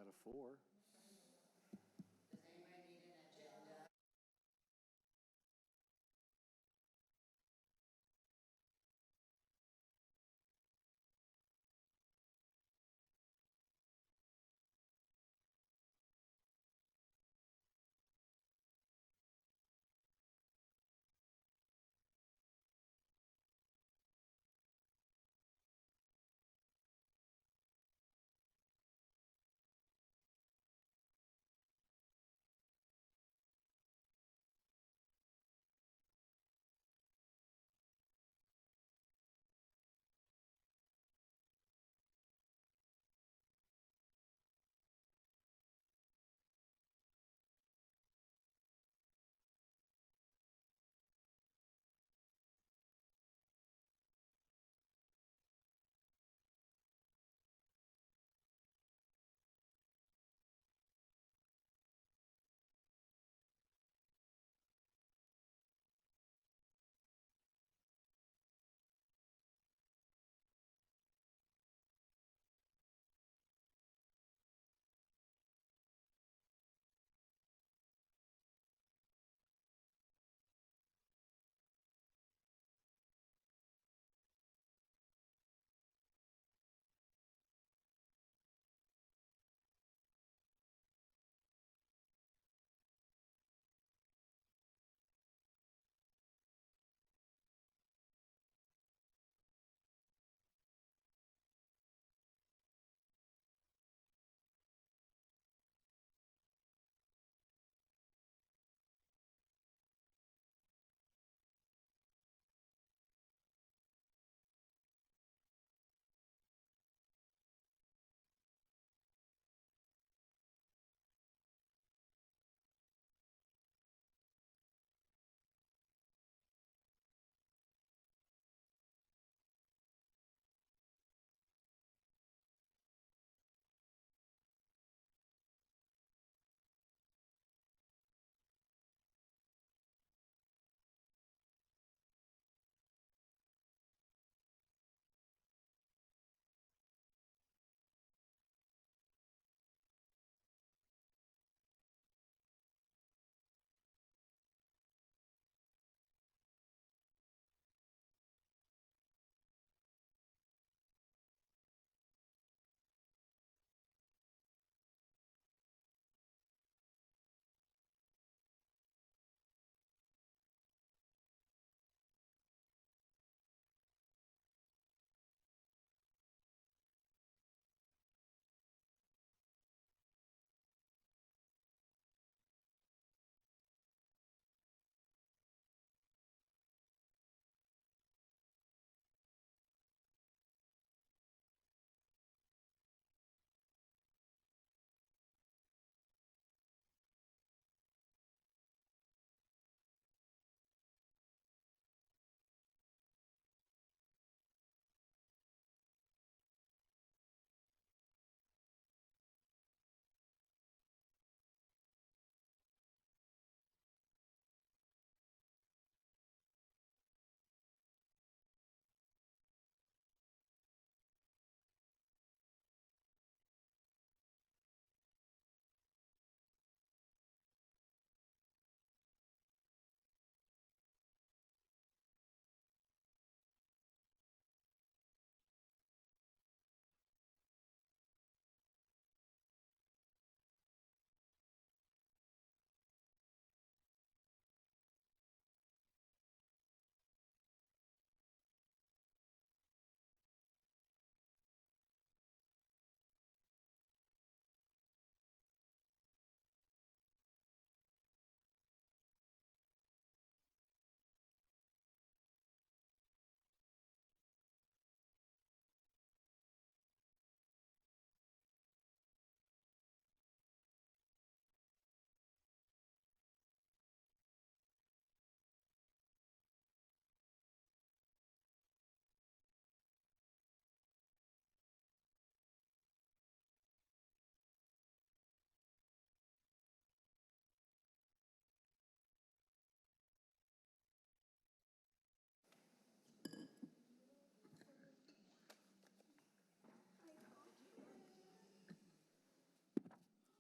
out of 4.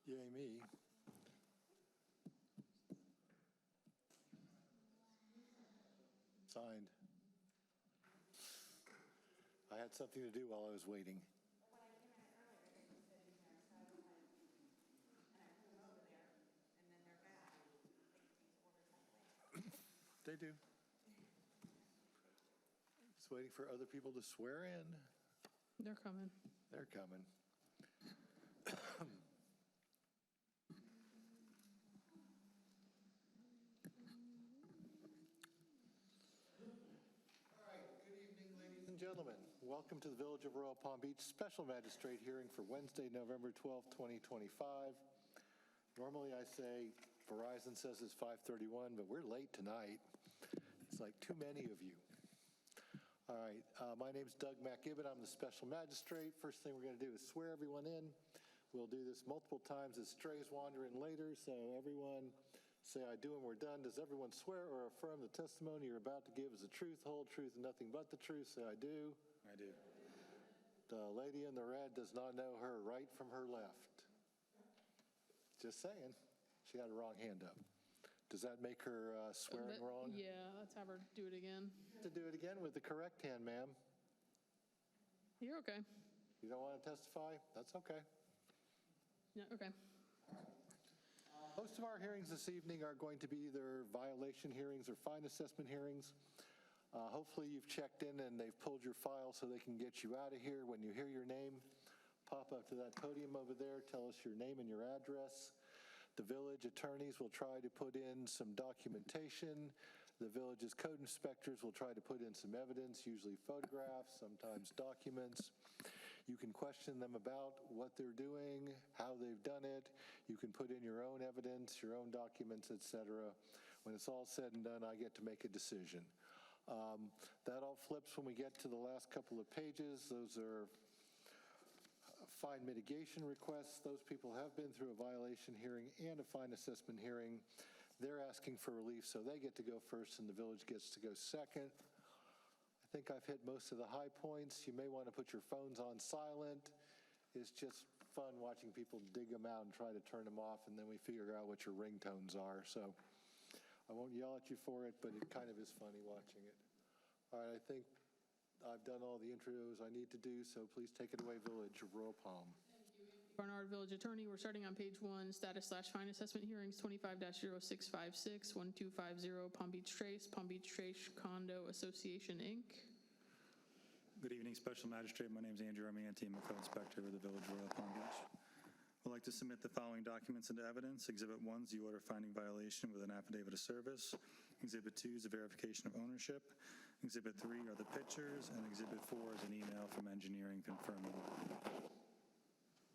Yay me. Signed. I had something to do while I was waiting. When I came in earlier, they were sitting there, so I was like, and I put them over there, and then they're back. These orders that way. They do. Just waiting for other people to swear in. They're coming. They're coming. Gentlemen, welcome to the Village of Royal Palm Beach Special Magistrate hearing for Wednesday, November 12th, 2025. Normally I say, Verizon says it's 5:31, but we're late tonight. It's like too many of you. All right, my name's Doug McGibbon. I'm the Special Magistrate. First thing we're going to do is swear everyone in. We'll do this multiple times as strays wander in later, so everyone say I do and we're done. Does everyone swear or affirm the testimony you're about to give is the truth, whole truth, and nothing but the truth? Say I do. I do. The lady in the red does not know her right from her left. Just saying. She had a wrong hand up. Does that make her swearing wrong? Yeah, let's have her do it again. To do it again with the correct hand, ma'am. You're okay. You don't want to testify? That's okay. Yeah, okay. Most of our hearings this evening are going to be either violation hearings or fine assessment hearings. Hopefully you've checked in and they've pulled your file so they can get you out of here. When you hear your name, pop up to that podium over there, tell us your name and your address. The village attorneys will try to put in some documentation. The village's code inspectors will try to put in some evidence, usually photographs, sometimes documents. You can question them about what they're doing, how they've done it. You can put in your own evidence, your own documents, etc. When it's all said and done, I get to make a decision. That all flips when we get to the last couple of pages. Those are fine mitigation requests. Those people have been through a violation hearing and a fine assessment hearing. They're asking for relief, so they get to go first and the village gets to go second. I think I've hit most of the high points. You may want to put your phones on silent. It's just fun watching people dig them out and try to turn them off, and then we figure out what your ringtones are. So I won't yell at you for it, but it kind of is funny watching it. All right, I think I've done all the intros I need to do, so please take it away, Village of Royal Palm. Barnard Village Attorney, we're starting on page 1, status/fine assessment hearings 25-0656, 1250 Palm Beach Trace Condo Association, Inc. Good evening, Special Magistrate. My name is Andrew Armienti. I'm a co-inspector with the Village of Royal Palm Beach. I'd like to submit the following documents into evidence. Exhibit 1 is the order finding violation with an affidavit of service. Exhibit 2 is a verification of ownership. Exhibit 3 are the pictures, and Exhibit 4 is an email from engineering confirming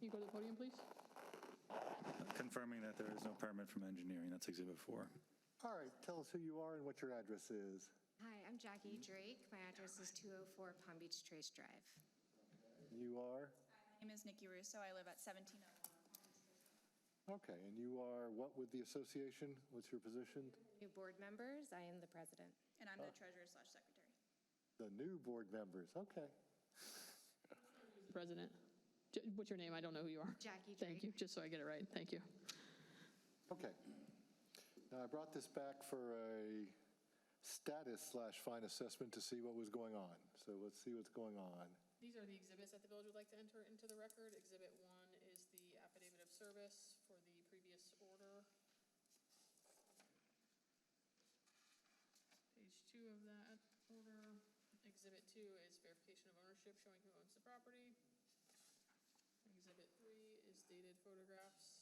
You go to the podium, please. that there is no permit from engineering. That's Exhibit 4. All right, tell us who you are and what your address is. Hi, I'm Jackie Drake. My address is 204 Palm Beach Trace Drive. You are? My name is Nikki Russo. I live at 1701. Okay, and you are what with the association? What's your position? New board members, I am the president. And I'm the treasurer/secretary. The new board members, okay. President. What's your name? I don't know who you are. Jackie Drake. Thank you, just so I get it right. Thank you. Okay. Now, I brought this back for a status/fine assessment to see what was going on. So let's see what's going on. These are the exhibits that the village would like to enter into the record. Exhibit 1 is the affidavit of service for the previous order. Page 2 of that order. Exhibit 2 is verification of ownership showing who owns the property. Exhibit 3 is dated photographs.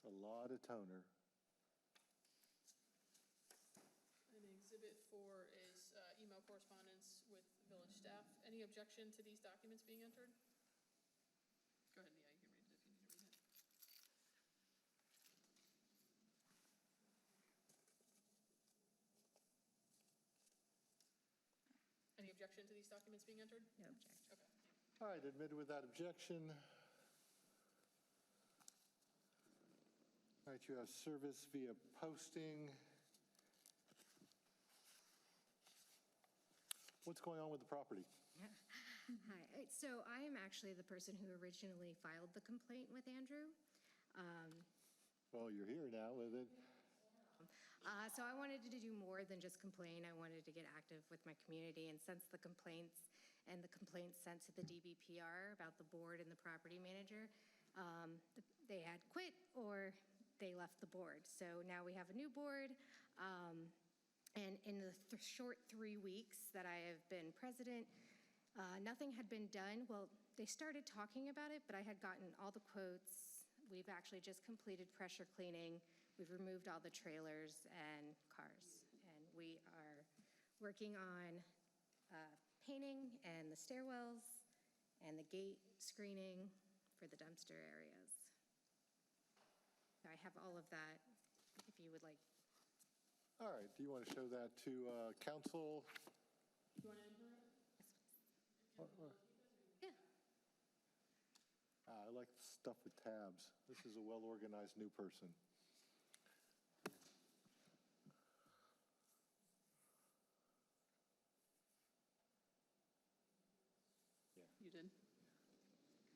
It's a lot of toner. And Exhibit 4 is email correspondence with village staff. Any objection to these documents being entered? Go ahead, yeah, you can read it if you need to read it. Any objection to these documents being entered? No objection. Okay. All right, admitted without objection. All right, you have service via posting What's going on with the property? Hi, so I am actually the person who originally filed the complaint with Andrew. Well, you're here now with it. So I wanted to do more than just complain. I wanted to get active with my community, and since the complaints sent to the DBPR about the board and the property manager, they had quit or they left the board. So now we have a new board, and in the short 3 weeks that I have been president, nothing had been done. Well, they started talking about it, but I had gotten all the quotes. We've actually just completed pressure cleaning. We've removed all the trailers and cars. And we are working on painting and the stairwells and the gate screening for the dumpster areas. So I have all of that, if you would like. All right, do you want to show that to council? You want to enter it? Yeah. I like stuff with tabs. This is a well-organized new person. You did.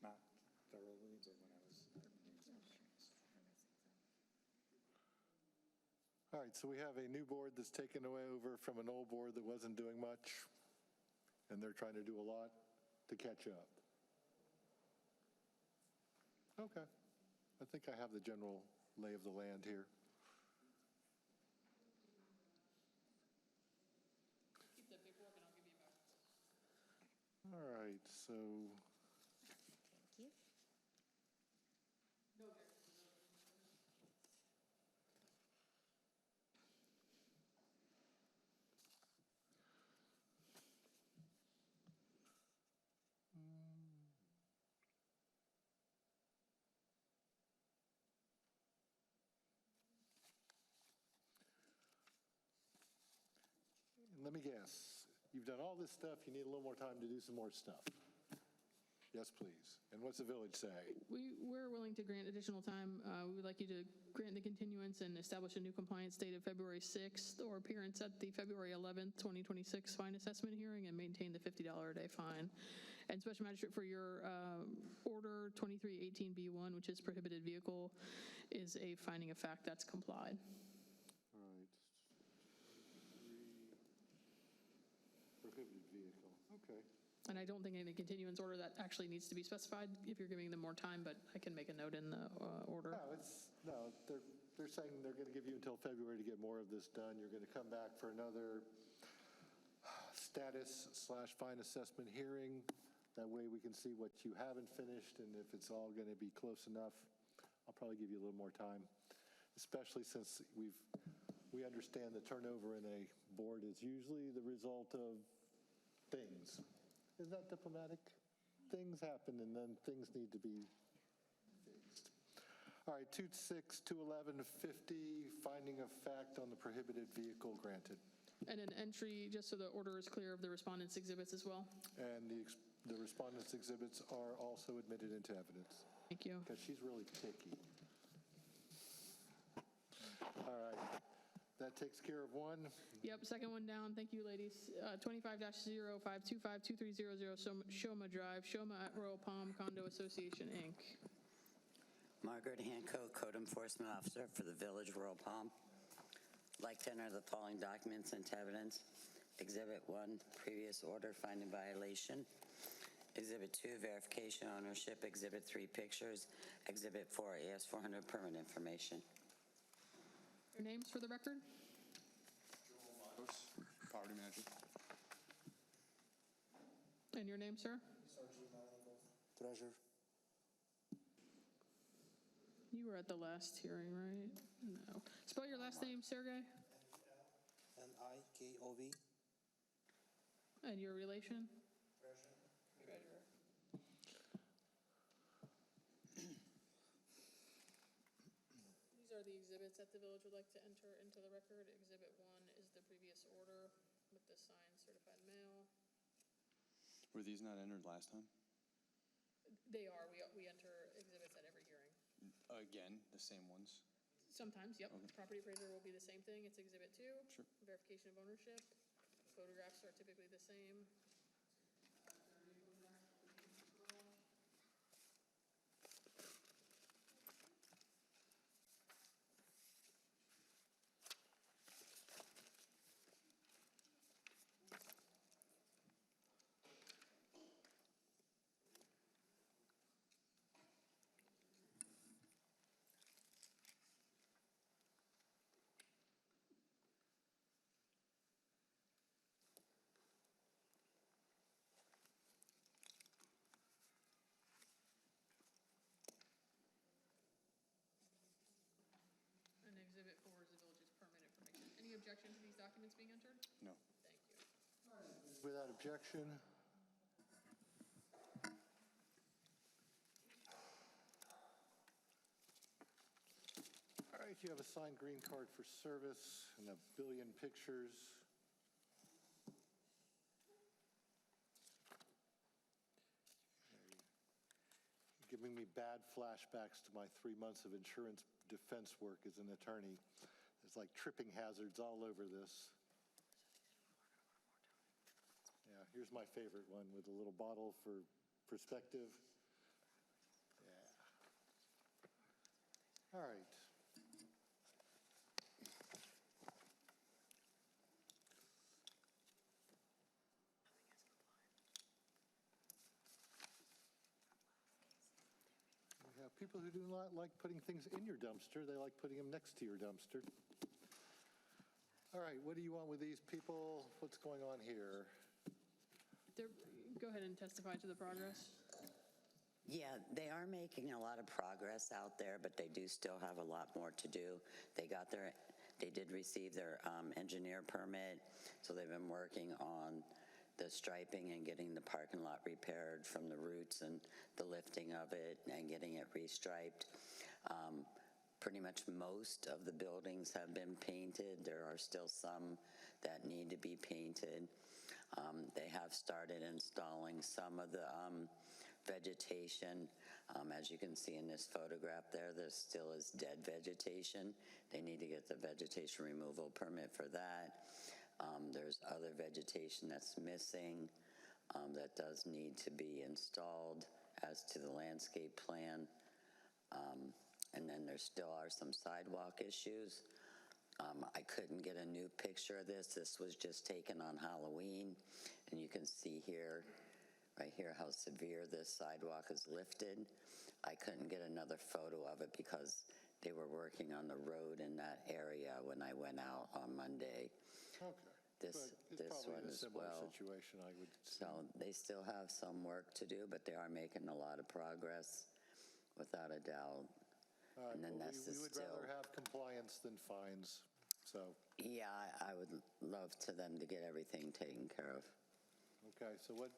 Not thoroughly, but when I was. All right, so we have a new board that's taken away over from an old board that wasn't doing much, and they're trying to do a lot to catch up. Okay. I think I have the general lay of the land here. Keep the paperwork and I'll give you back. All right, so Thank you. let me guess. You've done all this stuff, you need a little more time to do some more stuff. Yes, please. And what's the village say? We're willing to grant additional time. We would like you to grant the continuance and establish a new compliance date of February 6th or appearance at the February 11th, 2026 fine assessment hearing and maintain the $50 a day fine. And Special Magistrate, for your order 2318B1, which is prohibited vehicle, is a finding of fact that's complied. All right. Prohibited vehicle, okay. And I don't think in the continuance order that actually needs to be specified if you're giving them more time, but I can make a note in the order. No, they're saying they're going to give you until February to get more of this done. You're going to come back for another status/fine assessment hearing. That way we can see what you haven't finished, and if it's all going to be close enough, I'll probably give you a little more time, especially since we understand the turnover in a board is usually the result of things. Isn't that diplomatic? Things happen, and then things need to be fixed. All right, 2/6/2/11/50, finding of fact on the prohibited vehicle granted. And an entry, just so the order is clear, of the respondent's exhibits as well. And the respondent's exhibits are also admitted into evidence, Thank you. because she's really picky. All right, that takes care of one. Yep, second one down. Thank you, ladies. 25-0525-2300 Shoma Drive, Shoma at Royal Palm Condo Association, Inc. Margaret Hanco, Code Enforcement Officer for the Village Royal Palm. Like to enter the following documents into evidence. Exhibit 1, previous order finding violation. Exhibit 2, verification ownership. Exhibit 3, pictures. Exhibit 4, AS400 permit information. Your names for the record? Property manager. And your name, sir? Treasurer. You were at the last hearing, right? No. Spell your last name, Sergey? Nikov. And your relation? These are the exhibits that the village would like to enter into the record. Exhibit 1 is the previous order with the signed certified mail. Were these not entered last time? They are. We enter exhibits at every hearing. Again, the same ones? Sometimes, yep. Okay. Property appraiser will be the same thing. It's Exhibit 2. Sure. Verification of ownership. photographs are typically the same. And Exhibit 4 is the village's permit information. Any objection to these documents being entered? No. Thank you. Without objection. All right, you have a signed green card for service and a billion pictures. Giving me bad flashbacks to my 3 months of insurance defense work as an attorney. There's like tripping hazards all over this. Yeah, here's my favorite one with a little bottle for perspective. Yeah. All right. We have people who do not like putting things in your dumpster. They like putting them next to your dumpster. All right, what do you want with these people? What's going on here? Go ahead and testify to the progress. Yeah, they are making a lot of progress out there, but they do still have a lot more to do. They did receive their engineer permit, so they've been working on the striping and getting the parking lot repaired from the roots and the lifting of it and getting it restriped. Pretty much most of the buildings have been painted. There are still some that need to be painted. They have started installing some of the vegetation. As you can see in this photograph there still is dead vegetation. They need to get the vegetation removal permit for that. There's other vegetation that's missing that does need to be installed as to the landscape plan. And then there still are some sidewalk issues. I couldn't get a new picture of this. This was just taken on Halloween. And you can see here, right here, how severe this sidewalk is lifted. I couldn't get another photo of it because they were working on the road in that area when I went out on Monday. Okay. This Probably one a as similar well. situation, I would So they still have some work to do, but they are making a lot of progress, without a doubt. All right, And then well, this we is would still, rather have compliance than fines, so, yeah, I would love to them to get everything taken care of. okay. So what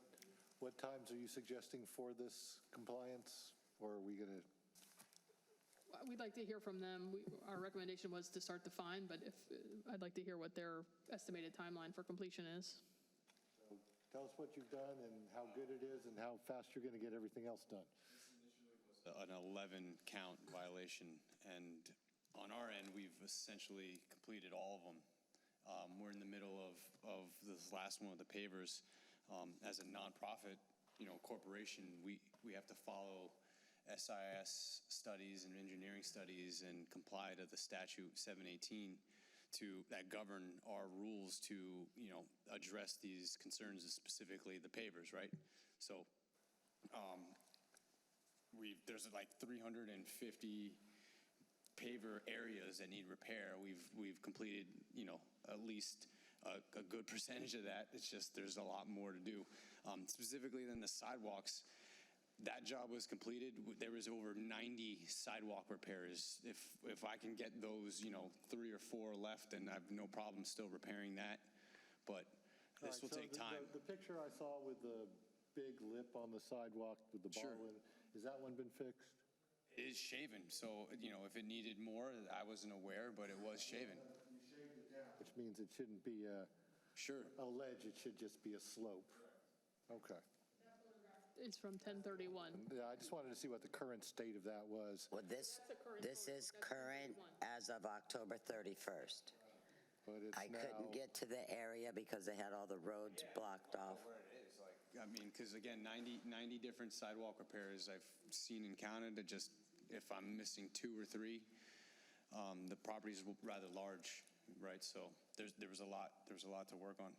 times are you suggesting for this compliance? Or are we going to, We'd like to hear from them. Our recommendation was to start the fine, but I'd like to hear what their estimated timeline for completion is. tell us what you've done and how good it is and how fast you're going to get everything else done? An 11 count violation, and on our end, we've essentially completed all of them. We're in the middle of this last one with the pavers. As a nonprofit, corporation, we have to follow SIS studies and engineering studies and comply to the statute 718 that govern our rules to, address these concerns, specifically the pavers, right? So, there's like 350 paver areas that need repair. We've completed, at least a good percentage of that. It's just there's a lot more to do. Specifically, then the sidewalks. That job was completed. There was over 90 sidewalk repairs. If I can get those, 3 or 4 left, then I have no problem still repairing that. But this will take time. The picture I saw with the big lip on the sidewalk with the Sure. ball in, has that one been fixed? It is shaven, so, if it needed more, I wasn't aware, but it was shaven. You shaved it down. Which means it shouldn't be a Sure. ledge, it should just be a slope. Okay. It's from 10/31. Yeah, I just wanted to see what the current state of that was. Well, this is current as of October 31st. But it's I couldn't now- get to the area because they had all the roads blocked off. Where it is, like, I mean, because again, 90 different sidewalk repairs I've seen and counted, that just, if I'm missing 2 or 3, the property's rather large, right? So there was a lot to work on.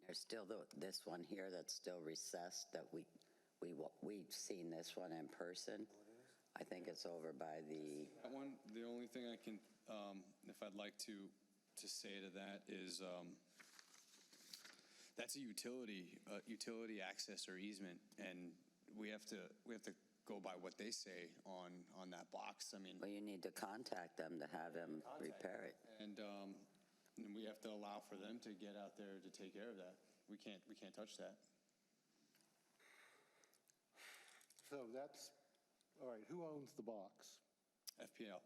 There's still this one here that's still recessed that we've seen this one in person. I think it's over by the, That one, the only thing I can, if I'd like to say to that is, that's a utility access or easement, and we have to go by what they say on that box. I mean, well, you need to contact them to have them repair it. and we have to allow for them to get out there to take care of that. We can't touch that. So that's, all right, who owns the box? FPL.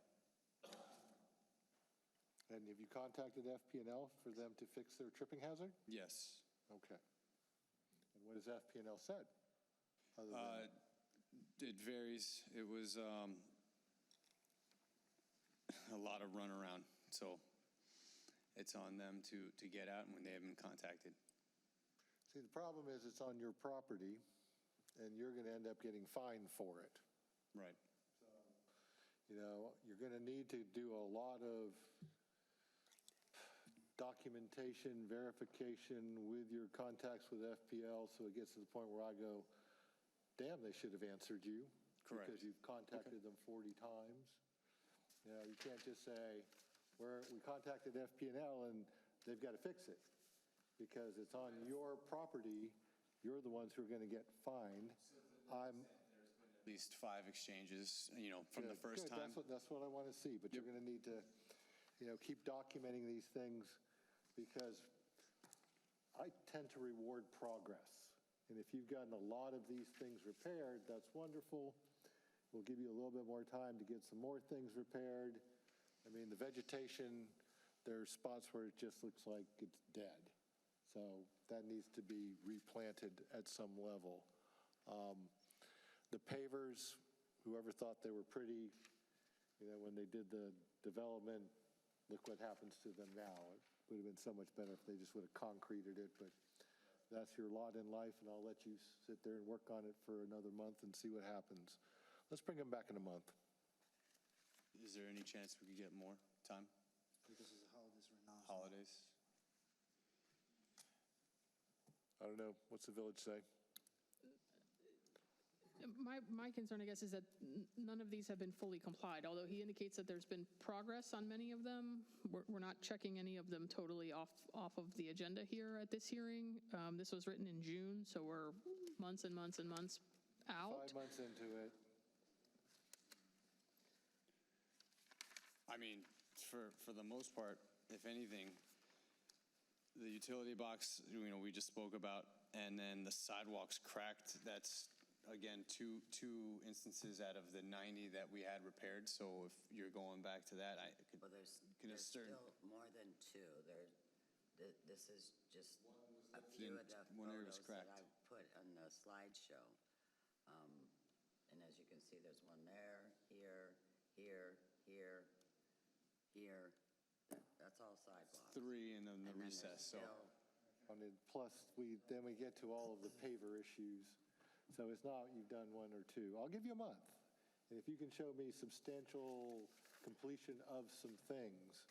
And have you contacted FP&L for them to fix their tripping hazard? Yes. Okay. And what has FP&L said? Other than, It varies. It was a lot of runaround, so it's on them to get out when they haven't been contacted. see, the problem is it's on your property, and you're going to end up getting fined for it. Right. You know, you're going to need to do a lot of documentation, verification with your contacts with FPL, so it gets to the point where I go, damn, they should have answered you. Correct. Because you've contacted them 40 times. You know, you can't just say, we contacted FP&L and they've got to fix it. Because it's on your property, you're the ones who are going to get fined. At least 5 exchanges, from the first Good. time. That's what I want to see, but you're going to need to, keep documenting these things because I tend to reward progress. And if you've gotten a lot of these things repaired, that's wonderful. We'll give you a little bit more time to get some more things repaired. I mean, the vegetation, there's spots where it just looks like it's dead. So that needs to be replanted at some level. The pavers, whoever thought they were pretty, when they did the development, look what happens to them now. It would have been so much better if they just would have concreted it, but that's your lot in life, and I'll let you sit there and work on it for another month and see what happens. Let's bring them back in a month. Is there any chance we could get more time? Because of the holidays right now. Holidays? I don't know, what's the village say? My concern, I guess, is that none of these have been fully complied, although he indicates that there's been progress on many of them. We're not checking any of them totally off of the agenda here at this hearing. This was written in June, so we're months and months and months out. 5 months into it. I mean, for the most part, if anything, the utility box, we just spoke about, and then the sidewalks cracked. That's, again, two instances out of the 90 that we had repaired. So if you're going back to that, I could. Well, there's still more than 2. This is just a few of the One area was photos that cracked. I put on the slideshow. And as you can see, there's one there, here, here, here, here. That's all sidewalks. 3 and then the And then there's recess. So still- And plus, then we get to all of the paver issues. So it's not you've done 1 or 2. I'll give you a month. And if you can show me substantial completion of some things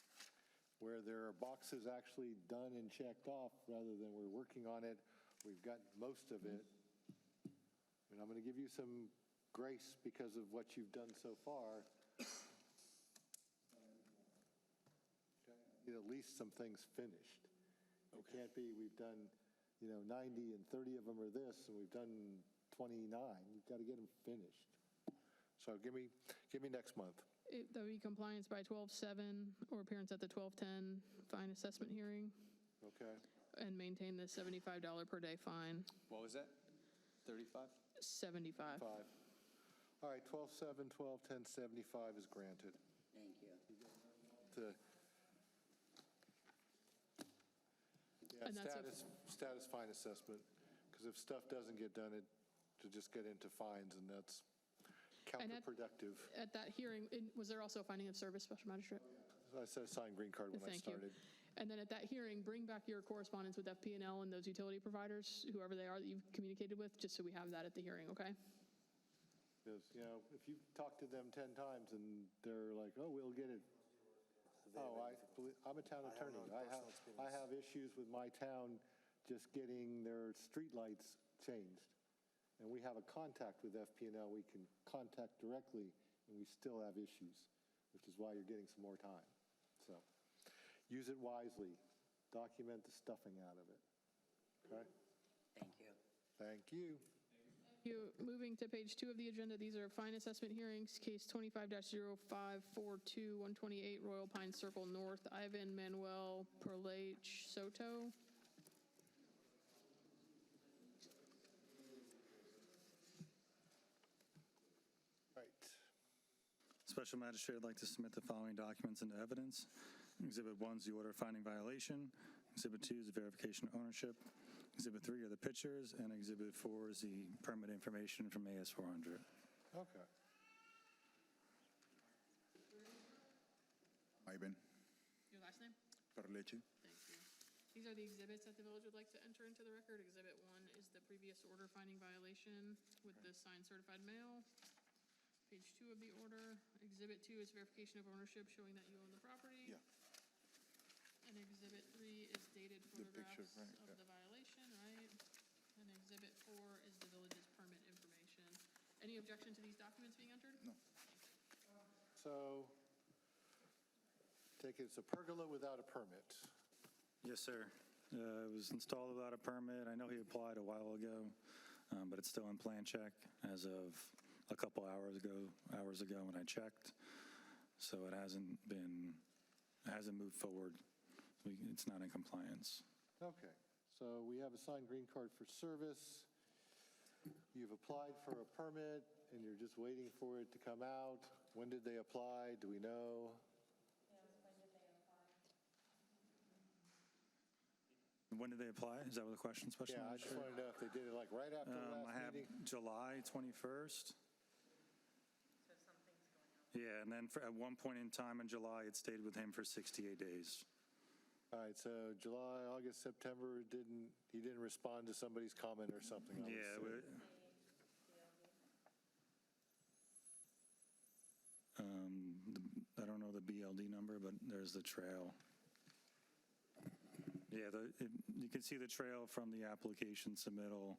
where there are boxes actually done and checked off rather than we're working on it, we've got most of it. And I'm going to give you some grace because of what you've done so far. Get at least some things finished. It can't be we've done, 90 and 30 of them are this, and we've done 29. You've got to get them finished. So give me next month. That would be compliance by 12/7 or appearance at the 12/10 fine assessment hearing, Okay. and maintain the $75 per day fine. what was that? 35? 75. 5. All right, 12/7, 12/10, 75 is granted. Thank you. And that's Status fine assessment, because if stuff doesn't get done, it to just get into fines, and that's And counterproductive. At that hearing, was there also a finding of service, Special Magistrate? I said signed green card when I Thank you. started. And then at that hearing, bring back your correspondence with FP&L and those utility providers, whoever they are that you've communicated with, just so we have that at the hearing, okay? Because, you know, if you talk to them 10 times and they're like, oh, we'll get it. Oh, I'm a town attorney. I have issues with my town just getting their streetlights changed. And we have a contact with FP&L we can contact directly, and we still have issues, which is why you're getting some more time. So use it wisely. Document the stuffing out of it. Okay? Thank you. Thank you. Moving to page 2 of the agenda, these are fine assessment hearings, case 25-0542, 128 Royal Pine Circle North, Ivan Manuel Perlage Soto. Right. Special Magistrate, I'd like to submit the following documents into evidence. Exhibit 1 is the order finding violation. Exhibit 2 is the verification of ownership. Exhibit 3 are the pictures, and Exhibit 4 is the permit information from AS 400. Okay. Ivan Your last name? Perleche. Thank you. These are the exhibits that the village would like to enter into the record. Exhibit 1 is the previous order finding violation with the signed certified mail. Page 2 of the order. Exhibit 2 is verification of ownership showing that you own the property. Yeah. And Exhibit 3 is dated The picture, photographs right, of yeah. the violation, right? And Exhibit 4 is the village's permit information. Any objection to these documents being entered? No. So take it it's a pergola without a permit. Yes, sir. It was installed without a permit. I know he applied a while ago, but it's still in plan check as of a couple hours ago when I checked. So it hasn't moved forward. It's not in compliance. Okay, so we have a signed green card for service. You've applied for a permit, and you're just waiting for it to come out. When did they apply? Do we know? When did they apply? Is that what the question, Special Yeah, I just Magistrate? want to know if they did it like right after the I last have meeting. July 21st. Yeah, and then at one point in time in July, it stayed with him for 68 days. All right, so July, August, September, he didn't respond to somebody's comment or something. I would Yeah, assume. I don't know the BLD number, but there's the trail. Yeah, you can see the trail from the application submittal.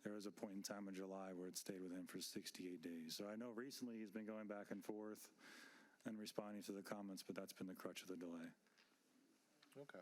There was a point in time in July where it stayed with him for 68 days. So I know recently he's been going back and forth and responding to the comments, but that's been the crutch of the delay. Okay.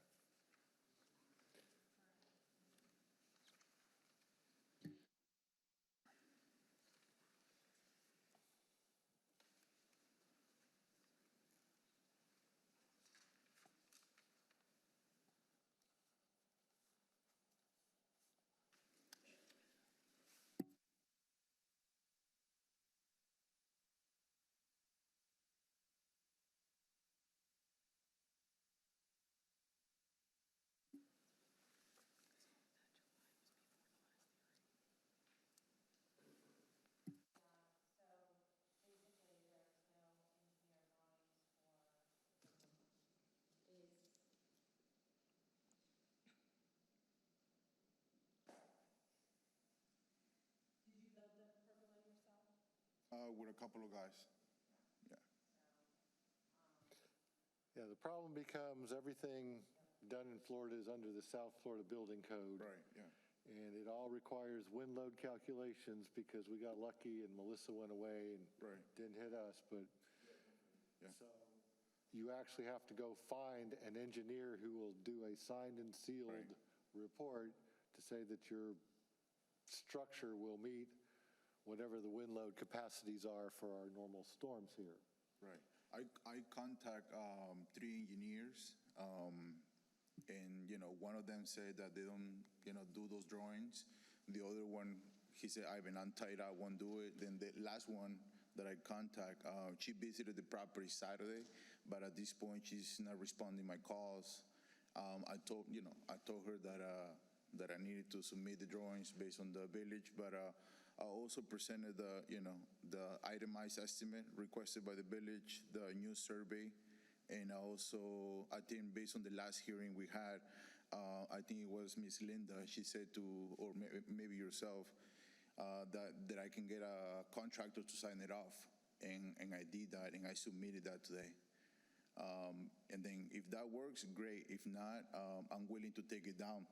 With a couple of guys. Yeah. Yeah, the problem becomes everything done in Florida is under the South Florida Building Code. Right, yeah. And it all requires wind load calculations because we got lucky and Melissa went away and Right. didn't hit us, but Yeah. so you actually have to go find an engineer who will do a signed and sealed Right. report to say that your structure will meet whatever the wind load capacities are for our normal storms here. Right. I contact 3 engineers, and, one of them said that they don't, do those drawings. The other one, he said, Ivan, I'm tied, I won't do it. Then the last one that I contact, she visited the property Saturday, but at this point, she's not responding my calls. I told her that I needed to submit the drawings based on the village, but I also presented the itemized estimate requested by the village, the new survey, And also, I think based on the last hearing we had, I think it was Miss Linda, she said to, or maybe yourself, that I can get a contractor to sign it off. And I did that, and I submitted that today. And then if that works, great. If not, I'm willing to take it down.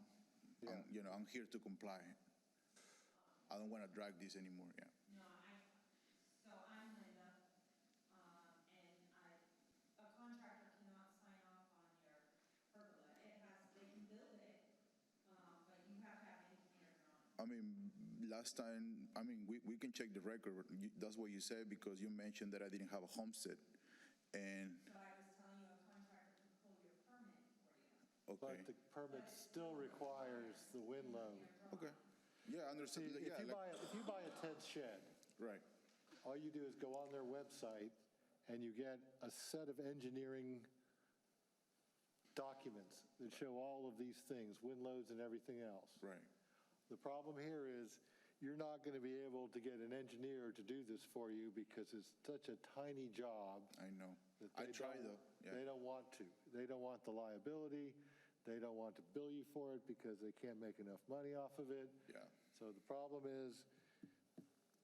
Yeah. I'm here to comply. I don't want to drag this anymore, yeah. No, so I'm Linda, a contractor cannot sign off on your pergola. They can build it, but you have to have engineer drawings. I mean, last time, we can check the record. That's what you said, because you mentioned that I didn't have a homestead. And, So I was telling you a contractor can pull your permit for you. okay, But the permit still requires the wind load. okay. Yeah, I See, understand. if Yeah, you buy a tent shed, right, all you do is go on their website and you get a set of engineering documents that show all of these things, wind loads and everything else. right. The problem here is you're not going to be able to get an engineer to do this for you because it's such a tiny job. I know. that I they try don't- though, yeah. They don't want to. They don't want the liability. They don't want to bill you for it because they can't make enough money off of it. Yeah. So the problem is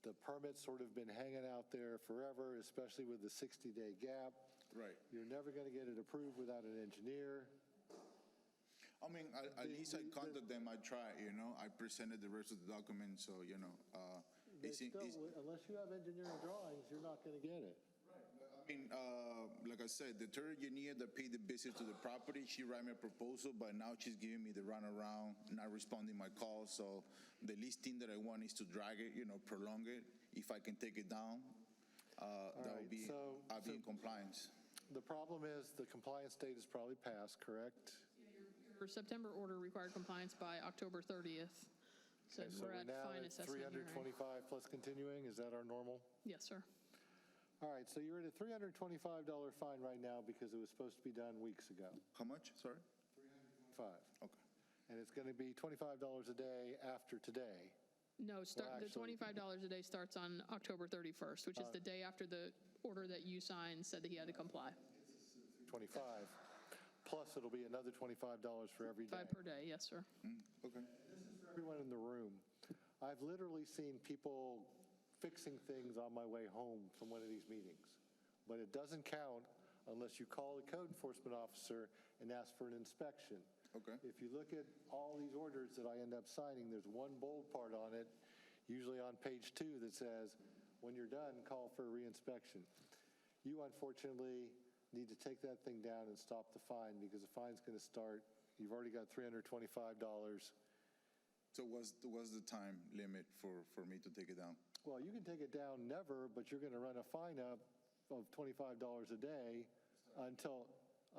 the permit's sort of been hanging out there forever, especially with the 60-day gap. Right. You're never going to get it approved without an engineer. I mean, at least I contacted them, I tried, I presented the rest of the documents, so, They still, unless you have engineering drawings, you're not going to get it. I mean, like I said, the third engineer that paid the visit to the property, she wrote me a proposal, but now she's giving me the runaround, not responding my calls. So the least thing that I want is to drag it, prolong it. If I can take it down, that right, would be, I'll be in compliance. The problem is the compliance date is probably passed, correct? Your September order required compliance by October 30th. So Okay, we're at now fine at assessment hearing. 325 plus continuing, is that our normal? Yes, sir. All right, so you're at a $325 fine right now because it was supposed to be done weeks ago. How much? Sorry? 5. Okay. And it's going to be $25 a day after today. No, the actually- $25 a day starts on October 31st, which is the day after the order that you signed said that he had to comply. 25. Plus, it'll be another $25 for every day. 5 per day, yes, sir. Okay. For everyone in the room, I've literally seen people fixing things on my way home from one of these meetings. But it doesn't count unless you call the code enforcement officer and ask for an inspection. Okay. If you look at all these orders that I end up signing, there's one bold part on it, usually on page 2, that says, when you're done, call for a reinspection. You unfortunately need to take that thing down and stop the fine because the fine's going to start, you've already got $325. So what's the time limit for me to take it down? Well, you can take it down never, but you're going to run a fine up of $25 a day until,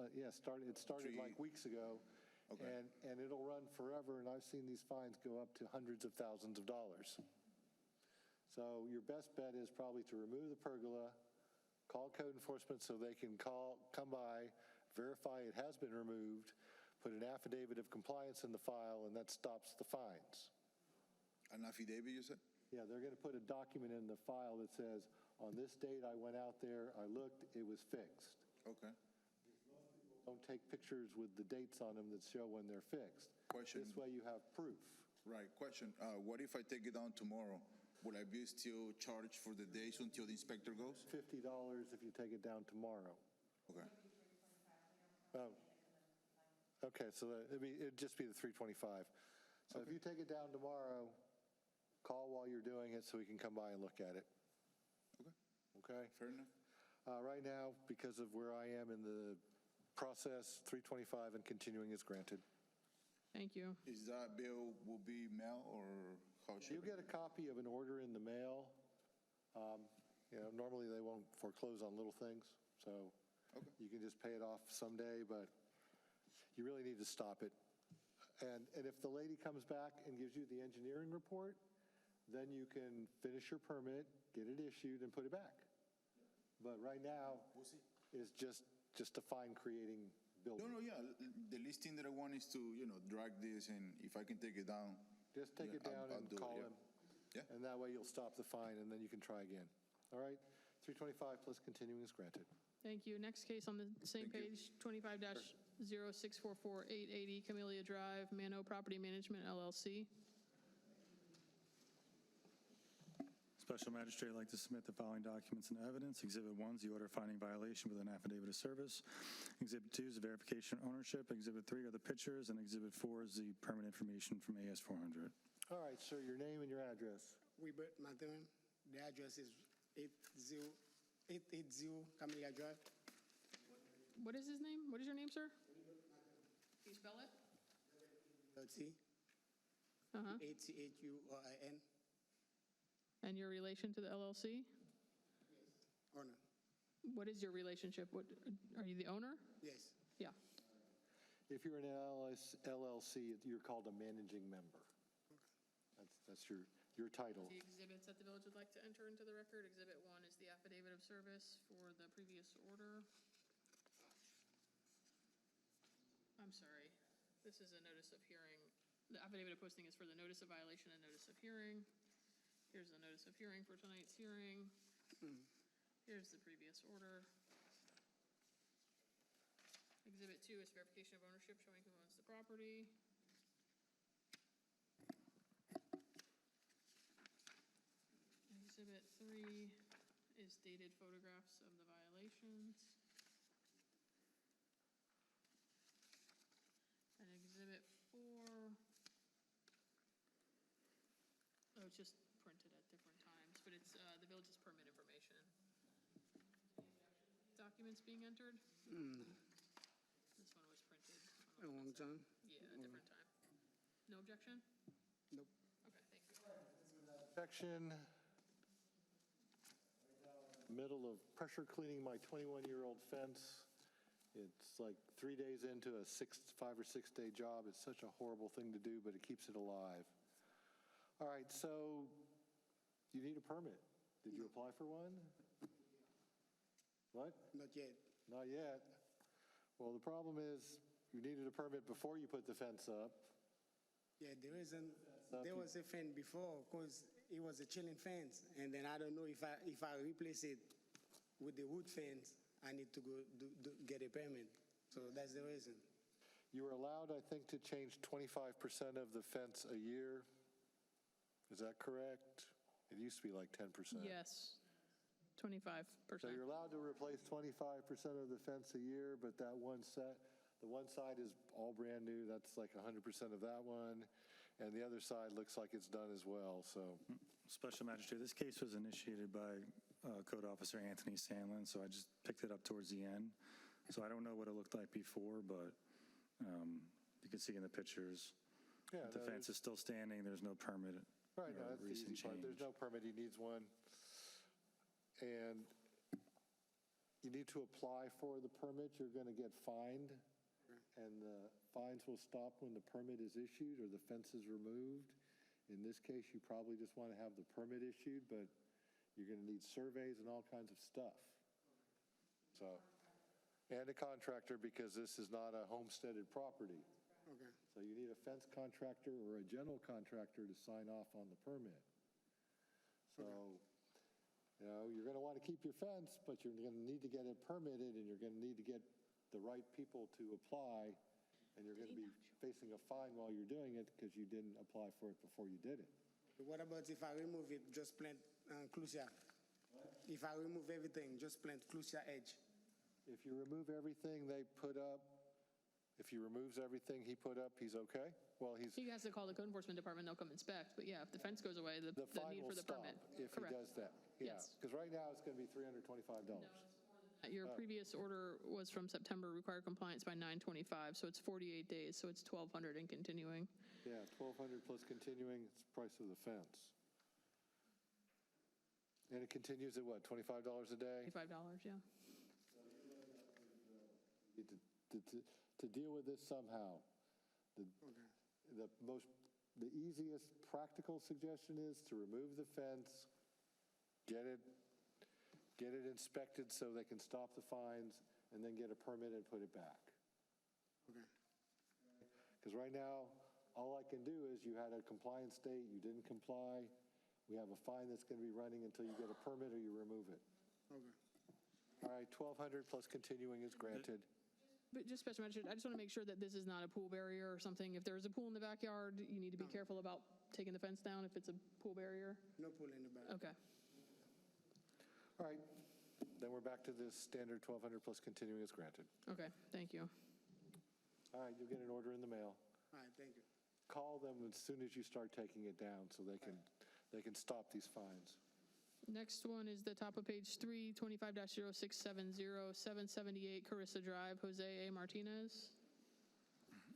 it started like weeks ago. Okay. And it'll run forever, and I've seen these fines go up to hundreds of thousands of dollars. So your best bet is probably to remove the pergola, call code enforcement so they can come by, verify it has been removed, put an affidavit of compliance in the file, and that stops the fines. An affidavit, you said? Yeah, they're going to put a document in the file that says, on this date I went out there, I looked, it was fixed. Okay. Don't take pictures with the dates on them that show when they're fixed. Question. This way you have proof. Right. Question. What if I take it down tomorrow? Will I be still charged for the days until the inspector goes? $50 if you take it down tomorrow. Okay. Oh. Okay, so it'd just be the $325. So if you take it down tomorrow, call while you're doing it so we can come by and look at it. Okay. Okay? Fair enough. Right now, because of where I am in the process, $325 and continuing is granted. Thank you. Is that bill will be mail or how should You get a copy of an order in the mail. Normally they won't foreclose on little things, so Okay. you can just pay it off someday, but you really need to stop it. And if the lady comes back and gives you the engineering report, then you can finish your permit, get it issued, and put it back. But right now, it's just a fine creating building. No, yeah. The least thing that I want is to, drag this, and if I can take it down. Just take it down I'll and do it, call yeah. him. Yeah. And that way you'll stop the fine, and then you can try again. All right? $325 plus continuing is granted. Thank you. Next case on the same page, 25-0644880 Camellia Drive, Mano Property Management LLC. Special Magistrate would like to submit the following documents and evidence. Exhibit 1 is the order finding violation with an affidavit of service. Exhibit 2 is the verification of ownership. Exhibit 3 are the pictures, and Exhibit 4 is the permit information from AS 400. All right, sir, your name and your address. Wilbert Martin. The address is 880 Camellia Drive. What is his name? What is your name, sir? Can you spell it? T. Uh-huh. ATHURIN. And your relation to the LLC? Owner. What is your relationship? What, are you the owner? Yes. Yeah. If you're an LLC, you're called a managing member. That's your title. The exhibits that the village would like to enter into the record. Exhibit 1 is the affidavit of service for the previous order. I'm sorry. This is a notice of hearing. The affidavit of posting is for the notice of violation and notice of hearing. Here's the notice of hearing for tonight's hearing. Here's the previous order. Exhibit 2 is verification of ownership showing who owns the property. Exhibit 3 is dated photographs of the violations. And Exhibit 4, it's just printed at different times, but it's the village's permit information. Documents being entered? This one was printed. A long time. Yeah, a different time. No objection? Nope. Okay, thank you. Section, middle of pressure cleaning my 21-year-old fence. It's like 3 days into a 5 or 6 day job. It's such a horrible thing to do, but it keeps it alive. All right, so you need a permit. Did you apply for one? What? Not yet. Not yet. Well, the problem is you needed a permit before you put the fence up. Yeah, there was a fence before because it was a chilling fence, and then I don't know if I replace it with the wood fence, I need to go get a permit. So that's the reason. You were allowed, I think, to change 25% of the fence a year. Is that correct? It used to be like 10%. Yes, 25%. So you're allowed to replace 25% of the fence a year, but the one side is all brand new. That's like 100% of that one. And the other side looks like it's done as well, so. Special Magistrate, this case was initiated by Code Officer Anthony Sandlin, so I just picked it up towards the end. So I don't know what it looked like before, but you can see in the pictures, Yeah, the fence is still standing. There's no permit. Right, no, that's the easy part. There's no permit, he needs one. And you need to apply for the permit, you're gonna get fined. And the fines will stop when the permit is issued or the fence is removed. In this case, you probably just wanna have the permit issued, but you're gonna need surveys and all kinds of stuff. So, and a contractor, because this is not a homesteaded property. Okay. So you need a fence contractor or a general contractor to sign off on the permit. So, you know, you're going to want to keep your fence, but you're going to need to get it permitted, and you're going to need to get the right people to apply, and you're going to be facing a fine while you're doing it because you didn't apply for it before you did it. What about if I remove it, just plant clusia? If I remove everything, just plant clusia edge? If you remove everything they put up, if he removes everything he put up, he's okay? Well, He has to call the code enforcement department, they'll come inspect, but yeah, if the fence goes away, the fine need will for the stop permit. if he Correct. does that. Yeah, Yes. because right now it's going to be $325. Your previous order was from September, required compliance by 9/25, so it's 48 days, so it's 1,200 and continuing. Yeah, 1,200 plus continuing, it's the price of the fence. And it continues at what, $25 a day? $25, yeah. To deal with this somehow, the easiest practical suggestion is to remove the fence, get it inspected so they can stop the fines, and then get a permit and put it back. Okay. Because right now, all I can do is you had a compliance date, you didn't comply, we have a fine that's going to be running until you get a permit or you remove it. Okay. All right, 1,200 plus continuing is granted. But just special magistrate, I just want to make sure that this is not a pool barrier or something. If there's a pool in the backyard, you need to be careful about taking the fence down if it's a pool barrier. No pool in the back. Okay. All right, then we're back to this standard 1,200 plus continuing is granted. Okay, thank you. All right, you'll get an order in the mail. All right, thank you. Call them as soon as you start taking it down so they can stop these fines. Next one is the top of page 3, 25-0670, 778 Carissa Drive, Jose A. Martinez.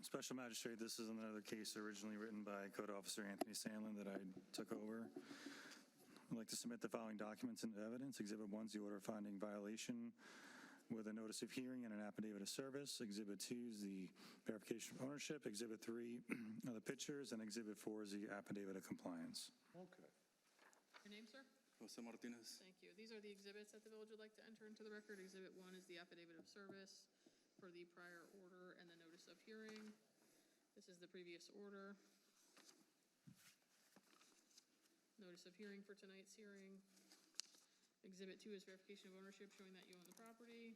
Special Magistrate, this is another case originally written by Code Officer Anthony Sandlin that I took over. I'd like to submit the following documents into evidence. Exhibit 1 is the order finding violation with a notice of hearing and an affidavit of service. Exhibit 2 is the verification of ownership. Exhibit 3 are the pictures, and Exhibit 4 is the affidavit of compliance. Okay. Your name, sir? Jose Martinez. Thank you. These are the exhibits that the village would like to enter into the record. Exhibit 1 is the affidavit of service for the prior order and the notice of hearing. This is the previous order. Notice of hearing for tonight's hearing. Exhibit 2 is verification of ownership showing that you own the property.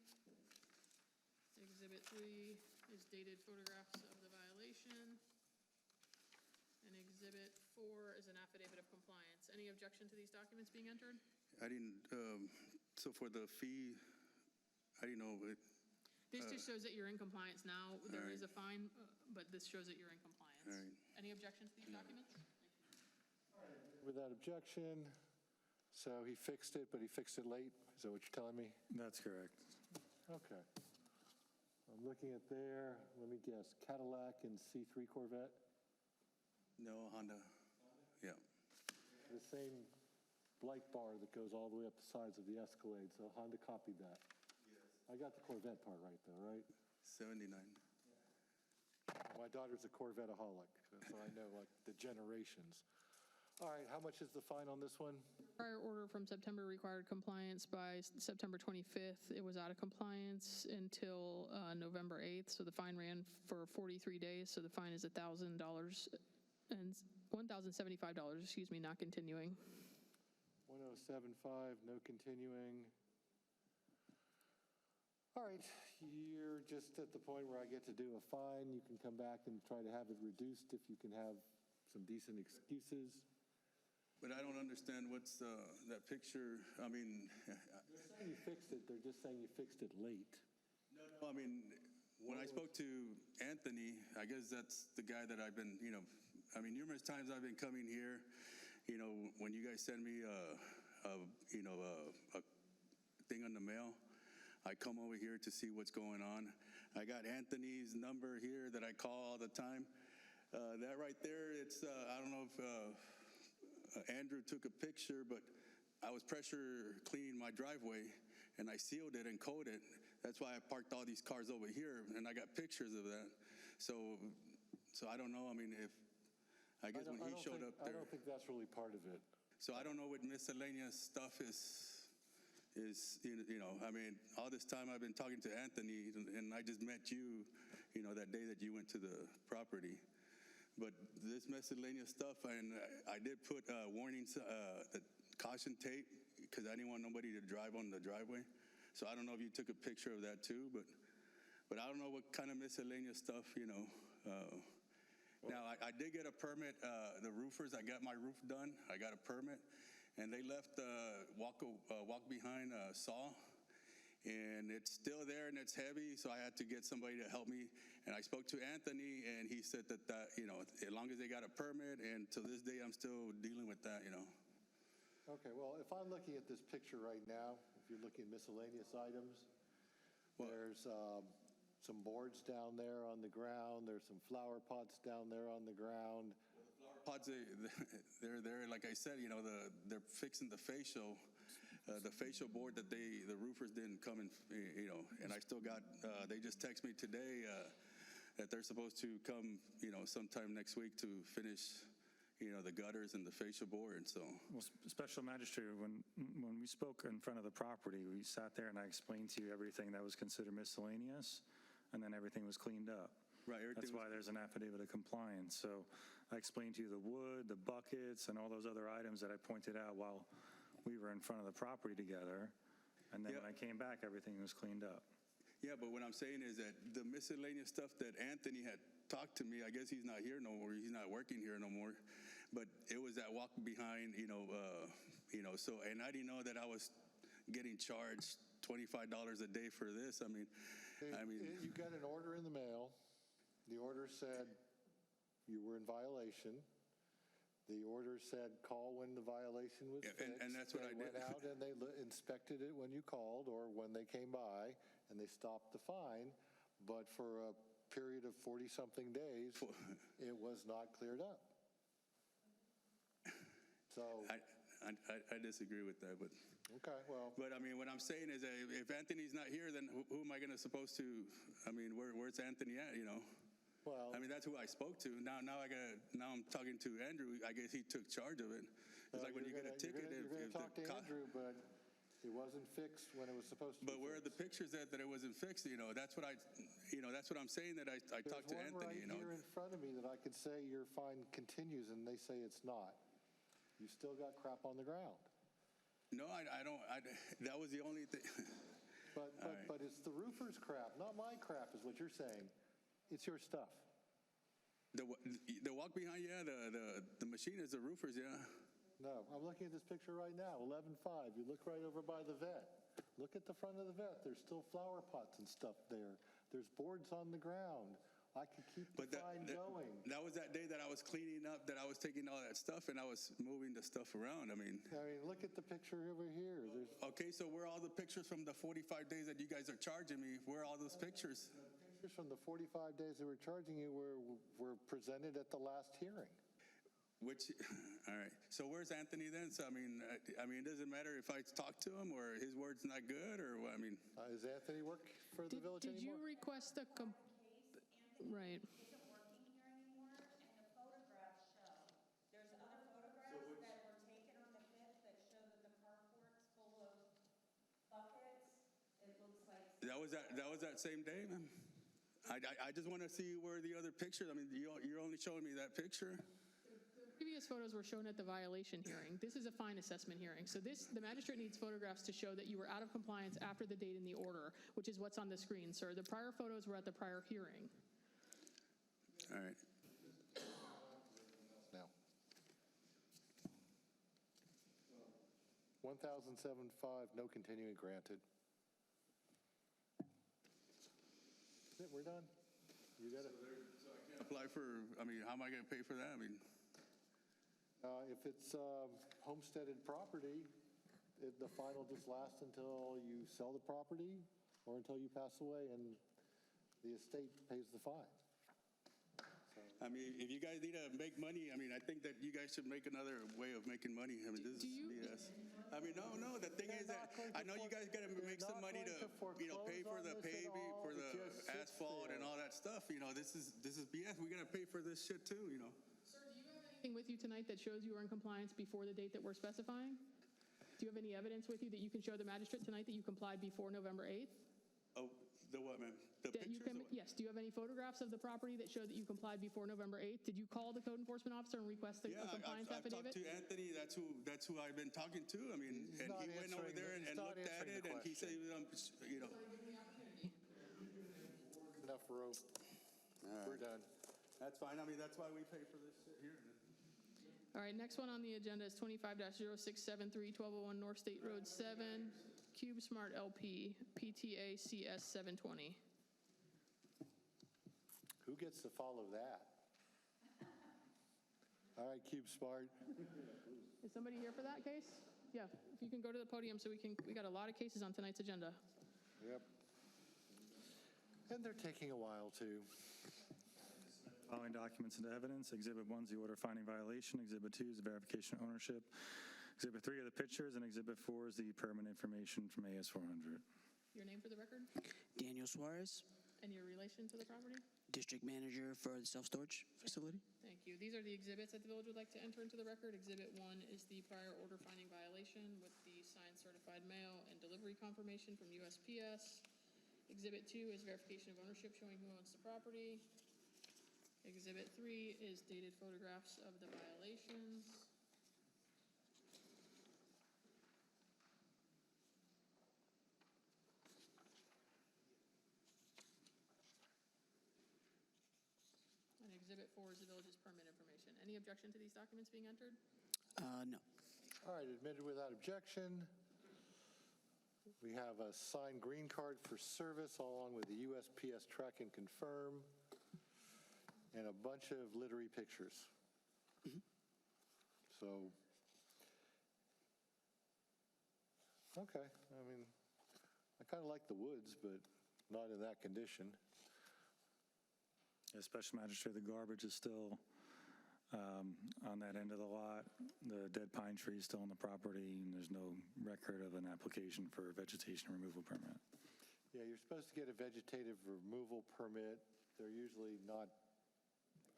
Exhibit 3 is dated photographs of the violation. And Exhibit 4 is an affidavit of compliance. Any objection to these documents being entered? I didn't, so for the fee, I didn't know it. This just shows that you're in compliance now. There All right. is a fine, but this shows that you're in compliance. All right. Any objection to these documents? Without objection, so he fixed it, but he fixed it late? Is that what you're telling me? That's correct. Okay. I'm looking at there, let me guess, Cadillac and C3 Corvette? No, Honda. Yeah. The same blight bar that goes all the way up the sides of the Escalade, so Honda copied that. Yes. I got the Corvette part right, though, right? 79. My daughter's a Corvette-aholic, so I know, like, the generations. All right, how much is the fine on this one? Prior order from September required compliance by September 25th. It was out of compliance until November 8th, so the fine ran for 43 days, so the fine is $1,000 and $1,075, excuse me, not continuing. 1075, no continuing. All right, you're just at the point where I get to do a fine. You can come back and try to have it reduced if you can have some decent excuses. But I don't understand what's that picture. I mean, They're saying you fixed it, they're just saying you fixed it late. no, I mean, when I spoke to Anthony, I guess that's the guy that I've been, I mean, numerous times I've been coming here, when you guys send me a thing on the mail, I come over here to see what's going on. I got Anthony's number here that I call all the time. That right there, it's, I don't know if Andrew took a picture, but I was pressure cleaning my driveway, and I sealed it and coated it. That's why I parked all these cars over here, and I got pictures of that. So I don't know. I mean, I guess when he showed up there. I don't think that's really part of it. So I don't know what miscellaneous stuff is, I mean, all this time I've been talking to Anthony, and I just met you, that day that you went to the property. But this miscellaneous stuff, and I did put warnings, the caution tape, because I didn't want nobody to drive on the driveway. So I don't know if you took a picture of that too, but I don't know what kind of miscellaneous stuff, Now, I did get a permit, the roofers, I got my roof done. I got a permit, and they left walk behind saw. And it's still there, and it's heavy, so I had to get somebody to help me. And I spoke to Anthony, and he said that as long as they got a permit, and to this day, I'm still dealing with that, Okay, well, if I'm looking at this picture right now, if you're looking at miscellaneous items, there's some boards down there on the ground, there's some flower pots down there on the ground. Pods, they're there, like I said, they're fixing the facial board that the roofers didn't come and, and I still got, they just text me today that they're supposed to come, sometime next week to finish, the gutters and the facial board, so. Well, Special Magistrate, when we spoke in front of the property, we sat there and I explained to you everything that was considered miscellaneous, and then everything was cleaned up. Right. That's why there's an affidavit of compliance. So I explained to you the wood, the buckets, and all those other items that I pointed out while we were in front of the property together. And then Yeah. when I came back, everything was cleaned up. Yeah, but what I'm saying is that the miscellaneous stuff that Anthony had talked to me, I guess he's not here no more. He's not working here no more. But it was that walk behind, so, and I didn't know that I was getting charged $25 a day for this. I mean, You got an order in the mail. The order said you were in violation. The order said call when the violation was Yeah, fixed. and that's what I They did. went out and they inspected it when you called or when they came by, and they stopped the fine. But for a period of 40-something days, it was not cleared up. So, I disagree with that, but. okay, well, But I mean, what I'm saying is that if Anthony's not here, then who am I going to supposed to? I mean, where's Anthony at? well. I mean, that's who I spoke to. Now I'm talking to Andrew. I guess he took charge of it. It's like when you get a ticket. You're going to talk to Andrew, but it wasn't fixed when it was supposed to be But where are the fixed. pictures that it wasn't fixed? That's what that's what I'm saying. That I talked to Anthony. There's one right here in front of me that I could say your fine continues, and they say it's not. You still got crap on the ground. No, I don't. That was the only thing. But All right. but it's the roofer's crap, not my crap, is what you're saying. It's your stuff. The walk behind, yeah. The machine is the roofers, yeah. No, I'm looking at this picture right now, 11-5. You look right over by the vet. Look at the front of the vet. There's still flower pots and stuff there. There's boards on the ground. I could keep the fine going. That was that day that I was cleaning up, that I was taking all that stuff and I was moving the stuff around. I mean, look at the picture over here. There's okay, so where are all the pictures from the 45 days that you guys are charging me? Where are all those pictures? pictures from the 45 days they were charging you were presented at the last hearing. All right. So where's Anthony then? So I mean, it doesn't matter if I talk to him or his word's not good or what. I mean, Does Anthony work for the village Did you anymore? request a, right. Isn't working here anymore, and the photographs show. There's other photographs that were taken on the 5th that show that the carport's full of buckets. It looks like. that was that same day, man. I just want to see where the other pictures. I mean, you're only showing me that picture. Previous photos were shown at the violation hearing. This is a fine assessment hearing. So the magistrate needs photographs to show that you were out of compliance after the date in the order, which is what's on the screen, sir. The prior photos were at the prior hearing. All right. No. 1,007.5, no continuing granted. That's it, we're done. You got it. So I can't apply for. I mean, how am I going to pay for that? I mean. If it's homesteaded property, the fine will just last until you sell the property or until you pass away and the estate pays the fine. I mean, if you guys need to make money, I mean, I think that you guys should make another way of making money. I mean, this is BS. I mean, no. The thing is that I know you guys got to make some money to, pay for the paving, for the asphalt and all that stuff. This is BS. We got to pay for this shit too. Sir, do you have anything with you tonight that shows you were in compliance before the date that we're specifying? Do you have any evidence with you that you can show the magistrate tonight that you complied before November 8th? Oh, the what, man? The That you pictures? yes. Do you have any photographs of the property that show that you complied before November 8th? Did you call the code enforcement officer and request a compliance I've talked affidavit? to Anthony. That's who I've been talking to. I mean, He's and not he went over answering there the- and he's not looked at answering it, the and he said, Enough rope. We're done. That's fine. I mean, that's why we pay for this shit here. All right, next one on the agenda is 25-0673, 1201 North State Road 7, CubeSmart LP, PTA CS 720. Who gets to follow that? All right, CubeSmart. Is somebody here for that case? Yeah, if you can go to the podium so we got a lot of cases on tonight's agenda. Yep. And they're taking a while, too. Following documents and evidence. Exhibit 1 is the order finding violation. Exhibit 2 is the verification of ownership. Exhibit 3 are the pictures, and Exhibit 4 is the permanent information from AS 400. Your name for the record Daniel Suarez, and your relation to the property? District Manager for the self-storage facility. Thank you. These are the exhibits that the village would like to enter into the record. Exhibit 1 is the prior order finding violation with the signed certified mail and delivery confirmation from USPS. Exhibit 2 is verification of ownership showing who owns the property. Exhibit 3 is dated photographs of the violations. Exhibit 4 is the village's permit information. Any objection to these documents being entered? No. All right, admitted without objection. We have a signed green card for service along with the USPS track and confirm, and a bunch of literary pictures. So, okay, I mean, I kind of like the woods, but not in that condition. As Special Magistrate, the garbage is still on that end of the lot. The dead pine tree is still on the property, and there's no record of an application for a vegetation removal permit. Yeah, you're supposed to get a vegetative removal permit. They're usually not,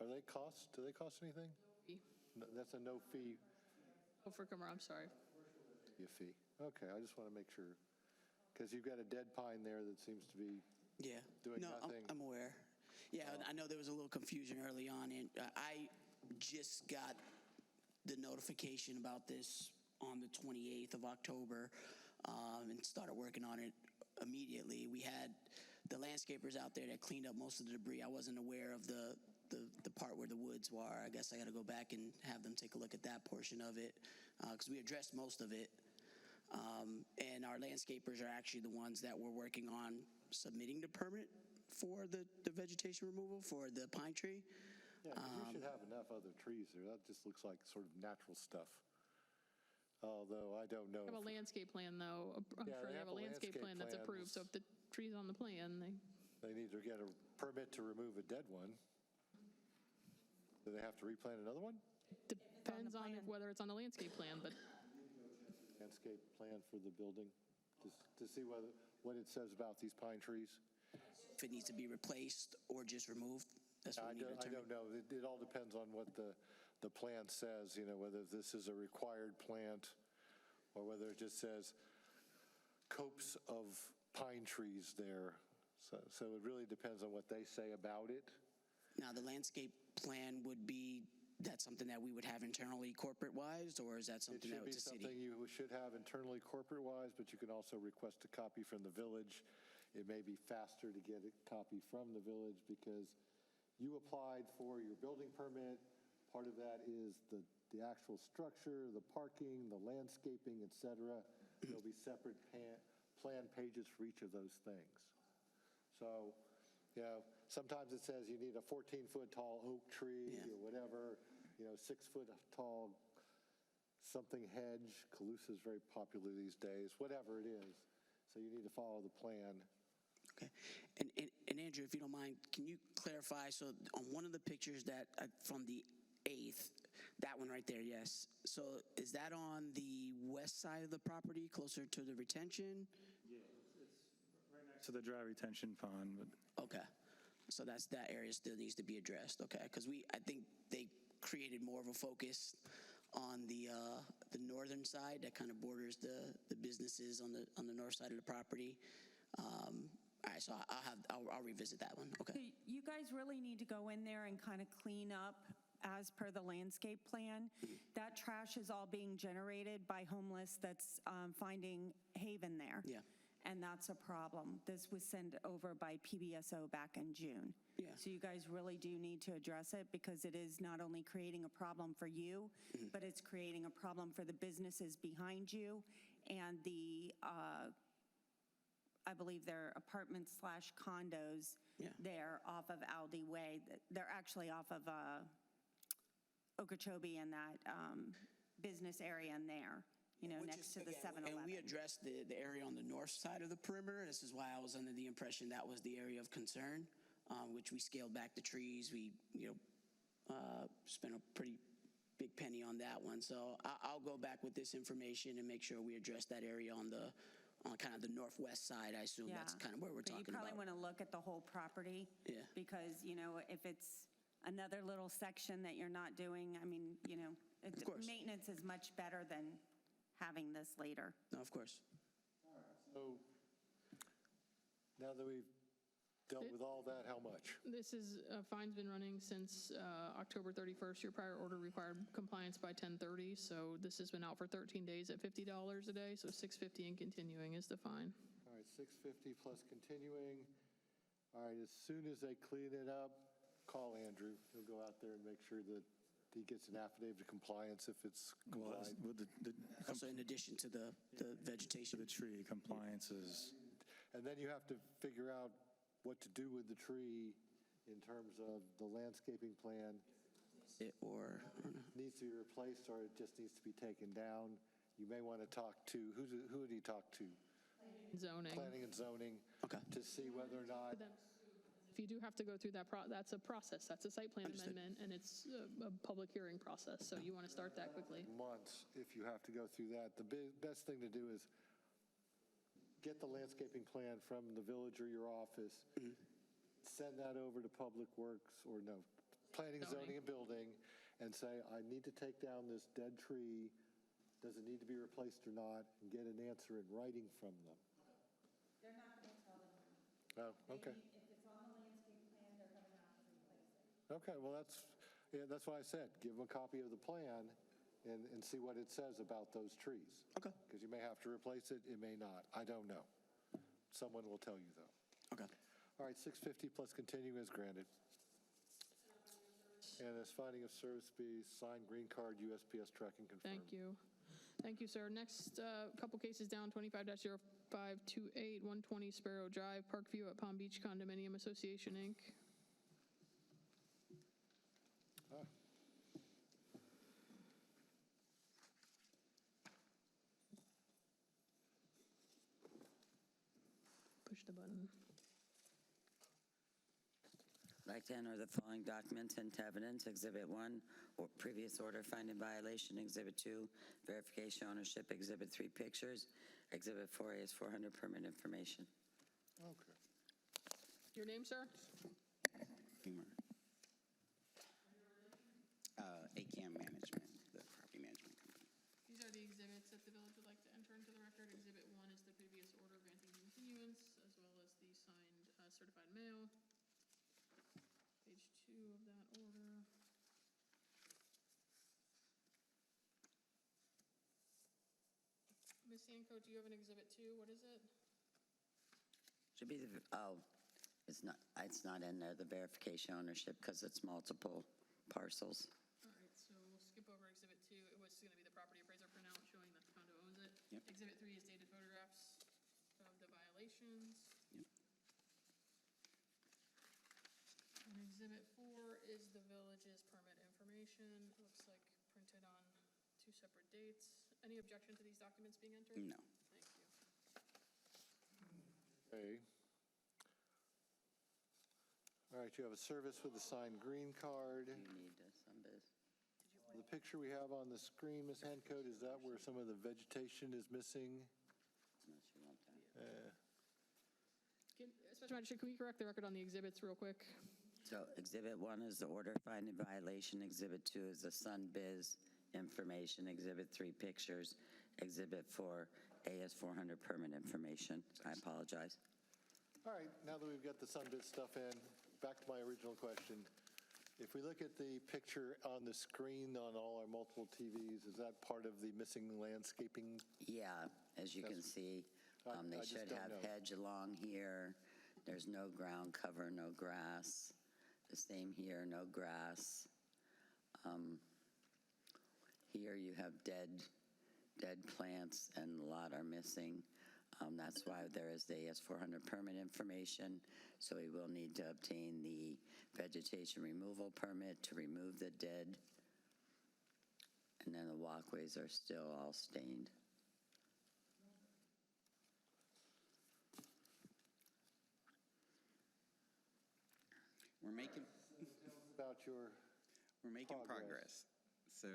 do they cost anything? Fee. No, that's a no fee, Oh, for Kumar, I'm sorry. a fee. Okay, I just want to make sure, because you've got a dead pine there that seems to be Yeah. doing No, nothing. I'm aware. Yeah, I know there was a little confusion early on, and I just got the notification about this on the 28th of October and started working on it immediately. We had the landscapers out there that cleaned up most of the debris. I wasn't aware of the part where the woods were. I guess I got to go back and have them take a look at that portion of it because we addressed most of it. And our landscapers are actually the ones that were working on submitting the permit for the vegetation removal for the pine tree. Yeah, 'cause you should have enough other trees there. That just looks like sort of natural stuff. Although I don't know. They have a if- landscape plan, though. I'm Yeah, sure they they have a landscape plan that's plans. approved, so if the tree's on the plan, They need to get a permit to remove a dead one. Do they have to replant another one? depends on whether it's on the landscape plan, but Landscape plan for the building, just to see what it says about these pine trees? If it needs to be replaced or just removed, that's what I we need to don't determine. know. It all depends on what the plan says, whether this is a required plant or whether it just says copse of pine trees there. So it really depends on what they say about it. Now, the landscape plan would be, that's something that we would have internally corporate-wise, or is that It something should that be it's a something city? you should have internally corporate-wise, but you can also request a copy from the village. It may be faster to get a copy from the village because you applied for your building permit. Part of that is the actual structure, the parking, the landscaping, et cetera. There'll be separate plan pages for each of those things. So, sometimes it says you need a 14-foot tall oak tree or whatever, 6-foot tall something hedge. Calusa is very popular these days, whatever it is. So you need to follow the plan. Okay. And Andrew, if you don't mind, can you clarify, so on one of the pictures that, from the 8th, that one right there, yes. So is that on the west side of the property, closer to the retention? Yeah, it's right next to the dry retention pond, but Okay. So that area still needs to be addressed, okay? Because I think they created more of a focus on the northern side that kind of borders the businesses on the north side of the property. All right, so I'll revisit that one, okay? So you guys really need to go in there and kind of clean up as per the landscape plan. That trash is all being generated by homeless that's finding haven there. Yeah. And that's a problem. This was sent over by PBSO back in June. Yeah. So you guys really do need to address it because it is not only creating a problem for you, but it's creating a problem for the businesses behind you and the, I believe they're apartments / condos there off of Aldi Way. They're actually off of Okeechobee and that business area in there. Next to the 7-Eleven. And we addressed the area on the north side of the perimeter. This is why I was under the impression that was the area of concern, which we scaled back the trees. We, spent a pretty big penny on that one. So I'll go back with this information and make sure we address that area on kind of the northwest side. I assume that's kind of where we're talking But you about. probably want to look at the whole property. Yeah. Because, if it's another little section that you're not doing, I mean, Of course. maintenance is much better than having this later. No, of course. So now that we've dealt with all that, how much? this is, fine's been running since October 31st. Your prior order required compliance by 10/30, so this has been out for 13 days at $50 a day, so $650 and continuing is the fine. All right, $650 plus continuing. All right, as soon as they clean it up, call Andrew. He'll go out there and make sure that he gets an affidavit of compliance if it's Well, compliant. with the Also, in addition to the vegetation. the tree compliance is, And then you have to figure out what to do with the tree in terms of the landscaping plan. Or, Needs to be replaced or it just needs to be taken down. You may want to talk to, who would he talk to? Zoning. Planning and zoning. Okay. To see whether or not, If you do have to go through that, that's a process. That's a site plan Understood. amendment, and it's a public hearing process, so you want to start that quickly. months, if you have to go through that. The best thing to do is get the landscaping plan from the village or your office, send that over to Public Works, or no, Planning, Zoning, and Building, and say, I need to take down this dead tree. Does it need to be replaced or not? And get an answer in writing from them. They're not going to tell them. Oh, okay. If it's on the landscape plan, they're going to have to replace it. Okay, well, that's what I said. Give them a copy of the plan and see what it says about those trees. Okay. Because you may have to replace it, it may not. I don't know. Someone will tell you, though. okay. All right, 650 plus continue is granted. And as finding of service be signed green card USPS tracking confirmed. Thank you. Thank you, sir. Next, couple cases down, 25-0528, 120 Sparrow Drive, Parkview at Palm Beach Condominium Association, Inc. Ah. Push the button. Like to enter the following documents into evidence. Exhibit 1, or previous order finding violation. Exhibit 2, verification ownership. Exhibit 3, pictures. Exhibit 4 is 400 permit information. Okay. Your name, sir? ACAM Management, the property management company. These are the exhibits that the village would like to enter into the record. Exhibit 1 is the previous order granting continuance, as well as the signed certified mail. Page 2 of that order. Ms. Yanko, do you have an exhibit 2? What is it? Should be the, it's not in there, the verification ownership, because it's multiple parcels. All right, so we'll skip over exhibit 2. It was going to be the property appraiser printout showing that the condo owns it. Yep. Exhibit 3 is dated photographs of the violations. Yep. And exhibit 4 is the village's permit information. It looks like printed on 2 separate dates. Any objection to these documents being entered? No. Thank you. Okay. All right, you have a service with a signed green card. You need some biz. The picture we have on the screen, Ms. Hancock, is that where some of the vegetation is missing? Unless you want that. Special Magistrate, can we correct the record on the exhibits real quick? So Exhibit 1 is the order finding violation. Exhibit 2 is the Sun Biz information. Exhibit 3, pictures. Exhibit 4, AS 400 permit information. I apologize. All right, now that we've got the Sunbit stuff in, back to my original question. If we look at the picture on the screen on all our multiple TVs, is that part of the missing landscaping? Yeah, as you can see, I they just should don't have know. hedge along here. There's no ground cover, no grass. The same here, no grass. Here you have dead plants, and a lot are missing. That's why there is the AS 400 permit information. So we will need to obtain the vegetation removal permit to remove the dead. And then the walkways are still all stained. We're making About your progress. So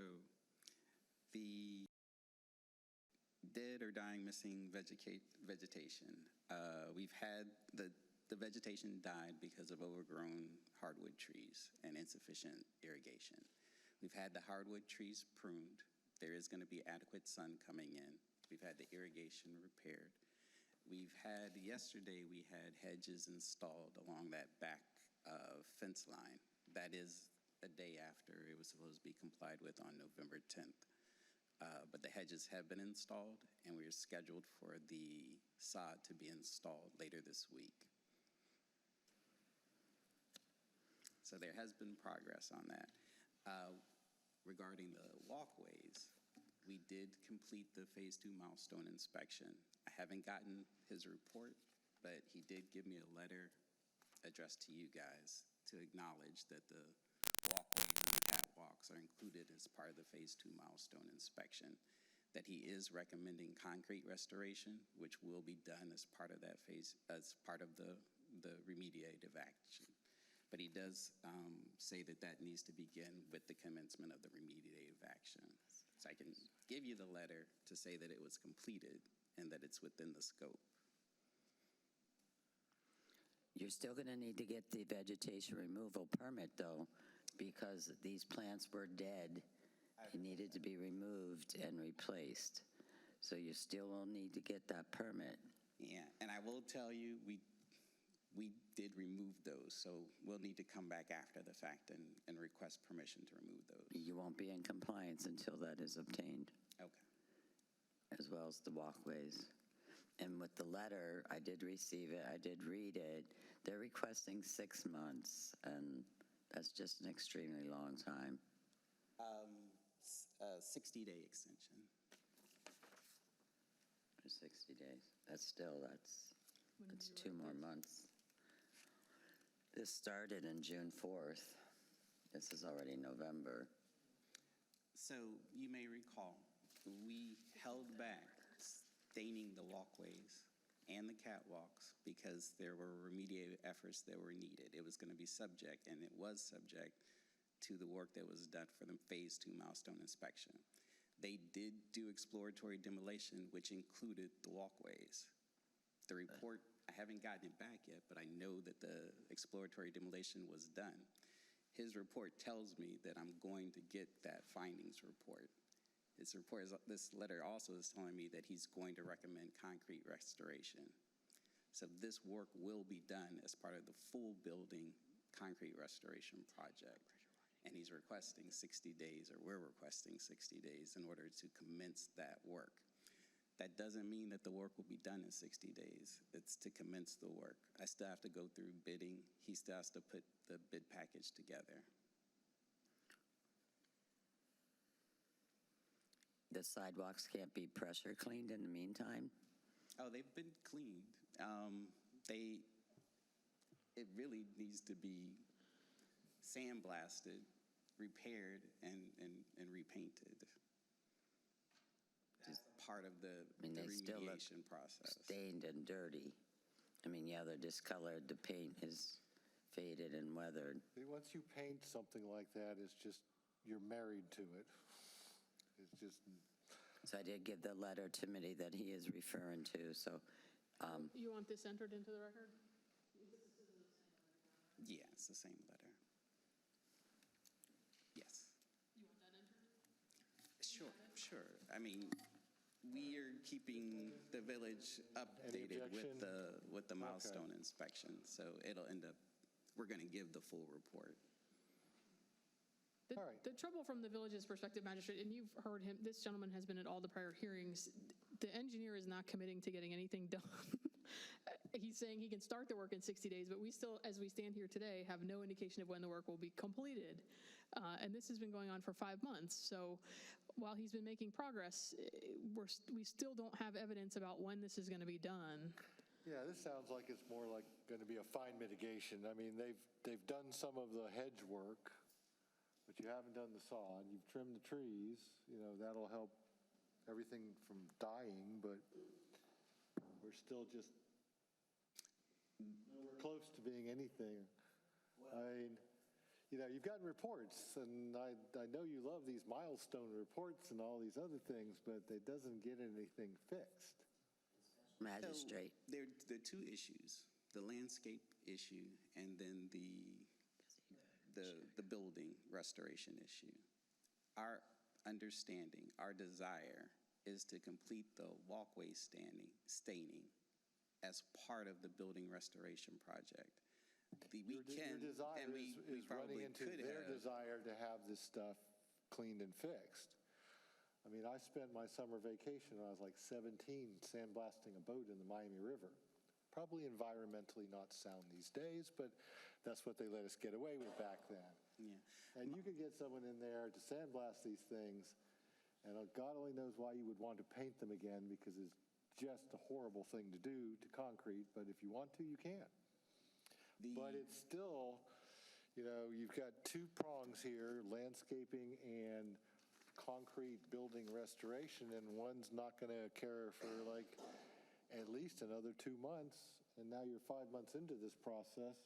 the dead or dying missing vegetation, we've had the vegetation died because of overgrown hardwood trees and insufficient irrigation. We've had the hardwood trees pruned. There is going to be adequate sun coming in. We've had the irrigation repaired. Yesterday we had hedges installed along that back fence line. That is a day after it was supposed to be complied with on November 10th. But the hedges have been installed, and we're scheduled for the sod to be installed later this week. So there has been progress on that. Regarding the walkways, we did complete the Phase 2 milestone inspection. I haven't gotten his report, but he did give me a letter addressed to you guys to acknowledge that the walkways and the catwalks are included as part of the Phase 2 milestone inspection, that he is recommending concrete restoration, which will be done as part of that phase, as part of the remediative action. But he does say that that needs to begin with the commencement of the remediative action. So I can give you the letter to say that it was completed and that it's within the scope. You're still going to need to get the vegetation removal permit, though, because these plants were dead. They needed to be removed and replaced. So you still will need to get that permit. Yeah, and I will tell you, we did remove those, so we'll need to come back after the fact and request permission to remove those. You won't be in compliance until that is obtained. Okay. As well as the walkways. And with the letter, I did receive it, I did read it. They're requesting 6 months, and that's just an extremely long time. 60-day extension. 60 days. That's 2 more months. This started in June 4th. This is already November. So you may recall, we held back staining the walkways and the catwalks because there were remediative efforts that were needed. It was going to be subject, and it was subject to the work that was done for the Phase 2 milestone inspection. They did do exploratory demolition, which included the walkways. The report, I haven't gotten it back yet, but I know that the exploratory demolition was done. His report tells me that I'm going to get that findings report. This letter also is telling me that he's going to recommend concrete restoration. So this work will be done as part of the full building concrete restoration project. And he's requesting 60 days, or we're requesting 60 days in order to commence that work. That doesn't mean that the work will be done in 60 days. It's to commence the work. I still have to go through bidding. He still has to put the bid package together. The sidewalks can't be pressure cleaned in the meantime? Oh, they've been cleaned. It really needs to be sandblasted, repaired, and repainted. Just part of the they still look remediation process. stained and dirty. I mean, yeah, they're discolored. The paint is faded and weathered. Once you paint something like that, it's just, you're married to it. It's just... So I did give the letter to Mitty that he is referring to, so... You want this entered into the record? Yeah, it's the same letter. Yes. You want that entered? Sure. I mean, we are keeping the village updated with the milestone inspection, so it'll end up, we're going to give the full report. The trouble from the village's perspective, Magistrate, and you've heard him, this gentleman has been at all the prior hearings, the engineer is not committing to getting anything done. He's saying he can start the work in 60 days, but we still, as we stand here today, have no indication of when the work will be completed. And this has been going on for 5 months. So while he's been making progress, we still don't have evidence about when this is going to be done. Yeah, this sounds like it's more like going to be a fine mitigation. I mean, they've done some of the hedge work, but you haven't done the sod. You've trimmed the trees. You know, that'll help everything from dying, but we're still just nowhere close to being anything. I mean, you know, you've gotten reports, and I know you love these milestone reports and all these other things, but it doesn't get anything fixed. Magistrate. So there are two issues, the landscape issue and then the building restoration issue. Our understanding, our desire is to complete the walkway staining as part of the building restoration project. Your desire is running into their desire to have this stuff cleaned and fixed. I mean, I spent my summer vacation when I was like 17 sandblasting a boat in the Miami River. Probably environmentally not sound these days, but that's what they let us get away with back then. Yeah. And you could get someone in there to sandblast these things, and God only knows why you would want to paint them again, because it's just a horrible thing to do to concrete, but if you want to, you can. But it's still, you've got two prongs here, landscaping and concrete building restoration, and one's not going to care for like at least another 2 months, and now you're 5 months into this process.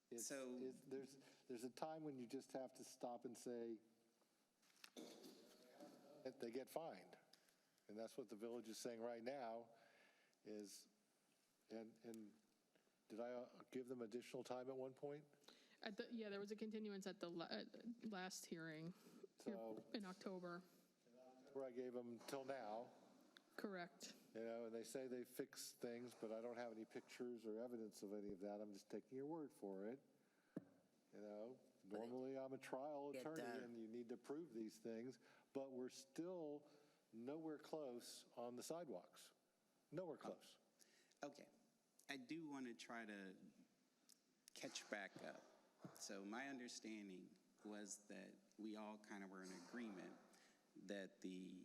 There's a time when you just have to stop and say, they get fined. And that's what the village is saying right now is, and did I give them additional time at one point? There was a continuance at the last hearing in October. Where I gave them till now. Correct. And they say they fixed things, but I don't have any pictures or evidence of any of that. I'm just taking your word for it. Normally I'm a trial attorney and you need to prove these things, but we're still nowhere close on the sidewalks. Nowhere close. Okay. I do want to try to catch back up. So my understanding was that we all kind of were in agreement that the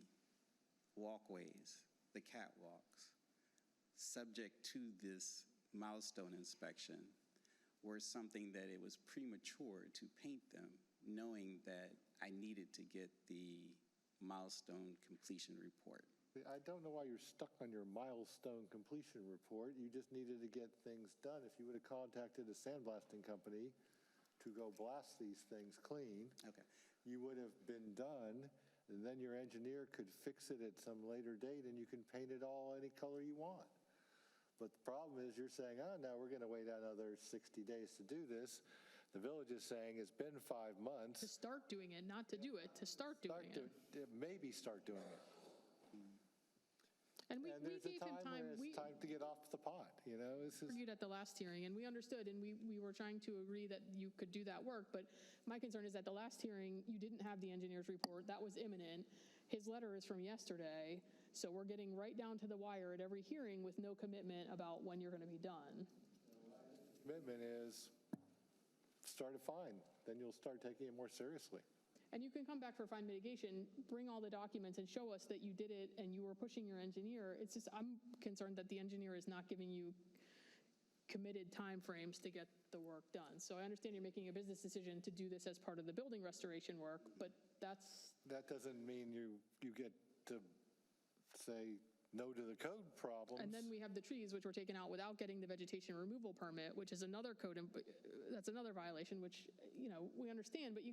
walkways, the catwalks, subject to this milestone inspection, were something that it was premature to paint them, knowing that I needed to get the milestone completion report. I don't know why you're stuck on your milestone completion report. You just needed to get things done. If you would have contacted a sandblasting company to go blast these things clean, you would have been done, and then your engineer could fix it at some later date, and you can paint it all any color you want. But the problem is you're saying, now we're going to wait another 60 days to do this. The village is saying it's been 5 months. To start doing it, not to do it, to start doing it. Maybe start doing it. And we gave him time. It's time to get off the pot, Argued at the last hearing, and we understood, and we were trying to agree that you could do that work, but my concern is that the last hearing, you didn't have the engineer's report. That was imminent. His letter is from yesterday, so we're getting right down to the wire at every hearing with no commitment about when you're going to be done. Commitment is start a fine, then you'll start taking it more seriously. And you can come back for fine mitigation, bring all the documents and show us that you did it and you were pushing your engineer. It's just, I'm concerned that the engineer is not giving you committed timeframes to get the work done. So I understand you're making a business decision to do this as part of the building restoration work, but that doesn't mean you get to say no to the code problems. And then we have the trees, which were taken out without getting the vegetation removal permit, which is another code, that's another violation, which, we understand, but you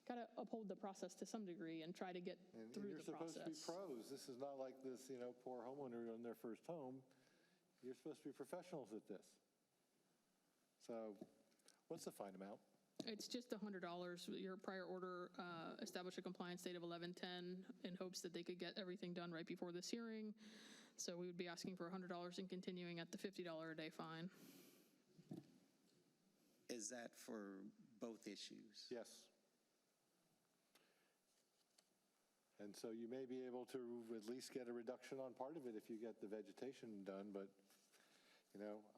got to uphold the process to some degree and try to get through the process. You're supposed to be pros. This is not like this, poor homeowner in their first home. You're supposed to be professionals at this. So what's the fine amount? It's just $100. Your prior order established a compliance date of 11/10 in hopes that they could get everything done right before this hearing. So we would be asking for $100 and continuing at the $50 a day fine. Is that for both issues? Yes. And so you may be able to at least get a reduction on part of it if you get the vegetation done, but,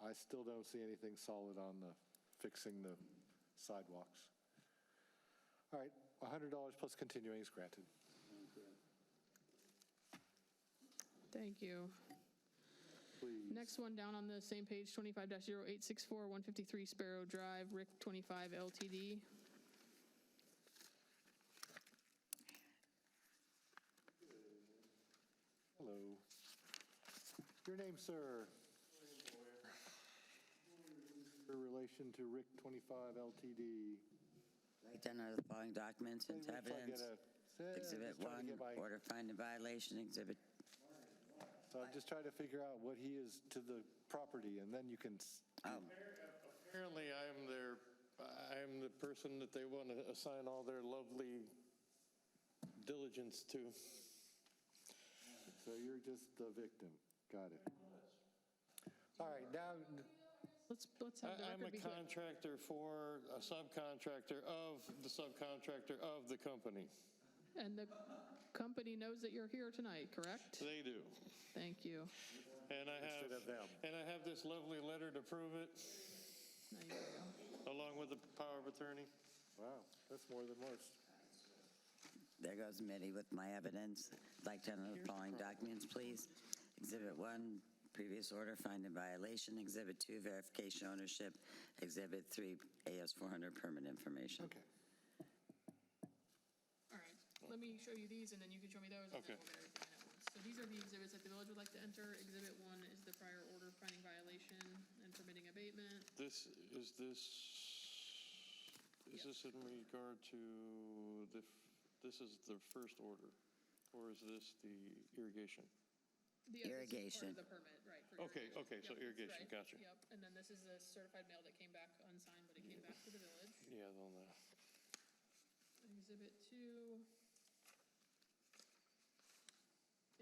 I still don't see anything solid on the fixing the sidewalks. All right, $100 plus continuing is granted. Thank you. Please. Next one down on the same page, 25-0864, 153 Sparrow Drive, Rick 25 LTD. Hello. Your name, sir? Your relation to Rick 25 LTD. Like to enter the following documents into evidence. Exhibit 1, order finding violation, exhibit. So I'm just trying to figure out what he is to the property, and then you can. Apparently, I am the person that they want to assign all their lovely diligence to. So you're just the victim. Got it. All right, now. Let's have the I'm a record be clear. contractor for a subcontractor of the subcontractor of the company. And the company knows that you're here tonight, correct? They do. Thank you. And instead of them. And I have this lovely letter to prove it, Now you go. along with the power of attorney. Wow, that's more than most. There goes Mitty with my evidence. Like to know the following documents, please. Exhibit 1, previous order finding violation. Exhibit 2, verification ownership. Exhibit 3, AS 400 permit information. Okay. All right, let me show you these, and then you can show me those, and Okay. then we'll get everything in at once. So these are the exhibits that the village would like to enter. Exhibit 1 is the prior order finding violation and permitting abatement. This is this in regard to this is the first order, or is this the irrigation? This is Irrigation. part of the permit, right. for Okay, irrigation. so Yep, that's irrigation, right. gotcha. Yep, and then this is the certified mail that came back unsigned, but it came back to the village. Yeah, on the, Exhibit 2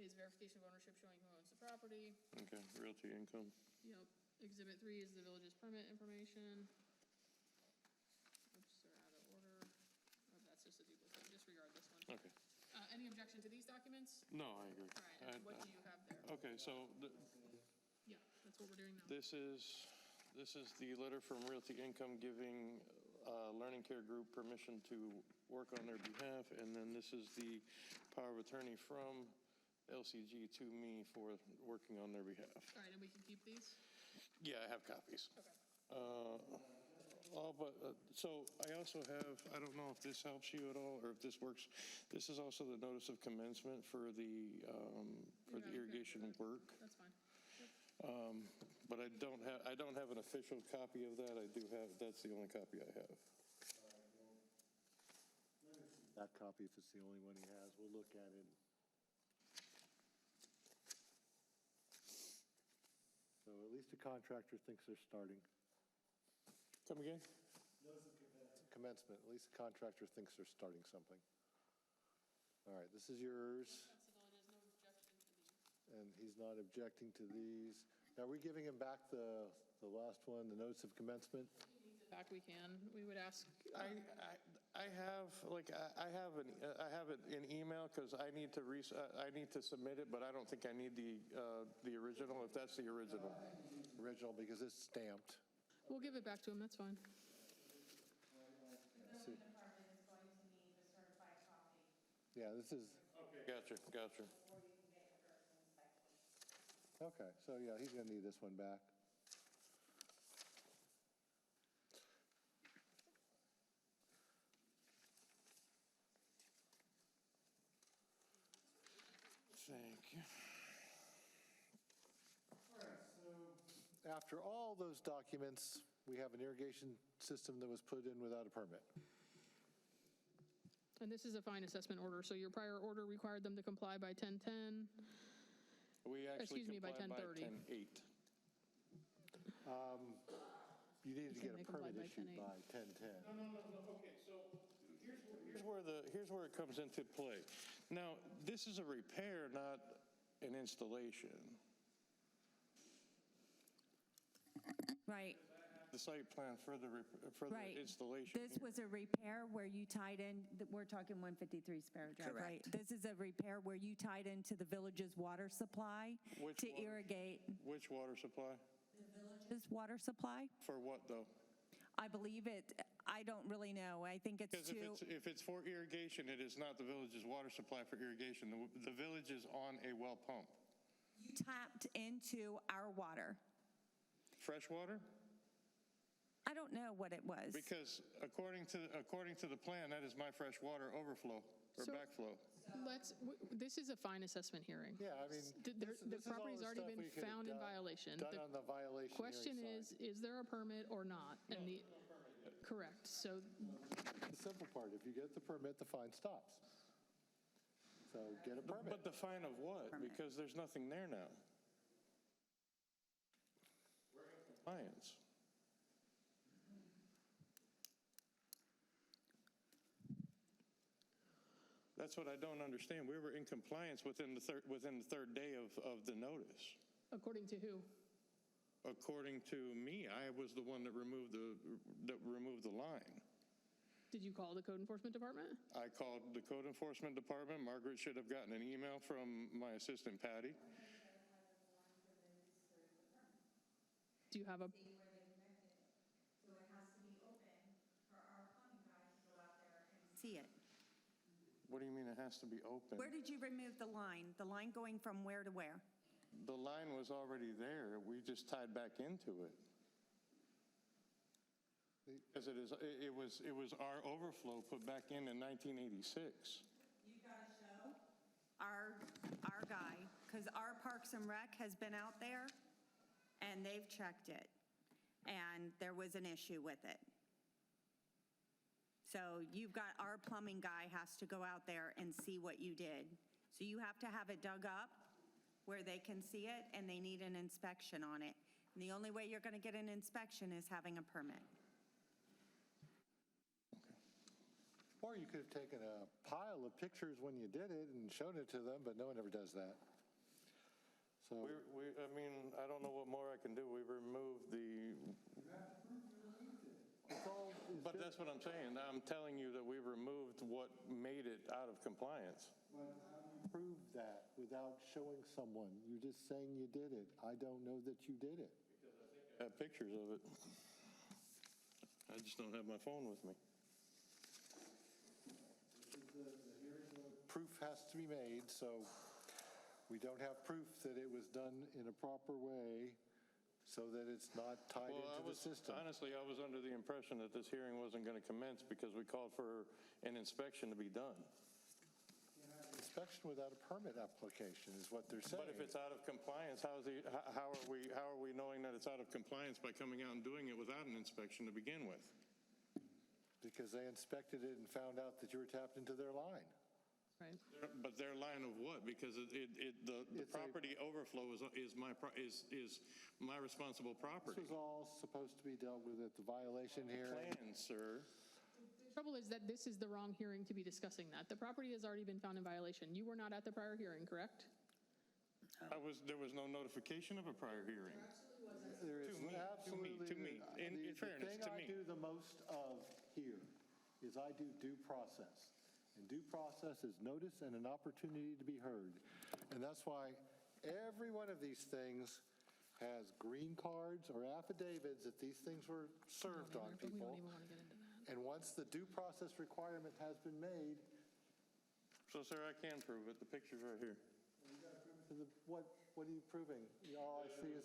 is verification of ownership showing who owns the property. okay, realty income. Yep. Exhibit 3 is the village's permit information. Oops, they're out of order. Oh, that's just a duplicate. Disregard this one. Okay. Any objection to these documents? No, I agree. All right, and what do you have there? Okay, so Yeah, that's what we're doing now. this is the letter from Realty Income giving Learning Care Group permission to work on their behalf, and then this is the power of attorney from LCG to me for working on their behalf. All right, and we can keep these? Yeah, I have copies. Okay. So I also have, I don't know if this helps you at all, or if this works. This is also the notice of commencement for the irrigation work. That's fine. But I don't have an official copy of that. That's the only copy I have. That copy, if it's the only one he has, we'll look at it. So at least the contractor thinks they're starting. Come again? Commencement, at least the contractor thinks they're starting something. All right, this is yours. And he's not objecting to these. Now, are we giving him back the last one, the notice of commencement? Back we can. We would ask. I have an email because I need to submit it, but I don't think I need the original, if that's the original. Original, because it's stamped. We'll give it back to him, that's fine. The building department is going to need the certified copy Yeah, this is, Okay, gotcha. before you can get your first inspection. okay, so yeah, he's going to need this one back. Thank you. After all those documents, we have an irrigation system that was put in without a permit. And this is a fine assessment order, so your prior order required them to comply by 10/10. We actually Excuse me, by complied by 10:30. 10:08. You needed to get a They complied permit by issued 10/8. by 10/10. No. Okay, so here's where it comes into play. Now, this is a repair, not an installation. Right, The site plan for the right. installation. This was a repair where you tied in, we're talking 153 Sparrow Drive, right? Correct. This is a repair where you tied into the village's water supply Which to water? irrigate. Which water supply? The village's water supply? For what, though? I believe I don't really know. I think it's Because if it's for irrigation, it is not the village's water supply for irrigation. The village is on a well pump. You tapped into our water. Fresh water? I don't know what it was. Because according to the plan, that is my fresh water overflow or So- backflow. This is a fine assessment hearing. Yeah, I mean, The property's already been found in violation. Done The on the violation question hearing is there a permit or not? And correct, so The simple part, if you get the permit, the fine stops. So get a permit. But the fine of what? Because there's nothing there now. We're in compliance. That's what I don't understand. We were in compliance within the third day of the notice. according to who? According to me, I was the one that removed the line. Did you call the code enforcement department? I called the code enforcement department. Margaret should have gotten an email from my assistant, Patty. Do you have a, see where they connected it. So it has to be open for our plumbing guy to go out there and see it. What do you mean it has to be open? Where did you remove the line? The line going from where to where? The line was already there. We just tied back into it. Because it was our overflow put back in 1986. You got to show our guy, because our Parks and Rec has been out there, and they've checked it, and there was an issue with it. So you've got, our plumbing guy has to go out there and see what you did. So you have to have it dug up where they can see it, and they need an inspection on it. And the only way you're going to get an inspection is having a permit. Or you could have taken a pile of pictures when you did it and shown it to them, but no one ever does that. So I mean, I don't know what more I can do. We removed the, but that's what I'm saying. I'm telling you that we removed what made it out of compliance. But how do you prove that without showing someone? You're just saying you did it. I don't know that you did it. I have pictures of it. I just don't have my phone with me. Proof has to be made, so we don't have proof that it was done in a proper way so that it's not tied into the system. Honestly, I was under the impression that this hearing wasn't going to commence because we called for an inspection to be done. Inspection without a permit application is what they're saying. But if it's out of compliance, how are we knowing that it's out of compliance by coming out and doing it without an inspection to begin with? Because they inspected it and found out that you were tapped into their line. right? But their line of what? Because the property overflow is my responsible property. This was all supposed to be dealt with at the violation hearing. Plan, sir. The trouble is that this is the wrong hearing to be discussing that. The property has already been found in violation. You were not at the prior hearing, correct? There was no notification of a prior hearing. There is absolutely. To me. In fairness, to me. The thing I do the most of here is I do due process. And due process is notice and an opportunity to be heard. And that's why every one of these things has green cards or affidavits that these things were served on But we people. don't even want to get into that. And once the due process requirement has been made, So, sir, I can prove it. The picture's right here. what are you proving? All I see is.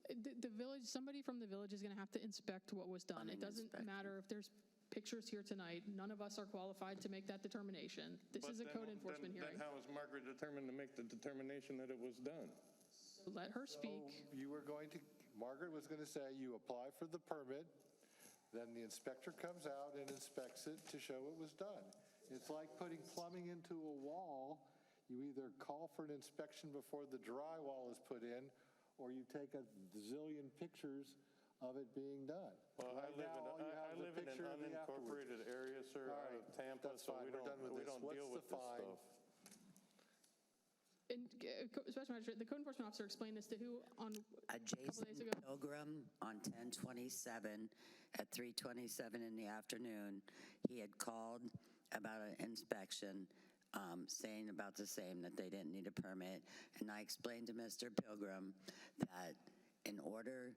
The village, somebody from the village is going to have to inspect what was done. It doesn't matter if there's pictures here tonight. None of us are qualified to make that determination. This is a code enforcement hearing. Then how was Margaret determined to make the determination that it was done? Let her speak. Margaret was going to say, you apply for the permit, then the inspector comes out and inspects it to show it was done. It's like putting plumbing into a wall. You either call for an inspection before the drywall is put in, or you take a zillion pictures of it being done. Well, I live in an unincorporated area, sir, out of Tampa, so we don't deal with this stuff. And Special Magistrate, the code enforcement officer explained this to who on a couple Jason days ago? Pilgrim on 10/27 at 3:27 in the afternoon. He had called about an inspection, saying about the same, that they didn't need a permit. And I explained to Mr. Pilgrim that in order,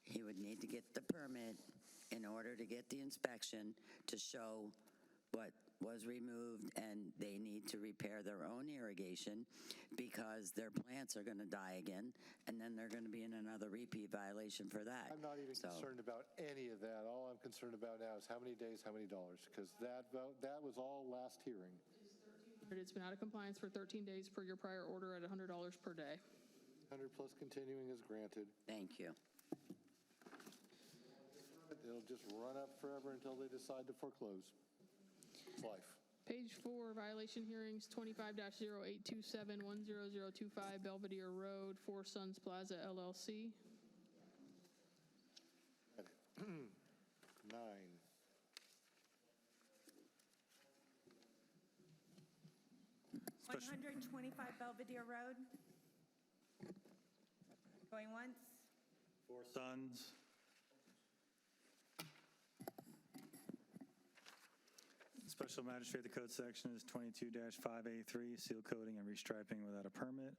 he would need to get the permit in order to get the inspection to show what was removed, and they need to repair their own irrigation because their plants are going to die again, and then they're going to be in another repeat violation for that. I'm not even concerned about any of that. All I'm concerned about now is how many days, how many dollars, because that was all last hearing. It's been out of compliance for 13 days per your prior order at $100 per day. 100 plus continuing is granted. Thank you. It'll just run up forever until they decide to foreclose. It's life. Page 4, violation hearings 25-0827-10025 Belvedere Road, Four Sons Plaza LLC. 9. Special. 125 Belvedere Road. Going once? Four Sons. Special Magistrate, the code section is 22-5A3, seal coating and restriping without a permit.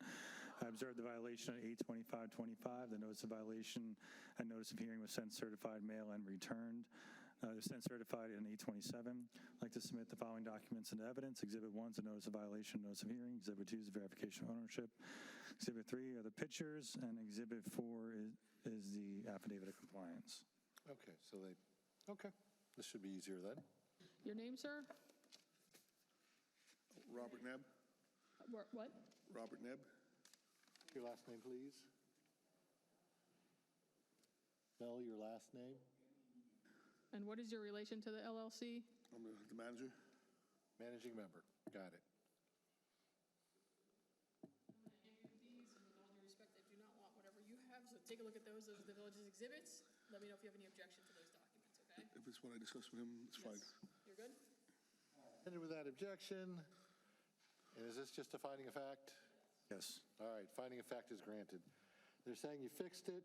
I observed the violation at 8:25:25. The notice of violation and notice of hearing was sent certified mail and returned. Sent certified in 8:27. I'd like to submit the following documents into evidence. Exhibit 1 is the notice of violation, notice of hearing. Exhibit 2 is the verification of ownership. Exhibit 3 are the pictures, and Exhibit 4 is the affidavit of compliance. Okay, okay, this should be easier then. Your name, sir? Robert Nebb. What? Robert Nebb. Your last name, please. Mel, your last name? And what is your relation to the LLC? I'm the manager. Managing member. Got it. These, and with all due respect, I do not want whatever you have, so take a look at those. Those are the village's exhibits. Let me know if you have any objection to those documents, okay? If it's what I discussed with him, it's fine. You're good? Ended with that objection. And is this just a finding of fact? Yes. All right, finding of fact is granted. They're saying you fixed it,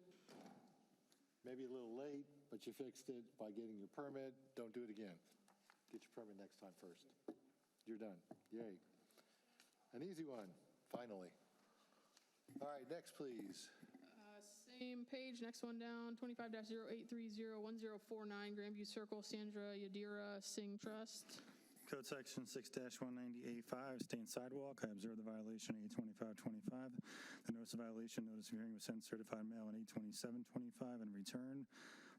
maybe a little late, but you fixed it by getting your permit. Don't do it again. Get your permit next time first. You're done. Yay. An easy one, finally. All right, next, please. Same page, next one down, 25-0830-1049 Grandview Circle, Sandra Yadira Singh Trust. Code Section 6-190A5, stained sidewalk. I observed the violation at 8:25:25. The notice of violation, notice of hearing was sent certified mail at 8:27:25 and returned.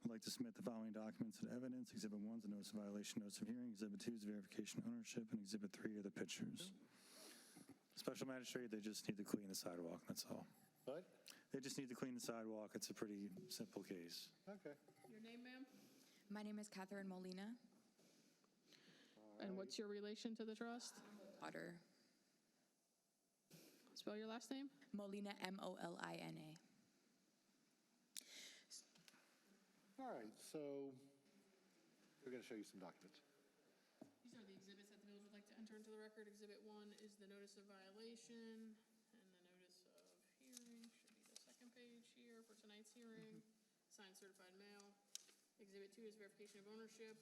I'd like to submit the following documents and evidence. Exhibit 1 is the notice of violation, notice of hearing. Exhibit 2 is verification of ownership, and Exhibit 3 are the pictures. Special magistrate, they just need to clean the sidewalk, that's all. What? They just need to clean the sidewalk. It's a pretty simple case. Okay. Your name, ma'am? My name is Catherine Molina. And what's your relation to the trust? Potter. Spell your last name? Molina, Molina. All right, so we're going to show you some documents. These are the exhibits that the village would like to enter into the record. Exhibit 1 is the notice of violation, and the notice of hearing should be the second page here for tonight's hearing. Signed certified mail. Exhibit 2 is verification of ownership.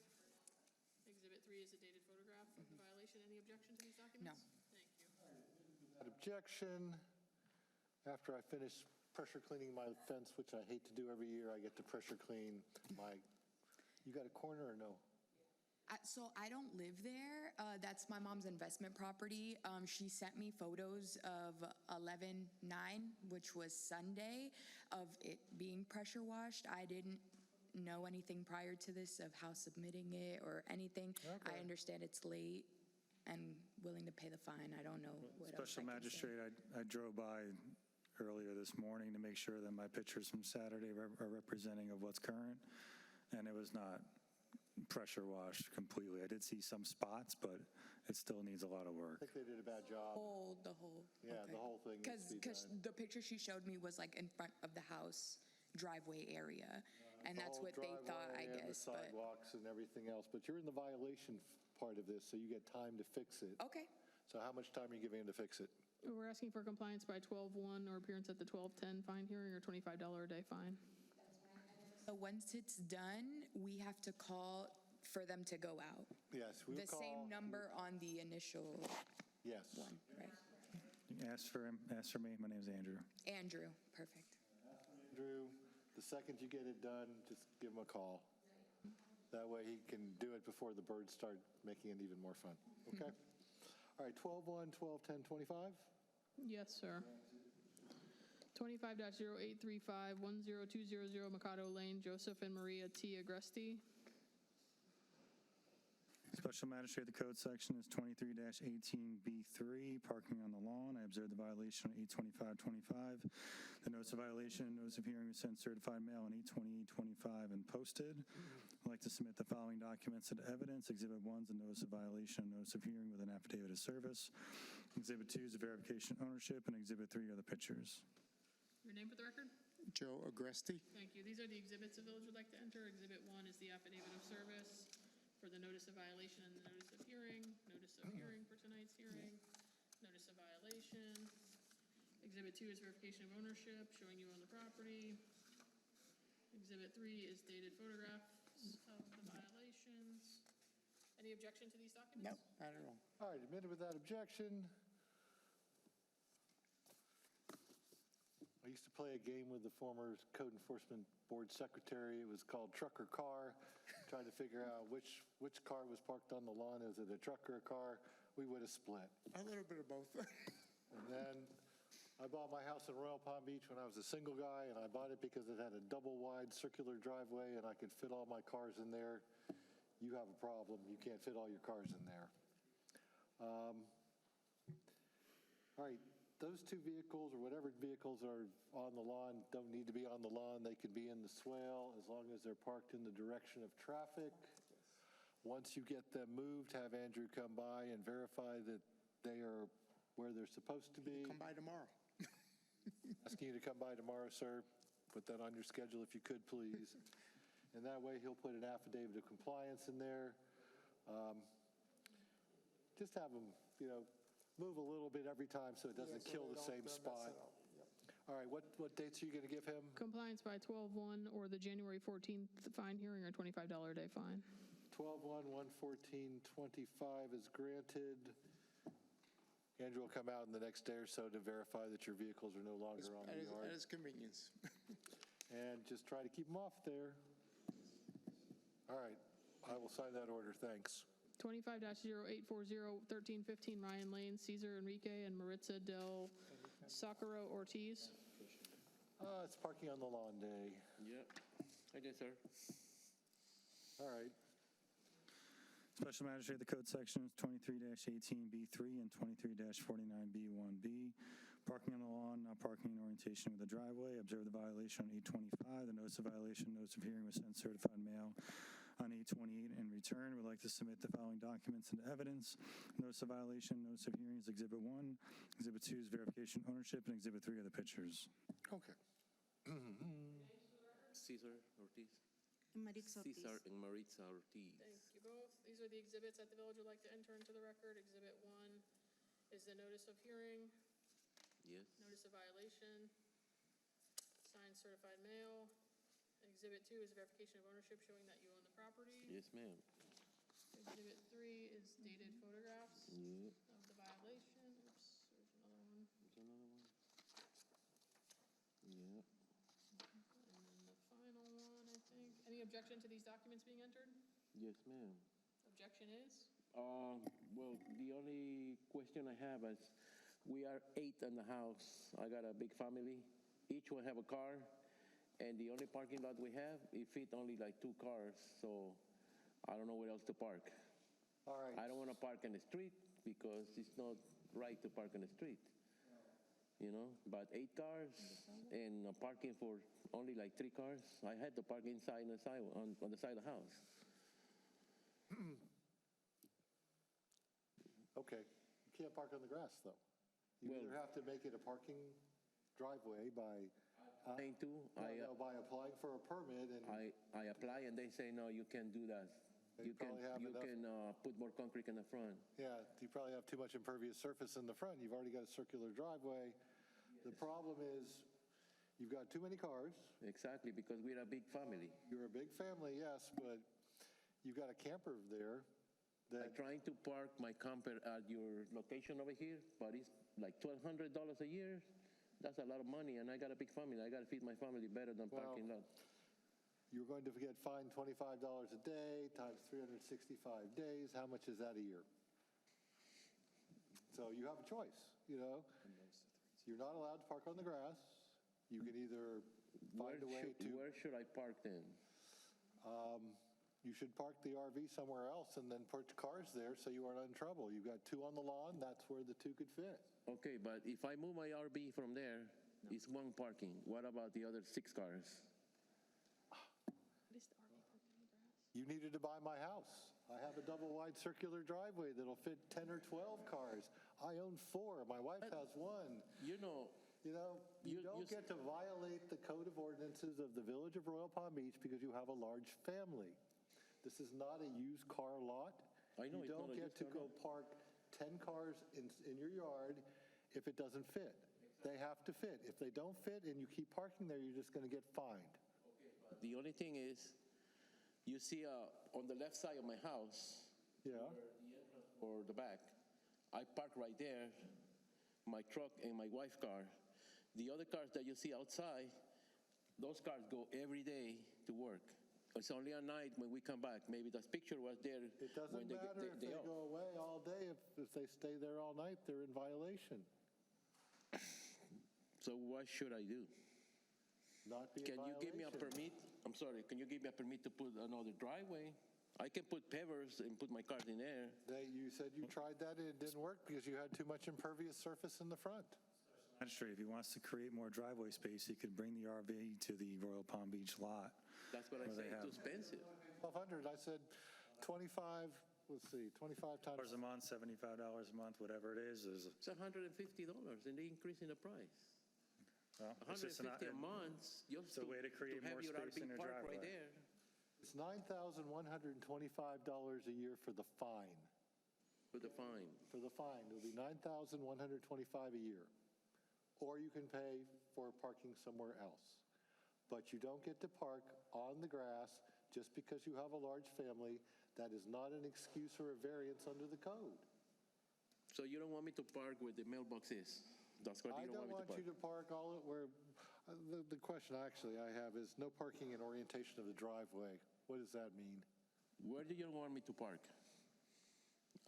Exhibit 3 is a dated photograph of the violation. Any objection to these documents? No. Thank you. That objection. After I finish pressure cleaning my fence, which I hate to do every year, I get to pressure clean my, you got a corner or no? So I don't live there. That's my mom's investment property. She sent me photos of 11/9, which was Sunday, of it being pressure washed. I didn't know anything prior to this of how submitting it or anything. Okay. I understand it's late and willing to pay the fine. I don't know what else Special I can say. magistrate, I drove by earlier this morning to make sure that my pictures from Saturday are representing of what's current, and it was not pressure washed completely. I did see some spots, but it still needs a lot of I work. think they did a bad job. The whole. Yeah, okay. the whole thing needs to be Because done. the picture she showed me was like in front of the house driveway area. And The that's whole what they thought, I driveway and guess. the sidewalks and everything else, but you're in the violation part of this, so you get time to fix it. Okay. So how much time are you giving him to fix it? We're asking for compliance by 12/1 or appearance at the 12/10 fine hearing or $25 a day fine. So once it's done, we have to call for them to go out. Yes, we will The call. same number on the initial Yes. one, right? Ask for me. My name's Andrew. Andrew, perfect. Drew, the second you get it done, just give him a call. That way he can do it before the birds start making it even more fun. Okay? All right, 12/1, 12/10/25? Yes, sir. 25-0835-10200 Mikado Lane, Joseph and Maria T. Agresti. Special magistrate, the code section is 23-18B3, parking on the lawn. I observed the violation on 8/25/25. The notice of violation and notice of hearing was sent certified mail on 8/28/25 and posted. I'd like to submit the following documents into evidence. Exhibit 1 is the notice of violation and notice of hearing with an affidavit of service. Exhibit 2 is the verification of ownership, and Exhibit 3 are the pictures. Your name for the record? Joe Agresti. Thank you. These are the exhibits the village would like to enter. Exhibit 1 is the affidavit of service for the notice of violation and the notice of hearing. Notice of hearing for tonight's hearing. Notice of violation. Exhibit 2 is verification of ownership, showing you own the property. Exhibit 3 is dated photographs of the violations. Any objection to these documents? No, not at all. All right, admitted without objection. I used to play a game with the former Code Enforcement Board Secretary. It was called Truck or Car, trying to figure out which car was parked on the lawn. Is it a truck or a car? We would have split. A little bit of both. And then I bought my house in Royal Palm Beach when I was a single guy, and I bought it because it had a double-wide circular driveway, and I could fit all my cars in there. You have a problem. You can't fit all your cars in there. All right, those two vehicles, or whatever vehicles are on the lawn, don't need to be on the lawn. They can be in the swale as long as they're parked in the direction of traffic. Once you get them moved, have Andrew come by and verify that they are where they're supposed to be. Come by tomorrow. Asking you to come by tomorrow, sir. Put that on your schedule if you could, please. And that way, he'll put an affidavit of compliance in there. Just have them, move a little bit every time so it doesn't kill the same spot. All right, what dates are you going to give him? Compliance by 12/1 or the January 14th fine hearing or $25 a day fine. 12/1, 1/14/25 is granted. Andrew will come out in the next day or so to verify that your vehicles are no longer on the yard. At his convenience. And just try to keep them off there. All right, I will sign that order, thanks. 25-0840, 1315 Ryan Lane, Cesar Enrique and Maritza Del Socorro Ortiz. It's parking on the lawn day. Yep. I did, sir. All right. Special Magistrate, the code sections 23-18B3 and 23-49B1B. Parking on the lawn, not parking in orientation with the driveway. Observe the violation on 825. The notice of violation, notice of hearing was sent certified mail on 828. In return, we'd like to submit the following documents and evidence. Notice of violation, notice of hearing is Exhibit 1. Exhibit 2 is verification ownership, and Exhibit 3 are the pictures. Okay. Cesar Ortiz. Maritza Ortiz. Cesar and Maritza Ortiz. Thank you both. These are the exhibits that the village would like to enter into the record. Exhibit 1 is the notice of hearing, Yes. notice of violation, signed certified mail. Exhibit 2 is verification of ownership showing that you own the property. Yes, ma'am. Exhibit 3 is dated photographs Yep. of the violation. Oops, there's another one. There's another one. Yep. And then the final one, I think. Any objection to these documents being entered? Yes, ma'am. Objection is? Well, the only question I have is, we are 8 in the house. I got a big family. Each one have a car, and the only parking lot we have, it fit only like 2 cars, so I don't know where else to park. All right. I don't want to park in the street because it's not right to park in the street. But 8 cars and parking for only like 3 cars. I had to park inside on the side of the house. Okay. You can't park on the grass, though. You either have to make it a parking driveway by by applying for a permit. And I apply and they say, no, you can't do that. You can put more concrete in the front. Yeah, you probably have too much impervious surface in the front. You've already got a circular driveway. The problem is you've got too many cars. Exactly, because we're a big family. You're a big family, yes, but you've got a camper there. I'm trying to park my camper at your location over here, but it's like $1,200 a year. That's a lot of money, and I got a big family. I got to feed my family better than parking lot. You're going to get fined $25 a day times 365 days. How much is that a year? So you have a choice, You're not allowed to park on the grass. You can either find a way to... Where should I park then? You should park the RV somewhere else and then put cars there so you aren't in trouble. You've got 2 on the lawn. That's where the 2 could fit. Okay, but if I move my RV from there, it's 1 parking. What about the other 6 cars? You needed to buy my house. I have a double-wide circular driveway that'll fit 10 or 12 cars. I own 4. My wife has 1. You don't get to violate the code of ordinances of the Village of Royal Palm Beach because you have a large family. This is not a used car lot. I know you don't get to go park 10 cars in your yard if it doesn't fit. They have to fit. If they don't fit and you keep parking there, you're just going to get fined. The only thing is, you see on the left side of my house, or the back, I park right there, my truck and my wife's car. The other cars that you see outside, those cars go every day to work. It's only at night when we come back. Maybe that picture was there. It doesn't when matter if they off. go away all day. If they stay there all night, they're in violation. So what should I do? Not be in Can you give me a violation. permit? I'm sorry, can you give me a permit to put another driveway? I can put pavers and put my cars in there. You said you tried that and it didn't work because you had too much impervious surface in the front. Magistrate, if he wants to create more driveway space, he could bring the RV to the Royal Palm Beach lot. That's what I Where they say, have- too expensive. 1,200, I said 25, let's see, 25 times. $100 a month, $75 a month, whatever it is It's $150 and they increasing the price. well, it's just $150 a month, just it's a way to create more have your space in RV your park right driveway. there. It's $9,125 a year for the fine. For the fine. For the fine, it'll be $9,125 a year. Or you can pay for parking somewhere else. But you don't get to park on the grass just because you have a large family. That is not an excuse or a variance under the code. So you don't want me to park where the mailbox is? That's what I you don't don't want want me to you park? to park all at where, the question actually I have is no parking in orientation of the driveway. What does that mean? Where do you want me to park?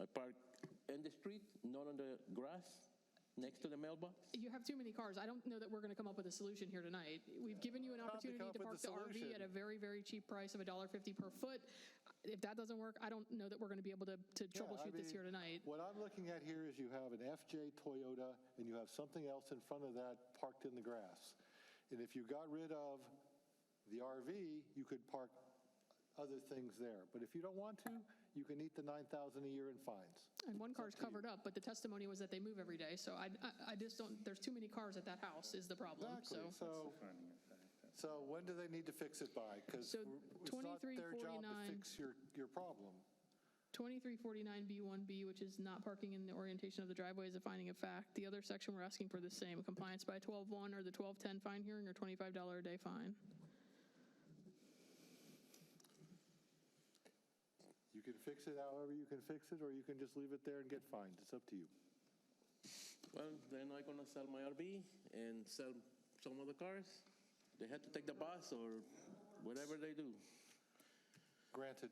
I park in the street, not on the grass, next to the mailbox? You have too many cars. I don't know that we're going to come up with a solution here tonight. We've given you an How to opportunity come to up park with the a RV solution? at a very, very cheap price of $1.50 per foot. If that doesn't work, I don't know that we're going to be able to troubleshoot this here tonight. What I'm looking at here is you have an FJ Toyota and you have something else in front of that parked in the grass. And if you got rid of the RV, you could park other things there. But if you don't want to, you can eat the $9,000 a year in fines. And one car's covered up, but the testimony was that they move every day. So I just don't, there's too many cars at that house is the problem. Exactly. So So when do they need to fix it by? Because So it's not their job to 2349 fix your problem. 2349B1B, which is not parking in the orientation of the driveway, is a finding of fact. The other section, we're asking for the same, compliance by 12:1 or the 12:10 fine hearing or $25 a day fine. You can fix it however you can fix it, or you can just leave it there and get fined. It's up to you. Well, then I'm gonna sell my RV and sell some of the cars. They had to take the bus or whatever they do. Granted.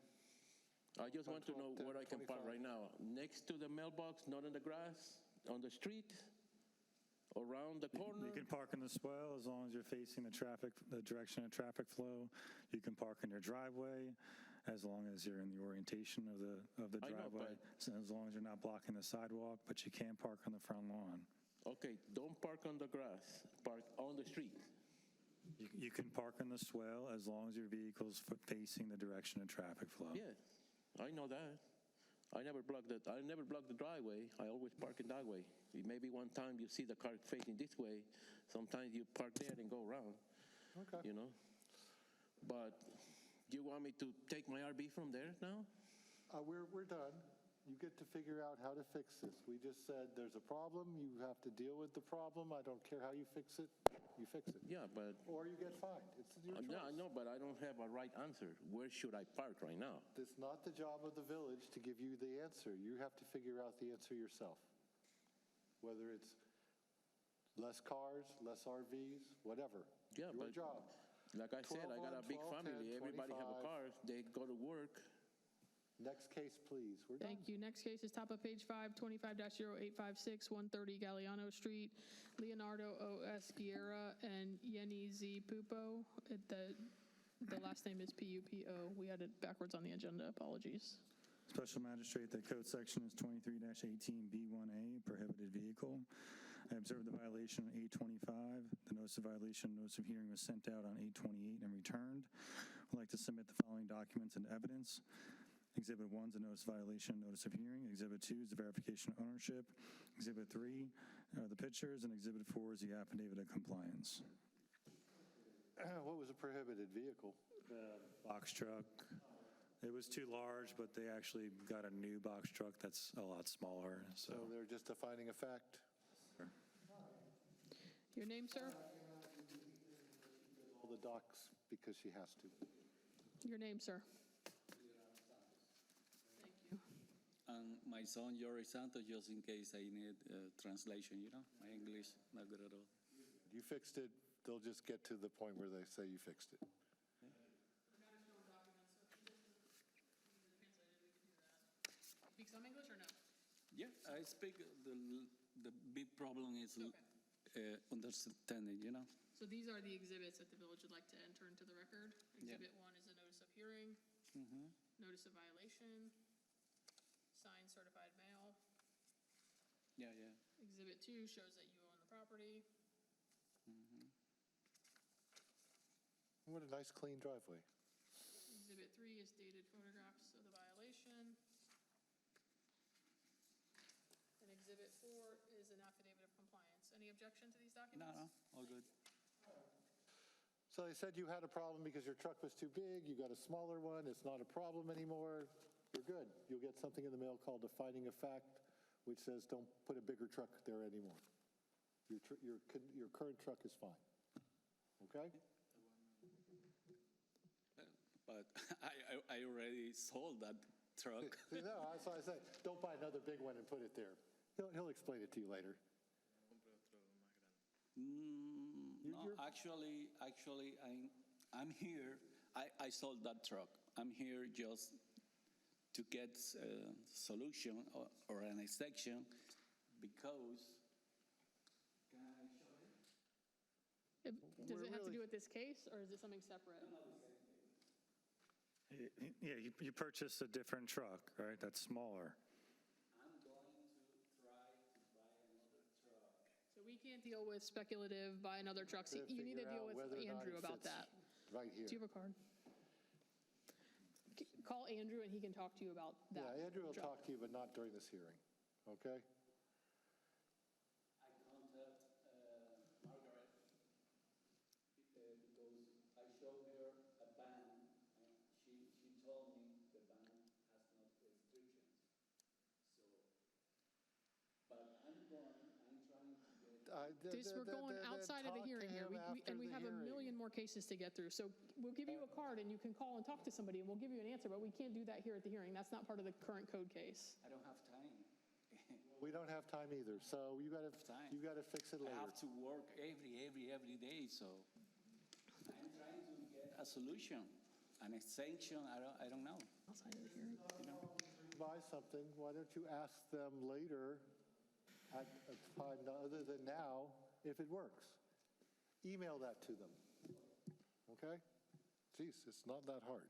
I just want to know 10, where I can park 25. right now. Next to the mailbox, not in the grass, on the street, around the corner. You can park in the swell as long as you're facing the direction of traffic flow. You can park in your driveway as long as you're in the orientation of the I know, driveway, so as long as you're not blocking the sidewalk, but you can park on the front lawn. Okay, don't park on the grass, park on the street. You can park in the swell as long as your vehicle's facing the direction of traffic flow. Yeah, I know that. I never block the driveway. I always park in that way. Maybe one time you see the car facing this way. Sometimes you park there and go around. Okay. You know? But you want me to take my RV from there now? We're done. You get to figure out how to fix this. We just said there's a problem, you have to deal with the problem. I don't care how you fix it, you fix it. Yeah, but Or you get fined. It's your choice. I know, but I don't have a right answer. Where should I park right now? It's not the job of the village to give you the answer. You have to figure out the answer yourself. Whether it's less cars, less RVs, whatever. Yeah, Your but job. like I said, I got a 12, big 10, family. Everybody have a 25. car. They go to work. Next case, please. We're done. Thank you. Next case is top of page 5, 25-0856, 130 Galliano Street, Leonardo O.S. Guerra and Yenny Z. Pupo. The last name is P-U-P-O. We had it backwards on the agenda. Apologies. Special Magistrate, the code section is 23-18B1A, prohibited vehicle. I observed the violation on 8/25. The notice of violation, notice of hearing was sent out on 8/28 and returned. I'd like to submit the following documents and evidence. Exhibit 1 is a notice of violation, notice of hearing. Exhibit 2 is the verification of ownership. Exhibit 3 are the pictures, and Exhibit 4 is the affidavit of compliance. What was a prohibited vehicle? Box truck. It was too large, but they actually got a new box truck that's a lot smaller. So they're just a finding of fact? Your name, sir? All the docs because she has to. Your name, sir? And my son, Jory Santos, just in case I need translation, my English, not good at all. You fixed it, they'll just get to the point where they say you fixed it. Speak some English or no? Yeah, I speak. The big problem is understanding, you know? So these are the exhibits that the village would like to enter into the record. Yeah. Exhibit 1 is a notice of hearing, Mm-hmm. notice of violation, signed certified mail. Yeah, yeah. Exhibit 2 shows that you own the property. Mm-hmm. What a nice, clean driveway. Exhibit 3 is dated photographs of the violation. And Exhibit 4 is an affidavit of compliance. Any objection to these documents? No, all good. So they said you had a problem because your truck was too big, you got a smaller one, it's not a problem anymore, you're good. You'll get something in the mail called a finding of fact, which says don't put a bigger truck there anymore. Your current truck is fine. Okay? But I already sold that truck. No, that's why I say, don't buy another big one and put it there. He'll explain it to you later. No, actually, I'm here. I sold that truck. I'm here just to get a solution or an exception because. Can I show you? Does it have to do with this case, or is it something separate? Yeah, you purchased a different truck, right? That's smaller. I'm going to try to buy another truck. So we can't deal with speculative buy another truck. So you need to deal with Andrew about that. Right here. Do you have a card? Call Andrew and he can talk to you about that. Yeah, Andrew will truck. talk to you, but not during this hearing. Okay? I contact Margaret because I showed her a ban, and she told me the ban has no restrictions. So, but I'm trying to get. We're going outside of the hearing here, and we have a million more cases to get through. So we'll give you a card, and you can call and talk to somebody, and we'll give you an answer, but we can't do that here at the hearing. That's not part of the current code case. I don't have time. We don't have time either, so you got to fix it later. I have to work every day, so I'm trying to get a solution, an extension. I don't know. Outside of the hearing. You know. Buy something, why don't you ask them later at a time other than now if it works? Email that to them. Okay? Jeez, it's not that hard.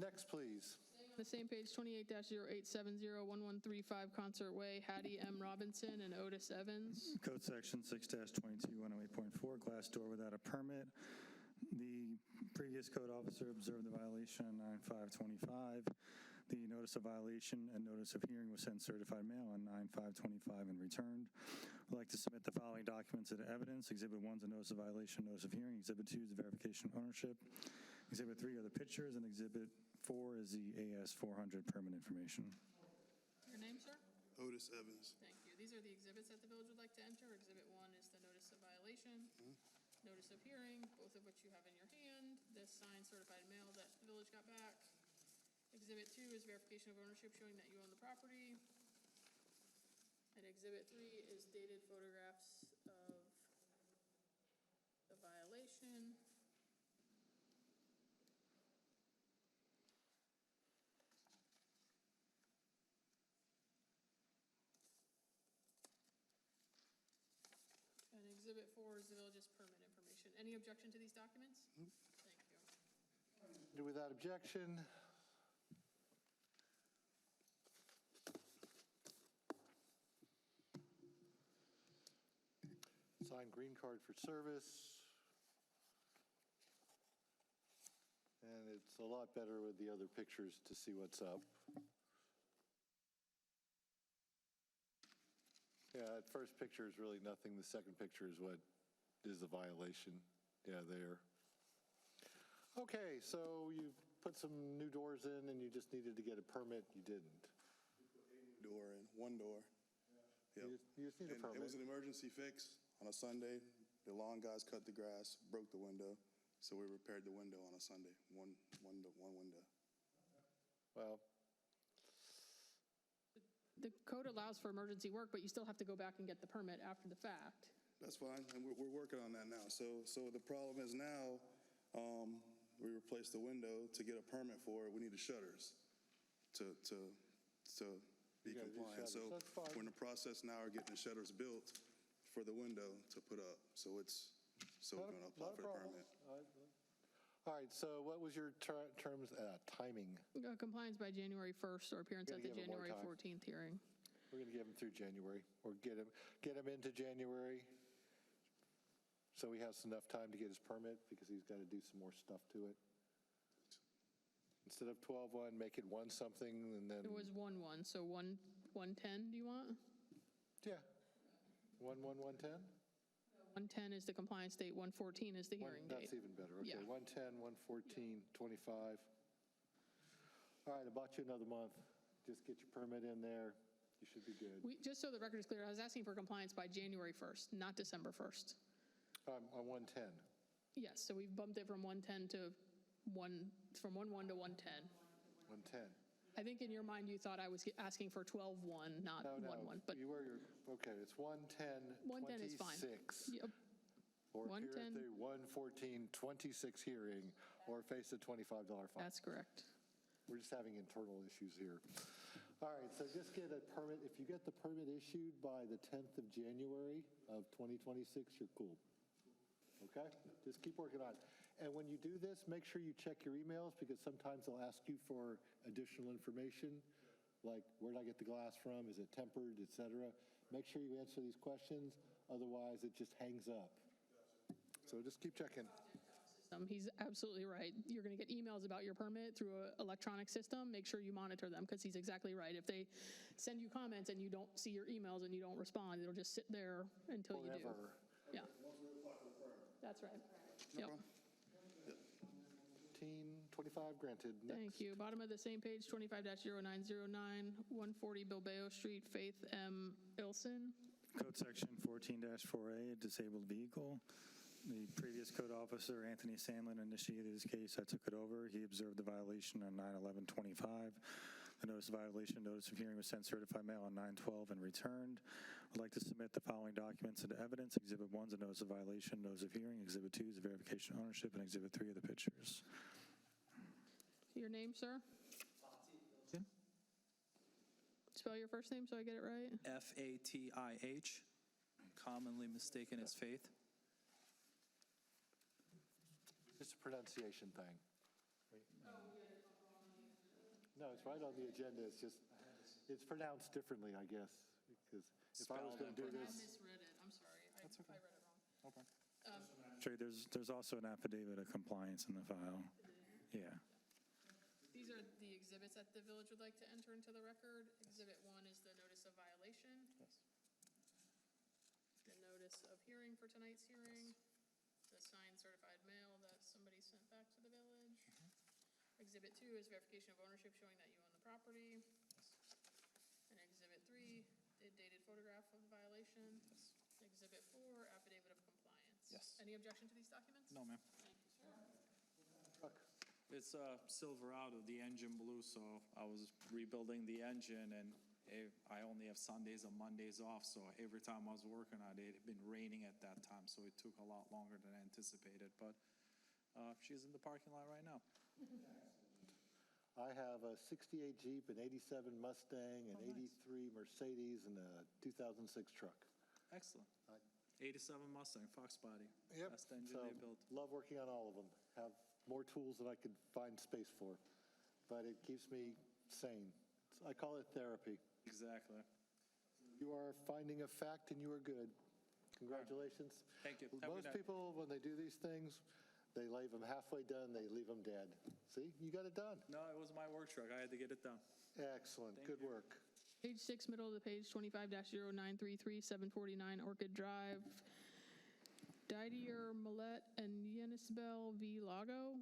Next, please. The same page, 28-0870-1135 Concert Way, Hattie M. Robinson and Otis Evans. Code section 6-22-108.4, glass door without a permit. The previous code officer observed the violation on 9/5/25. The notice of violation and notice of hearing was sent certified mail on 9/5/25 and returned. I'd like to submit the following documents as evidence. Exhibit 1 is a notice of violation, notice of hearing. Exhibit 2 is the verification of ownership. Exhibit 3 are the pictures, and Exhibit 4 is the AS 400 permit information. Your name, sir? Otis Evans. Thank you. These are the exhibits that the village would like to enter. Exhibit 1 is the notice of violation, notice of hearing, both of which you have in your hand. This signed certified mail that the village got back. Exhibit 2 is verification of ownership showing that you own the property. And Exhibit 3 is dated photographs of the violation. And Exhibit 4 is the village's permit information. Any objection to these documents? Thank you. Without objection. Signed green card for service. And it's a lot better with the other pictures to see what's up. Yeah, that first picture is really nothing. The second picture is what is the violation. Yeah, there. Okay, so you put some new doors in and you just needed to get a permit. You didn't. Door in, one door. Yep. You just need a permit. It was an emergency fix on a Sunday. The lawn guys cut the grass, broke the window, so we repaired the window on a Sunday. One window. Well, The code allows for emergency work, but you still have to go back and get the permit after the fact. that's fine, and we're working on that now. So the problem is now, we replaced the window. To get a permit for it, we need the shutters to be You gotta do compliant. shutters. So That's fine. we're in the process now of getting the shutters built for the window to put up. So we're going to apply Not a for the problem. permit. All right, so what was your terms, timing? Compliance by January 1st or appearance Gotta at the give 'em more January time. 14th hearing. We're going to give them through January, or get him into January, so he has enough time to get his permit, because he's got to do some more stuff to it. Instead of 12-1, make it 1-something, and then, It was 1-1, so 110 do you want? yeah, 1-1-1-10? 110 is the compliance date, 114 is the hearing date. That's even better, okay, Yeah. 110, 114, 25. All right, I bought you another month. Just get your permit in there, you should be good. Just so the record is clear, I was asking for compliance by January 1st, not December 1st. On 110. Yes, so we've bumped it from 110 to from 1-1 to 110. 110. I think in your mind you thought I was asking for 12-1, not No, 1-1, but you were, okay, it's 110, 110 is fine. 26. Yep. Or appear at 110. the 114-26 hearing, or face a $25 fine. That's correct. We're just having internal issues here. All right, so just get a permit. If you get the permit issued by the 10th of January of 2026, you're cool. Okay? Just keep working on it. And when you do this, make sure you check your emails, because sometimes they'll ask you for additional information, like where did I get the glass from? Is it tempered, et cetera? Make sure you answer these questions. Otherwise, it just hangs up. So just keep checking. He's absolutely right. You're going to get emails about your permit through an electronic system. Make sure you monitor them, because he's exactly right. If they send you comments and you don't see your emails and you don't respond, it'll just sit there until you do. Forever. Yeah. That's right. Yep. 25 granted. Next. Thank you. Bottom of the same page, 25-0909, 140 Bilbao Street, Faith M. Ilson. Code section 14-4A, a disabled vehicle. The previous code officer, Anthony Sandlin, initiated his case. I took it over. He observed the violation on 9/11/25. The notice of violation, notice of hearing was sent certified mail on 9/12 and returned. I'd like to submit the following documents into evidence. Exhibit 1 is a notice of violation, notice of hearing. Exhibit 2 is a verification of ownership, and Exhibit 3 are the pictures. Your name, sir? Spell your first name so I get it right. Fatih, commonly mistaken as Faith. It's a pronunciation thing. No, it's right on the agenda. It's just, it's pronounced differently, I guess, because if I was going to do I this. misread it. I'm sorry. I read it wrong. Okay. Sure, there's also an affidavit of compliance in the file. Yeah. These are the exhibits that the village would like to enter into the record. Exhibit 1 is the notice of violation. Yes. The notice of hearing for tonight's hearing. The signed certified mail that somebody sent back to the village. Exhibit 2 is verification of ownership showing that you own the property. And Exhibit 3, the dated photograph of the violation. Exhibit 4, affidavit of compliance. Yes. Any objection to these documents? No, ma'am. Thank you, sir. It's Silverado, the engine blew, so I was rebuilding the engine, and I only have Sundays and Mondays off, so every time I was working on it, it had been raining at that time, so it took a lot longer than I anticipated, but she's in the parking lot right now. I have a 68 Jeep, an 87 Mustang, an 83 Mercedes, and a 2006 truck. Excellent. 87 Mustang, Fox body. Yep. Best engine So, they built. love working on all of them. Have more tools than I could find space for, but it keeps me sane. I call it therapy. Exactly. You are finding a fact, and you are good. Congratulations. Thank you. Have a Most good night. people, when they do these things, they leave them halfway done, they leave them dead. See, you got it done. No, it was my work truck. I had to get it done. Excellent. Good work. Page 6, middle of the page, 25-0933, 749 Orchid Drive. Didier Millet and Yenisbel V. Lago.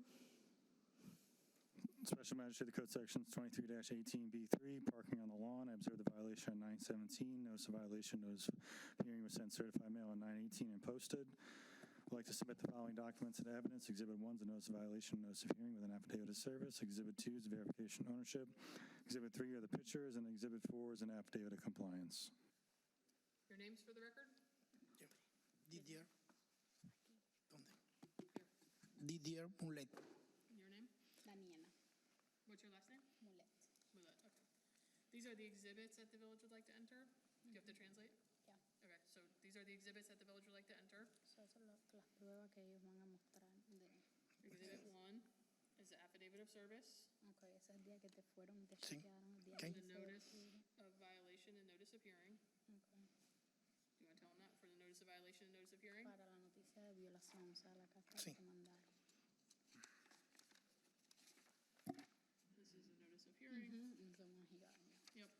Special Magistrate, the code sections 23-18B3, parking on the lawn. I observed the violation on 9/17. Notice of violation, notice of hearing was sent certified mail on 9/18 and posted. I'd like to submit the following documents and evidence. Exhibit 1 is a notice of violation, notice of hearing with an affidavit of service. Exhibit 2 is verification of ownership. Exhibit 3 are the pictures, and Exhibit 4 is an affidavit of compliance. Your names for the record? Didier. ¿Dónde? Didier Mulet. Your name? Daniela What's your last name? Mulet. Mulet, okay. These are the exhibits that the village would like to enter? Do you have to translate? Yeah. Okay, so these are the exhibits that the village would like to enter. So eso es las pruebas que ellos van a mostrar. Exhibit 1 is the affidavit of service. Okay, ese es el día que te fueron y te Sí. chequearon, el día Okay. que The fue notice octubre. of violation and notice of hearing. Okay. Do you want to tell them that for the notice of violation and notice of hearing? Para la noticia de violación, o sea, la carta Sí. que te mandaron. This is the notice of hearing. And the one he got, yeah. Yep.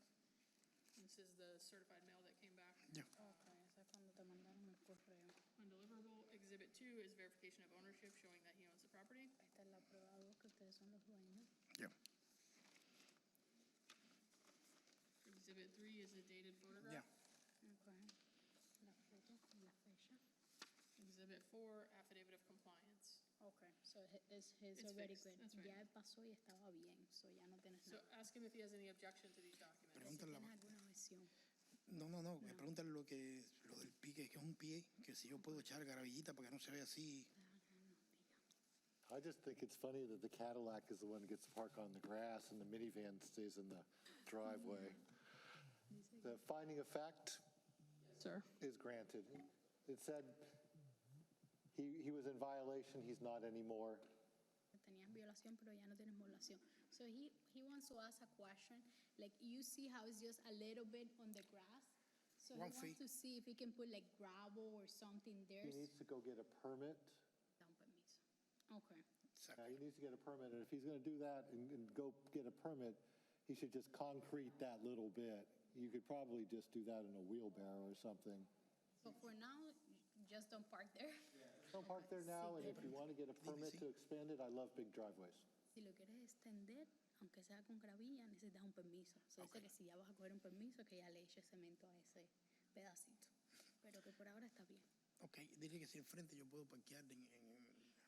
This is the certified mail that came back. Yeah. Okay, ese es cuando te mandaron el correo. Undeliverable. Exhibit 2 is verification of ownership showing that he owns the property. Esta es la prueba 2 que ustedes son los dueños. Yeah. Exhibit 3 is a dated photograph. Yeah. Okay. La foto y la fecha. Exhibit 4, affidavit of compliance. Okay, so it's It's already fixed, good. that's right. Ya él pasó y estaba bien, so ya no tienes So nada. ask him if he has any objection to these documents. Si Pregúntale tienes alguna objeción. No, que pregúntale lo del pique, que es un pie, que si yo puedo echar garabillita para que no se vea así. I just think it's funny that the Cadillac is the one that gets to park on the grass and the minivan stays in the driveway. The finding of fact Sir. is granted. It said he was in violation, he's not anymore. Tenías violación, pero ya no tienes violación. So he wants to ask a question, like you see how it's just a little bit on the grass? So he 1 wants feet. to see if he can put like gravel or something there. He needs to go get a permit. Da un permiso. Okay. Now, he needs to get a permit, and if he's going to do that and go get a permit, he should just concrete that little bit. You could probably just do that in a wheelbarrow or something. So for now, just don't park there. Don't park there now, and if you want to get a permit to expand it, I love big driveways. Si lo quieres extender, aunque sea con gravilla, necesitas un permiso. So dice que si ya vas a coger un permiso, que ya le eches cemento a ese pedacito. Pero que por ahora está bien. Ok, dile que si enfrente yo puedo parquear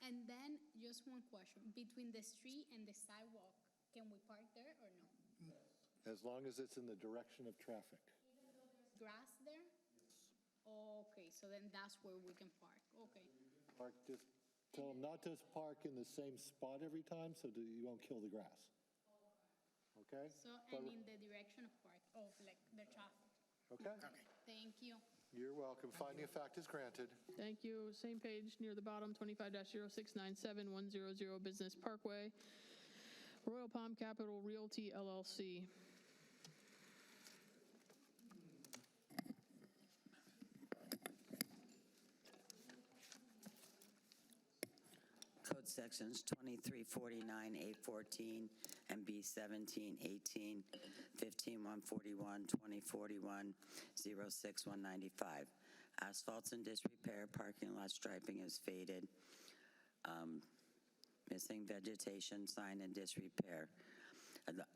And then, just one question. Between the street and the sidewalk, can we park there or no? As long as it's in the direction of traffic. Even though there's grass there? Okay, so then that's where we can park. Okay. Park, just tell them not to park in the same spot every time so that you won't kill the grass. Okay? So, But- and in the direction of park, of like the traffic. Okay? Thank you. You're welcome. Finding of fact is granted. Thank you. Same page near the bottom, 25-0697-100 Business Parkway, Royal Palm Capital Realty LLC. Code sections 2349, 814, and B17, 18, 15, 141, 2041, 06, 195. Asphalt's in disrepair, parking lot striping is faded, missing vegetation, sign in disrepair.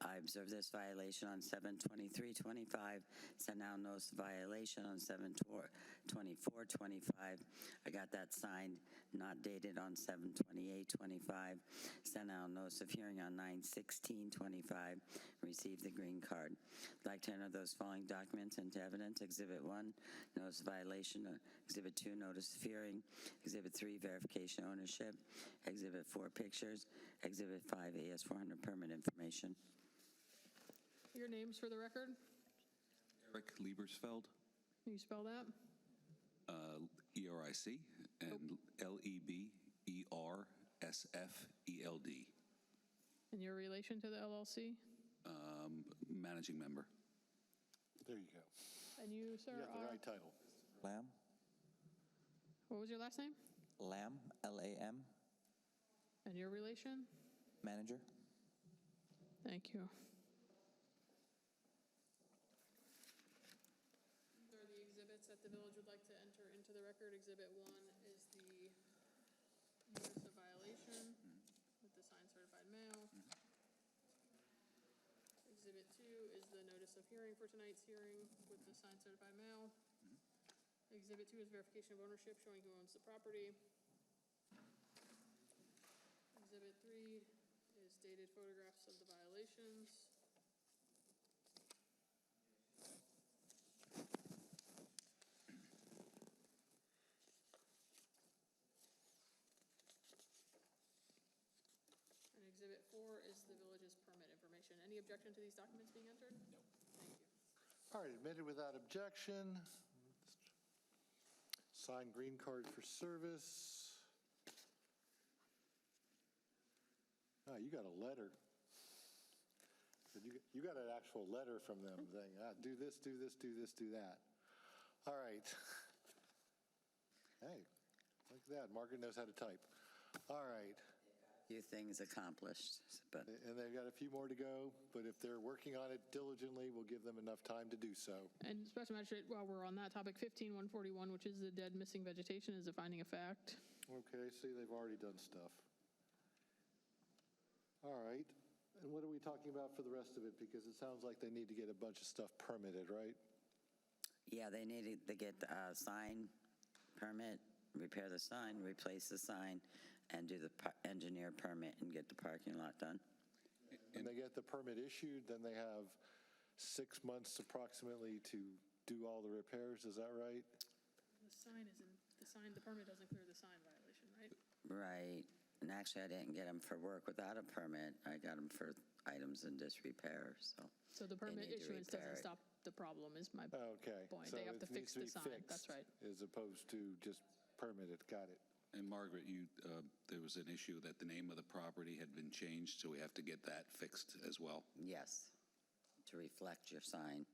I observed this violation on 7/23/25, sent out notice of violation on 7/24/25. I got that signed, not dated on 7/28/25, sent out notice of hearing on 9/16/25, received the green card. I'd like to enter those following documents into evidence. Exhibit 1, notice of violation. Exhibit 2, notice of hearing. Exhibit 3, verification ownership. Exhibit 4, pictures. Exhibit 5, AS400 permit information. Your names for the record? Eric Liebersfeld, Can you spell that? ERIC, and LEBERSFELD, And your relation to the LLC? managing member. There you go. And you, sir, You got the are? right title. Lamb, What was your last name? Lamb, Lam, And your relation? manager. Thank you. These are the exhibits that the village would like to enter into the record. Exhibit 1 is the notice of violation with the signed certified mail. Exhibit 2 is the notice of hearing for tonight's hearing with the signed certified mail. Exhibit 2 is verification of ownership showing who owns the property. Exhibit 3 is dated photographs of the violations. the village's permit information. Any objection to these documents being entered? No. Thank you. All right, admitted without objection. Signed green card for service. Oh, you got a letter. You got an actual letter from them saying, do this, do this, do this, do that. All right. Hey, look at that. Margaret knows how to type. All right. Few things accomplished, but And they've got a few more to go, but if they're working on it diligently, we'll give them enough time to do so. And Special Magistrate, while we're on that topic, 15141, which is the dead missing vegetation, is a finding of fact. Okay, see, they've already done stuff. All right. And what are we talking about for the rest of it? Because it sounds like they need to get a bunch of stuff permitted, right? yeah, they needed to get a sign permit, repair the sign, replace the sign, and do the engineer permit and get the parking lot done. And they get the permit issued, then they have 6 months approximately to do all the repairs, is that right? The permit doesn't clear the sign violation, right? Right. And actually, I didn't get them for work without a permit. I got them for items in disrepair, so. So the permit need to issuance repair doesn't it. stop the problem, is my Okay. point. So They have to it fix needs the be sign, that's fixed right. As opposed to just permitted, got it. And Margaret, there was an issue that the name of the property had been changed, so we have to get that fixed as well. Yes, to reflect your sign.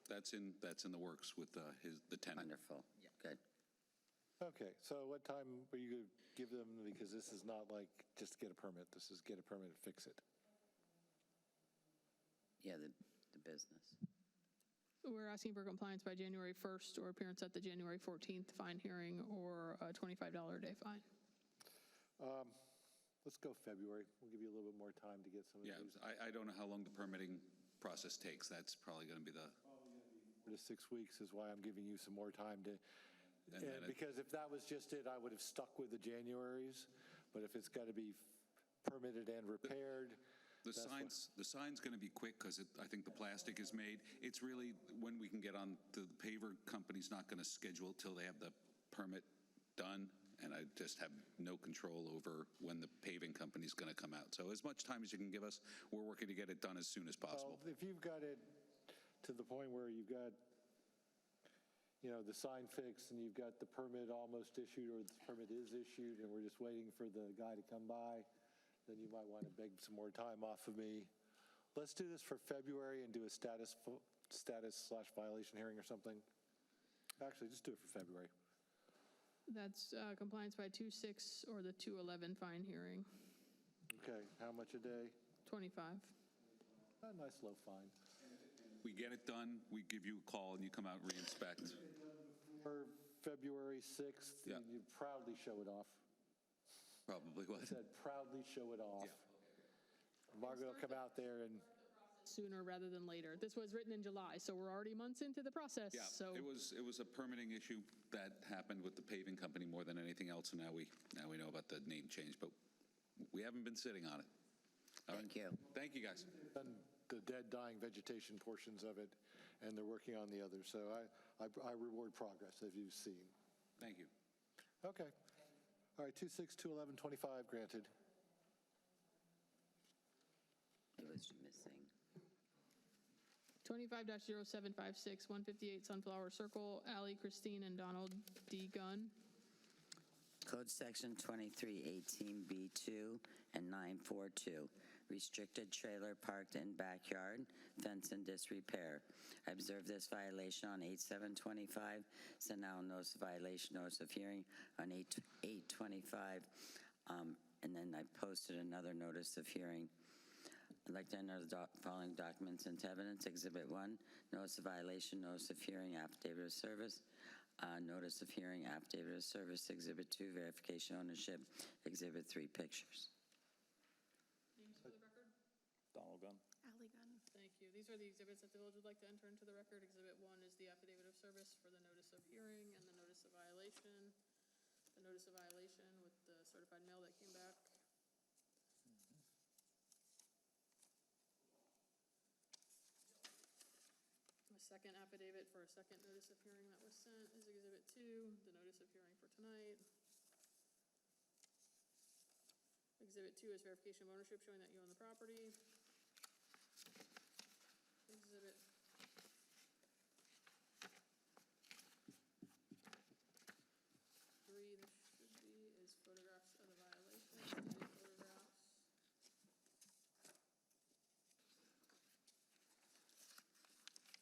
That's in the works with the tenant. Wonderful. Good. Okay, so what time are you going to give them? Because this is not like just get a permit. This is get a permit and fix it. Yeah, the business. We're asking for compliance by January 1st or appearance at the January 14th fine hearing or a $25 a day fine. Let's go February. We'll give you a little bit more time to get some of Yeah, these. I don't know how long the permitting process takes. That's probably going to be the... 4 to 6 weeks is why I'm giving you some more time to, And then it- because if that was just it, I would have stuck with the Januaries. But if it's got to be permitted and repaired. The sign's going to be quick because I think the plastic is made. It's really when we can get on, the paver company's not going to schedule till they have the permit done, and I just have no control over when the paving company's going to come out. So as much time as you can give us, we're working to get it done as soon as possible. Well, if you've got it to the point where you've got, the sign fixed and you've got the permit almost issued or the permit is issued and we're just waiting for the guy to come by, then you might want to beg some more time off of me. Let's do this for February and do a status/violation hearing or something. Actually, just do it for February. That's compliance by 2/6 or the 2/11 fine hearing. Okay, how much a day? 25. A nice low fine. We get it done, we give you a call, and you come out and re-inspect. For February 6th, Yeah. you proudly show it off. Probably I what? said proudly show it off. Margaret will come out there and Sooner rather than later. This was written in July, so we're already months into the process. Yeah, So it was a permitting issue that happened with the paving company more than anything else, and now we know about the name change, but we haven't been sitting on it. Thank you. Thank you, guys. done the dead, dying vegetation portions of it, and they're working on the others. So I reward progress, as you've seen. Thank you. Okay. All right, 2/6/2/11/25 granted. It was missing. 25-0756, 158 Sunflower Circle, Allie Christine and Donald D. Gunn. Code Section 2318B2 and 942, restricted trailer parked in backyard, fence in disrepair. I observed this violation on 8/7/25, sent out a notice of violation, notice of hearing on 8/8/25, and then I posted another notice of hearing. I'd like to enter the following documents into evidence. Exhibit 1, notice of violation, notice of hearing, affidavit of service. Notice of hearing, affidavit of service. Exhibit 2, verification ownership. Exhibit 3, pictures. Names for the record? Donald Gunn. Allie Gunn. Thank you. These are the exhibits that the village would like to enter into the record. Exhibit 1 is the affidavit of service for the notice of hearing and the notice of violation. The notice of violation with the certified mail that came back. A second affidavit for a second notice of hearing that was sent is Exhibit 2, the notice of hearing for tonight. Exhibit 2 is verification of ownership showing that you own the property. Exhibit 3, this should be, is photographs of the violation, stated photographs.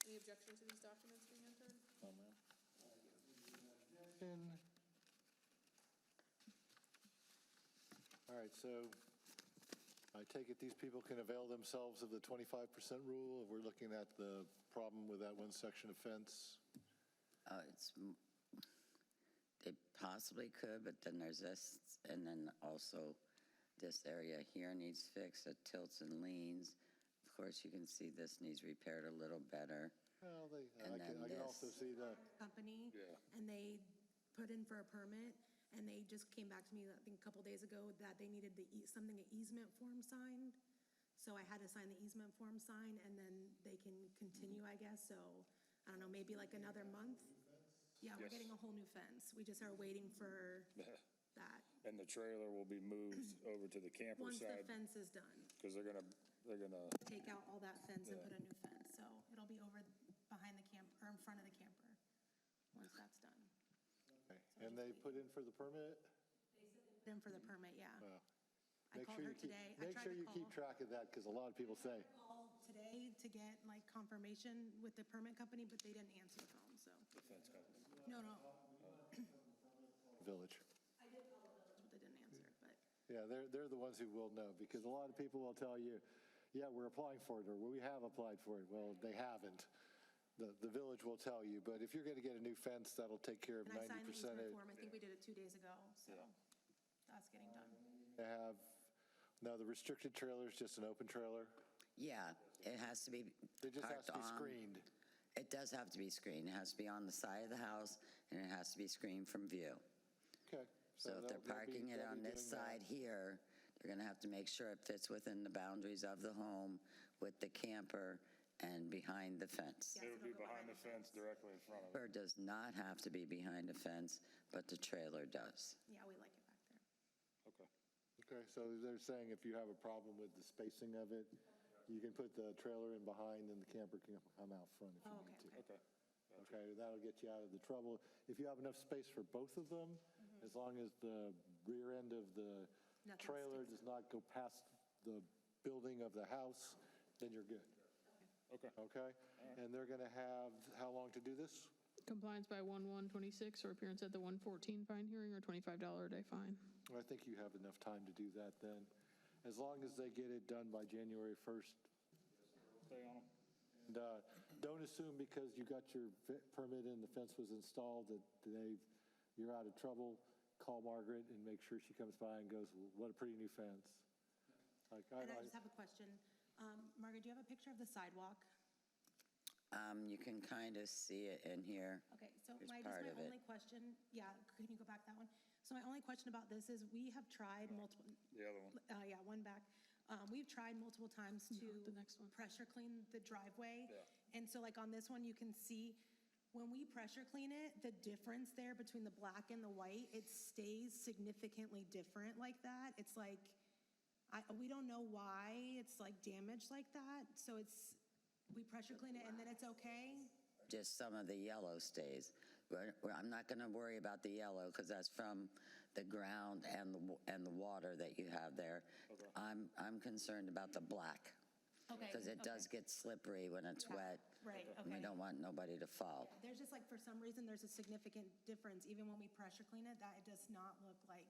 Any objection to these documents being entered? No, ma'am. All right, so I take it these people can avail themselves of the 25% rule if we're looking at the problem with that one section of fence? They possibly could, but then there's this, and then also this area here needs fixed, it tilts and leans. Of course, you can see this needs repaired a little better. Well, And I then can also this. see that. Company, and they put in for a permit, and they just came back to me, I think, a couple days ago, that they needed an easement form signed. So I had to sign the easement form sign, and then they can continue, I guess, so, I don't know, maybe like another month? Yeah, we're Yes. getting a whole new fence. We just are waiting for that. And the trailer will be moved over to the camper Once the side, fence is done, because they're gonna, take out all that fence and Yeah. put a new fence, so it'll be over behind the camp, or in front of the camper, once that's done. Okay. And they put in for the permit? Put in for the permit, yeah. Well, I make called sure her you keep- today. I Make tried sure to you keep call. track of that, because a lot of people say, Called today to get like confirmation with the permit company, but they didn't answer the phone, so. the fence company. No, village. I did call the village, but they didn't answer, but. Yeah, they're the ones who will know, because a lot of people will tell you, yeah, we're applying for it, or we have applied for it. Well, they haven't. The village will tell you, but if you're going to get a new fence, that'll take care of And I 90% signed the of easement it. form, I think we did it 2 days ago, so that's getting done. They have, now the restricted trailer is just an open trailer? Yeah, it has to be It just has parked to be on. screened. It does have to be screened. It has to be on the side of the house, and it has to be screened from view. Okay. So if they're parking it on this side here, they're going to have to make sure it fits within the boundaries of the home with the camper and behind the fence. It would be behind the fence, directly in front of it. Camper does not have to be behind the fence, but the trailer does. Yeah, we like it back there. Okay. Okay, so they're saying if you have a problem with the spacing of it, you can put the trailer in behind and the camper can come out front if you need to. Okay. Okay, that'll get you out of the trouble. If you have enough space for both of them, as long as the rear end of the Nothing trailer sticks does not go past the building of the house, then you're good. Okay. Okay? And they're going to have, how long to do this? Compliance by 1/1/26 or appearance at the 1/14 fine hearing or $25 a day fine. I think you have enough time to do that then. As long as they get it done by January 1st. Stay on them. And don't assume because you got your permit and the fence was installed that you're out of trouble. Call Margaret and make sure she comes by and goes, what a pretty new fence. Like, And I just have a question. Margaret, do you have a picture of the sidewalk? You can kind of see it in here. Okay, so It's my part of it. only question, yeah, can you go back that one? So my only question about this is we have tried multiple, The other one. yeah, one back. We've tried multiple times to the next one. pressure clean the driveway. Yeah. And so like on this one, you can see when we pressure clean it, the difference there between the black and the white, it stays significantly different like that. It's like, we don't know why it's like damaged like that. So we pressure clean it and then it's okay? Just some of the yellow stays. I'm not going to worry about the yellow because that's from the ground and the water that you have there. Okay. I'm concerned about the black. Okay. Because it does get slippery when it's wet. Right, And we okay. don't want nobody to fall. There's just like, for some reason, there's a significant difference, even when we pressure clean it, that it does not look like.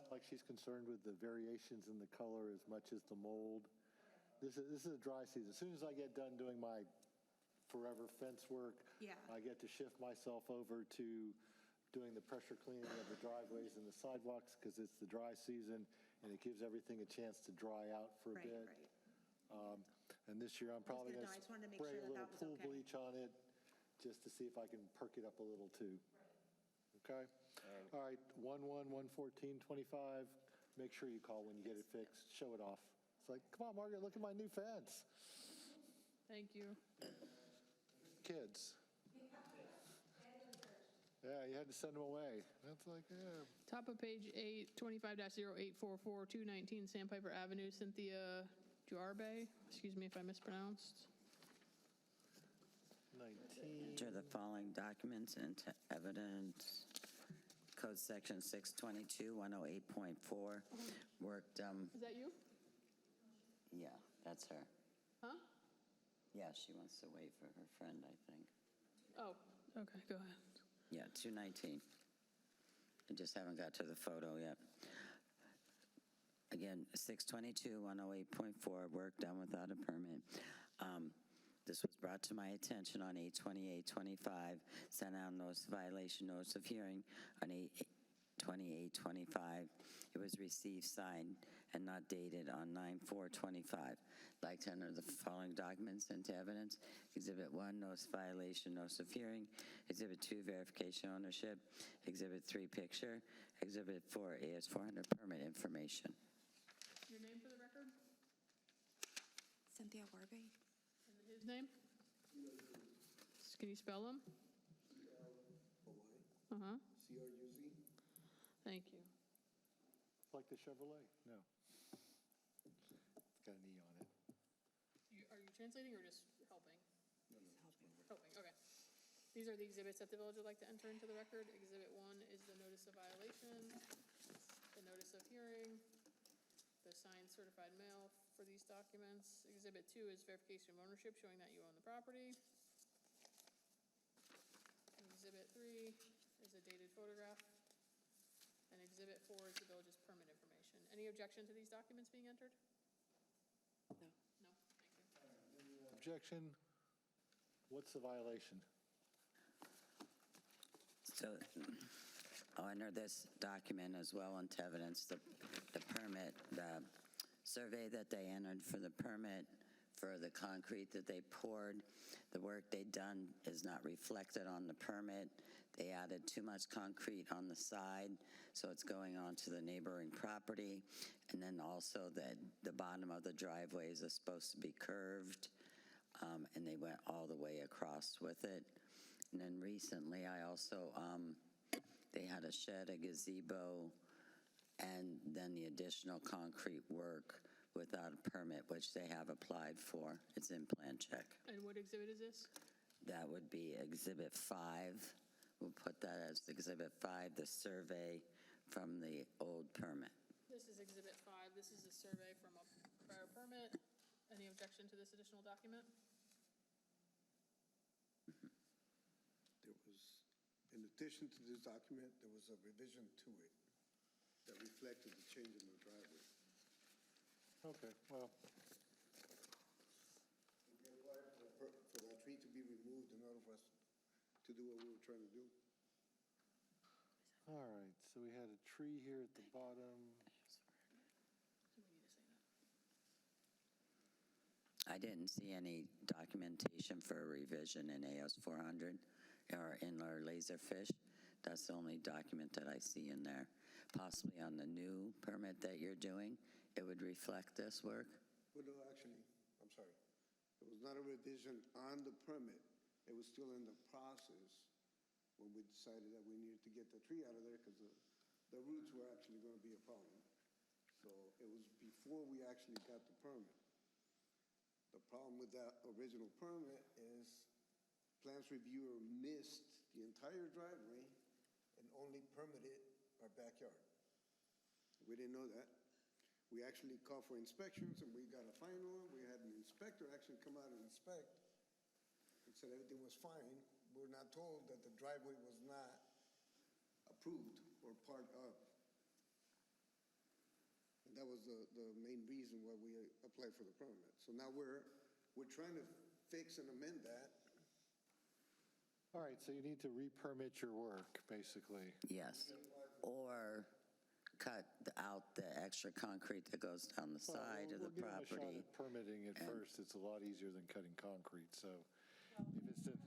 Like she's concerned with the variations in the color as much as the mold. This is a dry season. As soon as I get done doing my forever fence work, Yeah. I get to shift myself over to doing the pressure cleaning of the driveways and the sidewalks because it's the dry season and it gives everything a chance to dry out for a Right, bit. right. And this year, I'm probably good. going No, I to just wanted to make spray sure a that little that was pool okay. bleach on it just to see if I can perk it up a little too. Okay? All right, 1/1/114/25. Make sure you call when you get it fixed. Show it off. It's like, come on, Margaret, look at my new fence. Thank you. Kids. Yeah, you had to send them away. That's like, yeah. Top of page 8, 25-0844, 219 Sandpiper Avenue, Cynthia Juarbe. Excuse me if I mispronounced. 19. Enter the following documents into evidence. Code section 622-108.4, work done. Is that you? Yeah, that's her. Huh? Yeah, she wants to wait for her friend, I think. Oh, okay, go ahead. Yeah, 219. I just haven't got to the photo yet. Again, 622-108.4, work done without a permit. This was brought to my attention on 8/28/25, sent out notice of violation, notice of hearing on 8/28/25. It was received, signed, and not dated on 9/4/25. Like to enter the following documents into evidence. Exhibit 1, notice of violation, notice of hearing. Exhibit 2, verification ownership. Exhibit 3, picture. Exhibit 4, AS400 permit information. Your name for the record? Cynthia Warbe. And his name? Can you spell them? Uh-huh. CRUZ? Thank you. It's like the Chevrolet. No. It's got an E on it. Are you translating or just helping? Helping, okay. These are the exhibits that the village would like to enter into the record. Exhibit 1 is the notice of violation, the notice of hearing, the signed certified mail for these documents. Exhibit 2 is verification of ownership, showing that you own the property. And Exhibit 3 is a dated photograph. And Exhibit 4 is the village's permit information. Any objection to these documents being entered? No. No, thank you. Objection. What's the violation? So I'll enter this document as well into evidence, the permit, the survey that they entered for the permit, for the concrete that they poured. The work they done is not reflected on the permit. They added too much concrete on the side, so it's going on to the neighboring property. And then also the bottom of the driveways is supposed to be curved, and they went all the way across with it. And then recently, I also, they had a shed, a gazebo, and then the additional concrete work without a permit, which they have applied for. It's in plan check. And what exhibit is this? That would be Exhibit 5. We'll put that as Exhibit 5, the survey from the old permit. This is Exhibit 5. This is a survey from a prior permit. Any objection to this additional document? There was, in addition to this document, there was a revision to it that reflected the change in the driveway. Okay, well, We applied for that tree to be removed in order for us to do what we were trying to do. all right. So we had a tree here at the bottom. I didn't see any documentation for a revision in AS 400 or in our Laserfish. That's the only document that I see in there. Possibly on the new permit that you're doing, it would reflect this work? Well, no, actually, I'm sorry. It was not a revision on the permit. It was still in the process when we decided that we needed to get the tree out of there because the roots were actually going to be a problem. So it was before we actually got the permit. The problem with that original permit is plans reviewer missed the entire driveway and only permitted our backyard. We didn't know that. We actually called for inspections and we got a final. We had an inspector actually come out and inspect and said everything was fine. We were not told that the driveway was not approved or part of. And that was the main reason why we applied for the permit. So now we're trying to fix and amend that. All right, so you need to re-permit your work, basically. Yes. Or cut out the extra concrete that goes down the side of the property. We'll give them a shot at permitting it first. It's a lot easier than cutting concrete, so if it's a...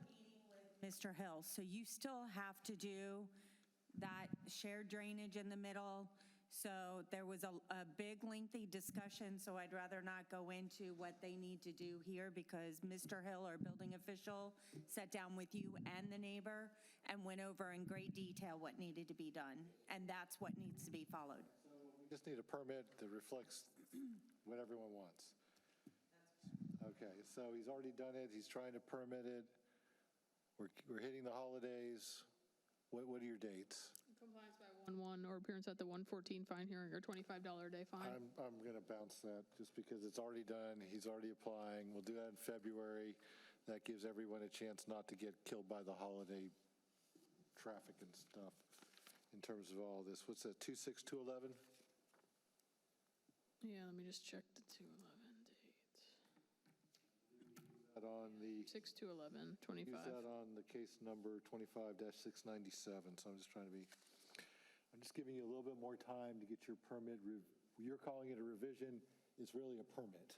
Mr. Hill, so you still have to do that shared drainage in the middle. So there was a big lengthy discussion, so I'd rather not go into what they need to do here because Mr. Hill, our building official, sat down with you and the neighbor and went over in great detail what needed to be done, and that's what needs to be followed. We just need a permit that reflects what everyone wants. Okay, so he's already done it, he's trying to permit it. We're hitting the holidays. What are your dates? Compliance by 1/1 or appearance at the 114 fine hearing or $25 a day fine. I'm going to bounce that just because it's already done. He's already applying. We'll do that in February. That gives everyone a chance not to get killed by the holiday traffic and stuff in terms of all this. What's that, 2/6/2/11? Yeah, let me just check the 2/11 date. That on the 6/2/11, 25. Use that on the case number 25-697. So I'm just giving you a little bit more time to get your permit. You're calling it a revision. It's really a permit.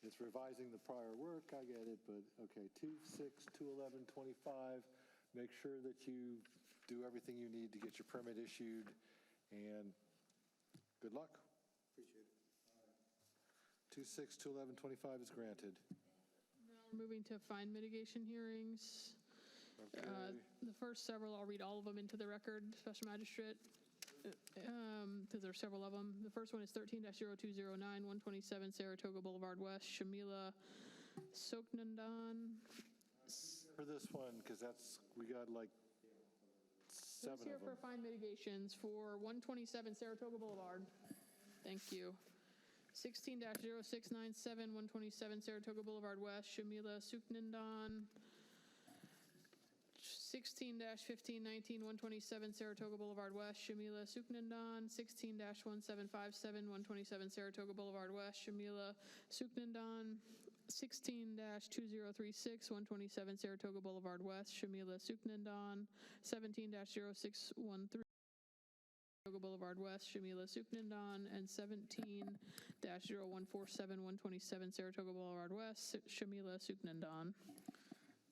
It's revising the prior work. I get it, but okay, 2/6/2/11/25. Make sure that you do everything you need to get your permit issued, and good luck. Appreciate it. 2/6/2/11/25 is granted. Now we're moving to fine mitigation hearings. Okay. The first several, I'll read all of them into the record, Special Magistrate, because there are several of them. The first one is 13-0209, 127 Saratoga Boulevard West, Shamila Soknandan. For this one, because we got like Who's 7 here of for them. fine mitigations for 127 Saratoga Boulevard? Thank you. 16-0697, 127 Saratoga Boulevard West, Shamila Suknandan. 16-1519, 127 Saratoga Boulevard West, Shamila Suknandan. 16-1757, 127 Saratoga Boulevard West, Shamila Suknandan. 16-2036, 127 Saratoga Boulevard West, Shamila Suknandan. 17-0613, Saratoga Boulevard West, Shamila Suknandan. And 17-0147, 127 Saratoga Boulevard West, Shamila Suknandan.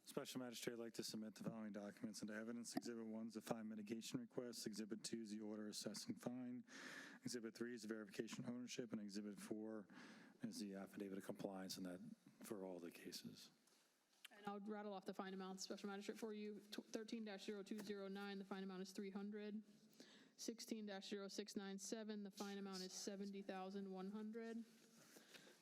Special Magistrate, I'd like to submit the following documents into evidence. Exhibit 1 is the fine mitigation request. Exhibit 2 is the order assessing fine. Exhibit 3 is the verification of ownership. And Exhibit 4 is the affidavit of compliance, and that for all the cases. And I'll rattle off the fine amounts, Special Magistrate, for you. 13-0209, the fine amount is $300. 16-0697, the fine amount is $70,100.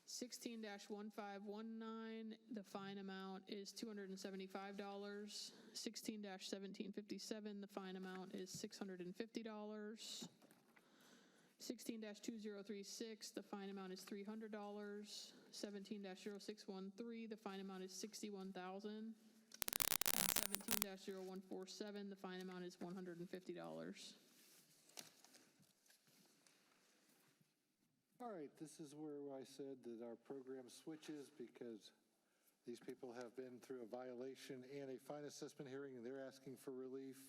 16-1519, the fine amount is $275. 16-1757, the fine amount is $650. 16-2036, the fine amount is $300. 17-0613, the fine amount is $61,000. And 17-0147, the fine amount is $150. All right, this is where I said that our program switches because these people have been through a violation and a fine assessment hearing, and they're asking for relief.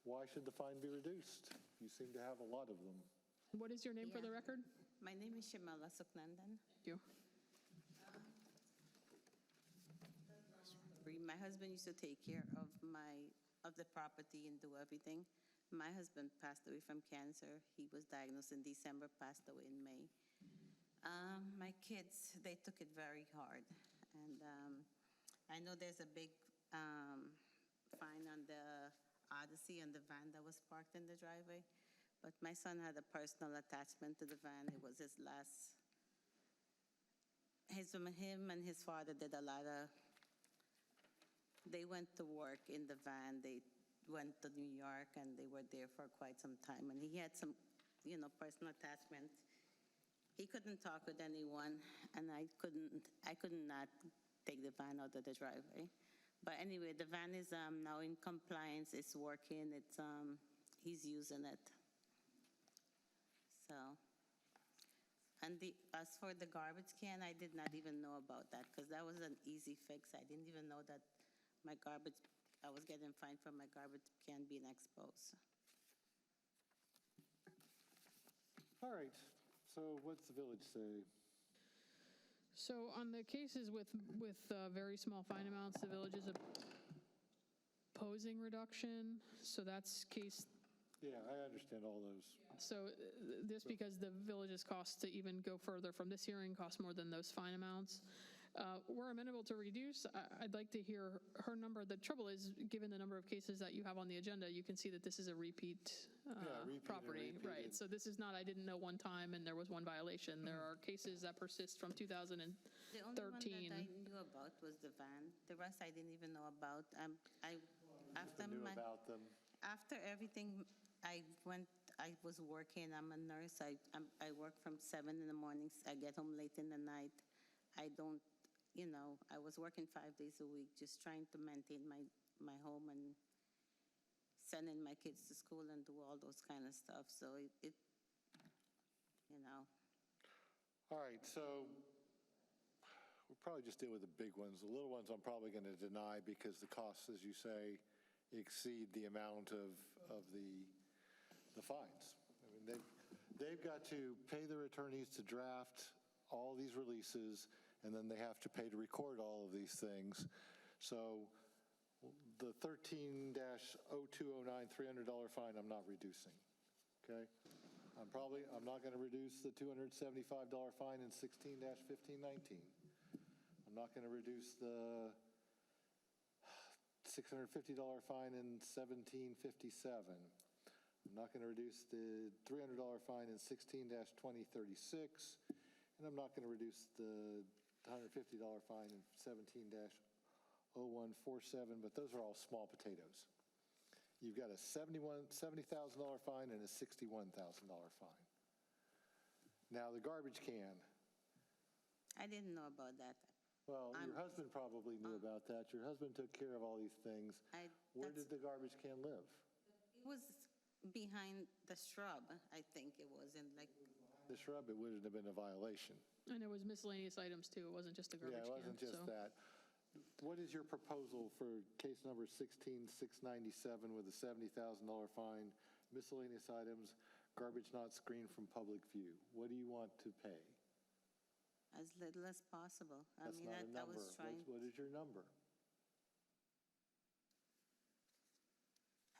Why should the fine be reduced? You seem to have a lot of them. What is your name for the record? My name is Shamala Suknandan. Thank you. My husband used to take care of the property and do everything. My husband passed away from cancer. He was diagnosed in December, passed away in May. My kids, they took it very hard. And I know there's a big fine on the Odyssey and the van that was parked in the driveway. But my son had a personal attachment to the van. It was his last. Him and his father did a lot of. They went to work in the van. They went to New York, and they were there for quite some time. And he had some, personal attachment. He couldn't talk with anyone, and I could not take the van out of the driveway. But anyway, the van is now in compliance. It's working. He's using it. So, and as for the garbage can, I did not even know about that because that was an easy fix. I didn't even know that I was getting fined for my garbage can being exposed. All right, so what's the village say? So on the cases with very small fine amounts, the village is opposing reduction. So that's case Yeah, I understand all those. So this, because the village's costs to even go further from this hearing cost more than those fine amounts. We're amenable to reduce. I'd like to hear her number. The trouble is, given the number of cases that you have on the agenda, you can see that this is a repeat property. Right, so this is not, I didn't know one time and there was one violation. There are cases that persist from 2013. The only one that I knew about was the van. The rest I didn't even know about. After everything, I was working. I'm a nurse. I work from 7 in the mornings. I get home late in the night. I don't, I was working 5 days a week, just trying to maintain my home and sending my kids to school and do all those kind of stuff. So it. All right, so we'll probably just deal with the big ones. The little ones I'm probably going to deny because the costs, as you say, exceed the amount of the fines. I mean, they've got to pay their attorneys to draft all these releases, and then they have to pay to record all of these things. So the 13-0209 $300 fine, I'm not reducing, okay? I'm not going to reduce the $275 fine in 16-1519. I'm not going to reduce the $650 fine in 1757. I'm not going to reduce the $300 fine in 16-2036. And I'm not going to reduce the $150 fine in 17-0147, but those are all small potatoes. You've got a $70,000 fine and a $61,000 fine. Now, the garbage can. I didn't know about that. Well, your husband probably knew about that. Your husband took care of all these things. Where did the garbage can live? It was behind the shrub, I think it was, in like. The shrub, it wouldn't have been a violation. And it was miscellaneous items too. It wasn't just a garbage can. Yeah, it wasn't just that. What is your proposal for case number 16697 with a $70,000 fine, miscellaneous items, garbage not screened from public view? What do you want to pay? As little as possible. That's not a number. I was trying. What is your number?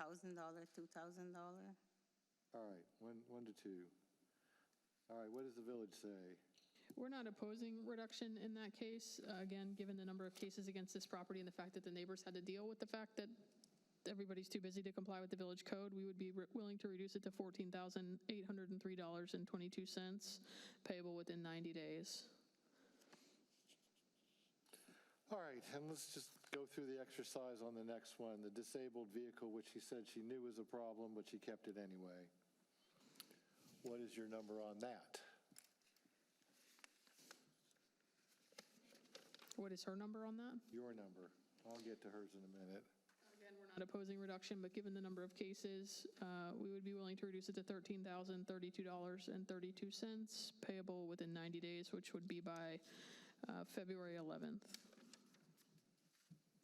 $1,000, $2,000. All right, one to two. All right, what does the village say? We're not opposing reduction in that case. Again, given the number of cases against this property and the fact that the neighbors had to deal with the fact that everybody's too busy to comply with the village code, we would be willing to reduce it to $14,803.22, payable within 90 days. All right, and let's just go through the exercise on the next one. The disabled vehicle, which she said she knew was a problem, but she kept it anyway. What is your number on that? What is her number on that? Your number. I'll get to hers in a minute. Again, we're not opposing reduction, but given the number of cases, we would be willing to reduce it to $13,032.32, payable within 90 days, which would be by February 11th.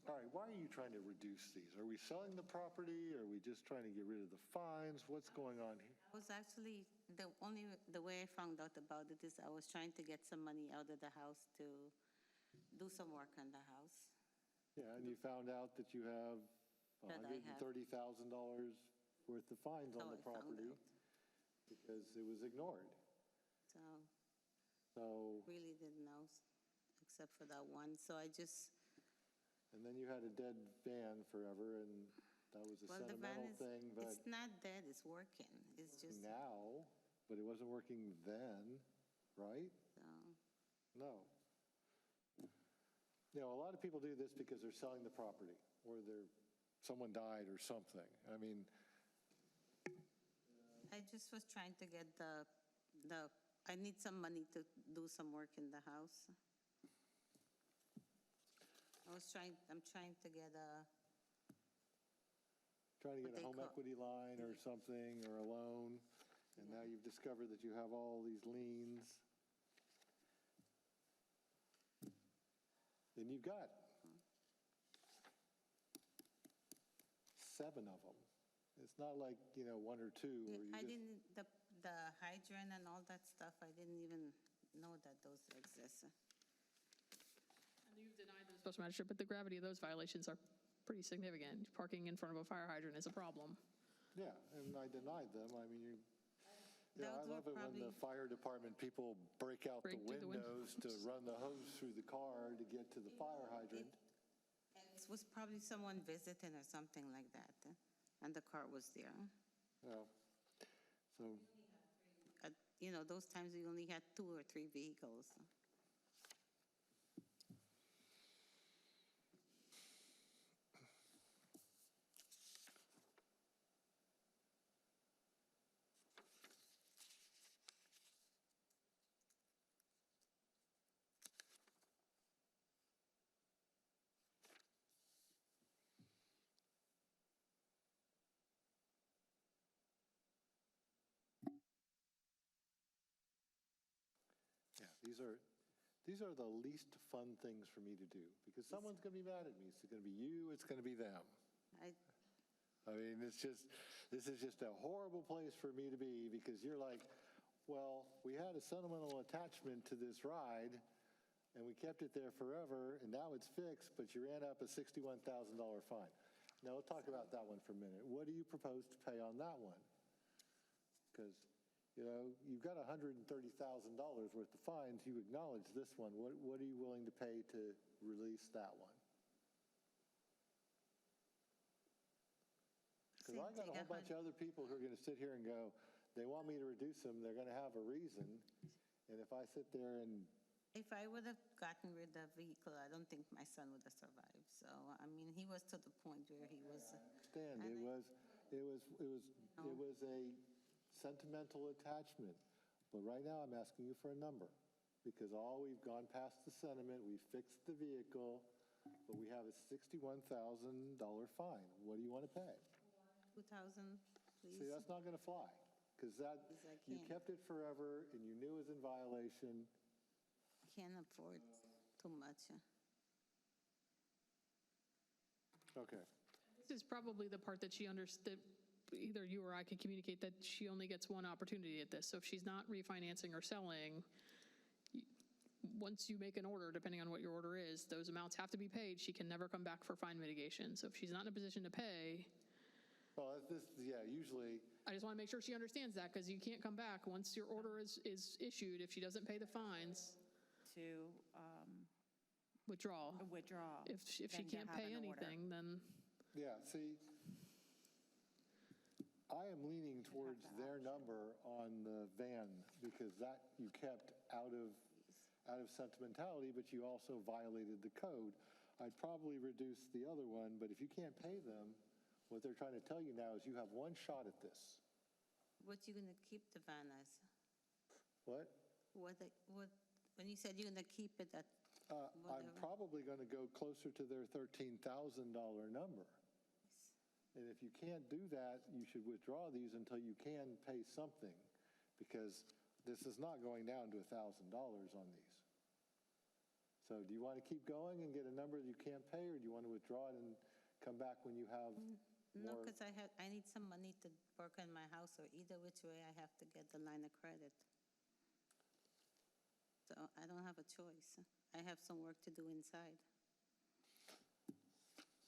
All right, why are you trying to reduce these? Are we selling the property? Are we just trying to get rid of the fines? What's going on here? I was actually, the way I found out about it is I was trying to get some money out of the house to do some work on the house. Yeah, and you found out that you have $130,000 worth of fines on the property because it was ignored. So really didn't know, except for that one. So I just. And then you had a dead van forever, and that was a sentimental thing. But it's not dead, it's working. It's just. Now, but it wasn't working then, right? No. You know, a lot of people do this because they're selling the property or someone died or something. I mean. I just was trying to get I need some money to do some work in the house. I'm trying to get a. Trying to get a home equity line or something, or a loan, and now you've discovered that you have all these liens. Then you've got 7 of them. It's not like, one or two. The hydrant and all that stuff, I didn't even know that those exist. And you've denied them, Special Magistrate, but the gravity of those violations are pretty significant. Parking in front of a fire hydrant is a problem. Yeah, and I denied them. I mean, I Those were love it when the probably- fire department people break out the Break through the windows to run the hose through the car to get to the fire hydrant. It was probably someone visiting or something like that, and the car was there. Yeah. So, Those times we only had 2 or 3 vehicles. yeah, these are the least fun things for me to do because someone's going to be mad at me. It's going to be you, it's going to be them. I mean, this is just a horrible place for me to be because you're like, well, we had a sentimental attachment to this ride and we kept it there forever and now it's fixed, but you ran up a $61,000 fine. Now we'll talk about that one for a minute. What do you propose to pay on that one? Because, you've got $130,000 worth of fines. You acknowledge this one. What are you willing to pay to release that one? Because I got a whole bunch of other people who are going to sit here and go, they want me to reduce them, they're going to have a reason. And if I sit there and... If I would have gotten rid of the vehicle, I don't think my son would have survived. So, I mean, he was to the point where he was... I understand. It was a sentimental attachment. But right now I'm asking you for a number. Because we've gone past the sentiment, we've fixed the vehicle, but we have a $61,000 fine. What do you want to pay? 2,000, please. See, that's not going to fly, because you kept it forever, and you knew it was in violation. Can't afford too much. Okay. This is probably the part that she understood, either you or I can communicate that she only gets one opportunity at this. So if she's not refinancing or selling, once you make an order, depending on what your order is, those amounts have to be paid. She can never come back for fine mitigation. So if she's not in a position to pay... Well, usually... I just want to make sure she understands that, because you can't come back once your order is issued. If she doesn't pay the fines... To withdraw. If she can't pay anything, then... Yeah, see, I am leaning towards their number on the van, because that you kept out of sentimentality, but you also violated the code. I'd probably reduce the other one, but if you can't pay them, what they're trying to tell you now is you have one shot at this. What you going to keep the van as? What? When you said you're going to keep it at I'm probably going to go closer to their $13,000 number. And if you can't do that, you should withdraw these until you can pay something, because this is not going down to $1,000 on these. So do you want to keep going and get a number that you can't pay, or do you want to withdraw it and come back when you have No, more? because I need some money to work on my house, or either which way I have to get the line of credit. So I don't have a choice. I have some work to do inside.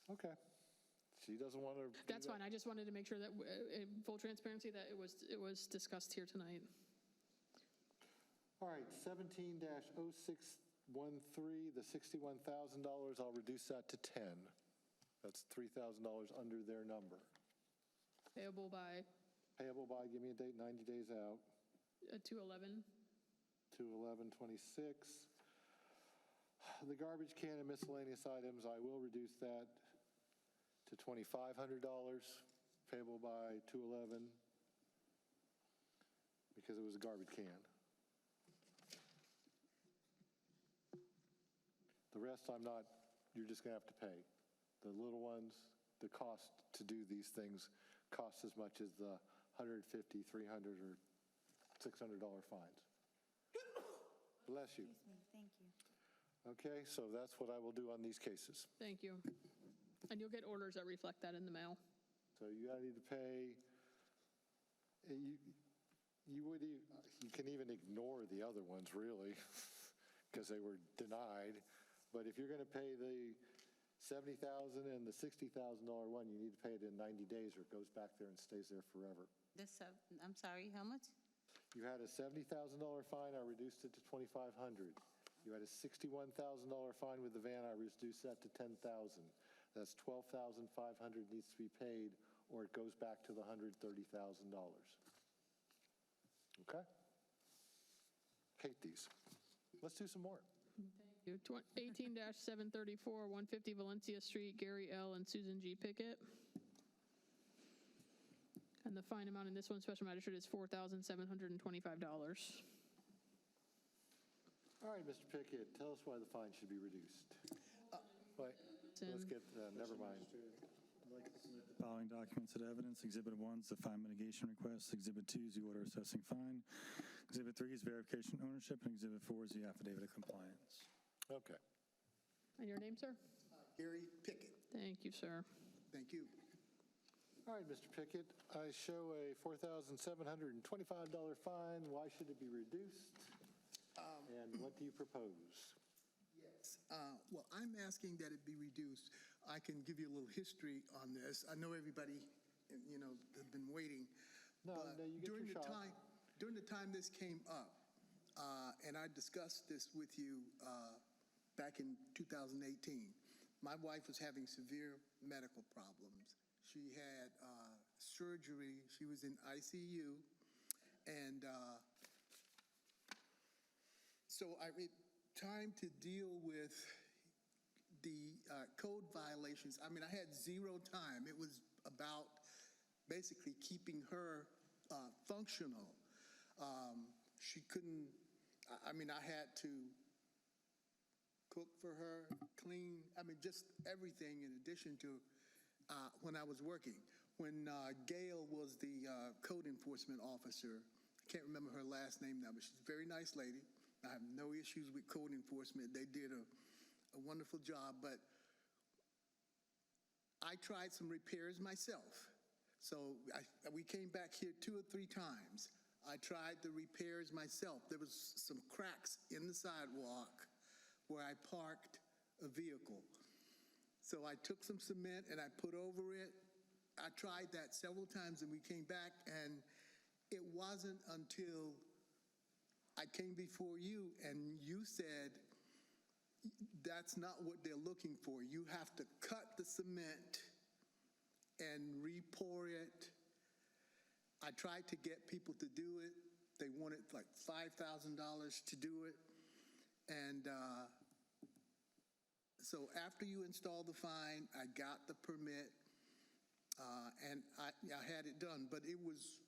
Okay. She doesn't want to. That's fine. I just wanted to make sure that, in full transparency, that it was discussed here tonight. All right, 17-0613, the $61,000, I'll reduce that to 10. That's $3,000 under their number. Payable by? Payable by, give me a date, 90 days out. 2/11. 2/11/26. The garbage can and miscellaneous items, I will reduce that to $2,500, payable by 2/11, because it was a garbage can. The rest you're just going to have to pay. The little ones, the cost to do these things costs as much as the $150, $300, or $600 fines. Bless you. Excuse me, thank you. Okay, so that's what I will do on these cases. Thank you. And you'll get orders that reflect that in the mail. So you need to pay, you can even ignore the other ones, really, because they were denied. But if you're going to pay the $70,000 and the $60,000 one, you need to pay it in 90 days or it goes back there and stays there forever. I'm sorry, how much? You had a $70,000 fine, I reduced it to $2,500. You had a $61,000 fine with the van, I reduced that to $10,000. That's $12,500 needs to be paid, or it goes back to the $130,000. Okay? Hate these. Let's do some more. Thank you. 18-734, 150 Valencia Street, Gary L. and Susan G. Pickett. And the fine amount in this one, Special Magistrate, is $4,725. All right, Mr. Pickett, tell us why the fine should be reduced. Wait, let's get, never mind. I'd like to submit the following documents and evidence. Exhibit 1 is the fine mitigation request. Exhibit 2 is the order assessing fine. Exhibit 3 is verification of ownership. And Exhibit 4 is the affidavit of compliance. Okay. And your name, sir? Gary Pickett. Thank you, sir. Thank you. All right, Mr. Pickett, I show a $4,725 fine. Why should it be reduced? And what do you propose? Yes. Well, I'm asking that it be reduced. I can give you a little history on this. I know everybody, has been waiting. No, you get your shot. During the time this came up, and I discussed this with you back in 2018, my wife was having severe medical problems. She had surgery. She was in ICU. And so time to deal with the code violations. I mean, I had zero time. It was about basically keeping her functional. She couldn't, I had to cook for her, clean, just everything in addition to when I was working. When Gail was the code enforcement officer, I can't remember her last name now, but she's a very nice lady. I have no issues with code enforcement. They did a wonderful job, but I tried some repairs myself. So we came back here 2 or 3 times. I tried the repairs myself. There was some cracks in the sidewalk where I parked a vehicle. So I took some cement and I put over it. I tried that several times and we came back, and it wasn't until I came before you and you said, that's not what they're looking for. You have to cut the cement and re-pour it. I tried to get people to do it. They wanted like $5,000 to do it. And so after you installed the fine, I got the permit, and I had it done. But it was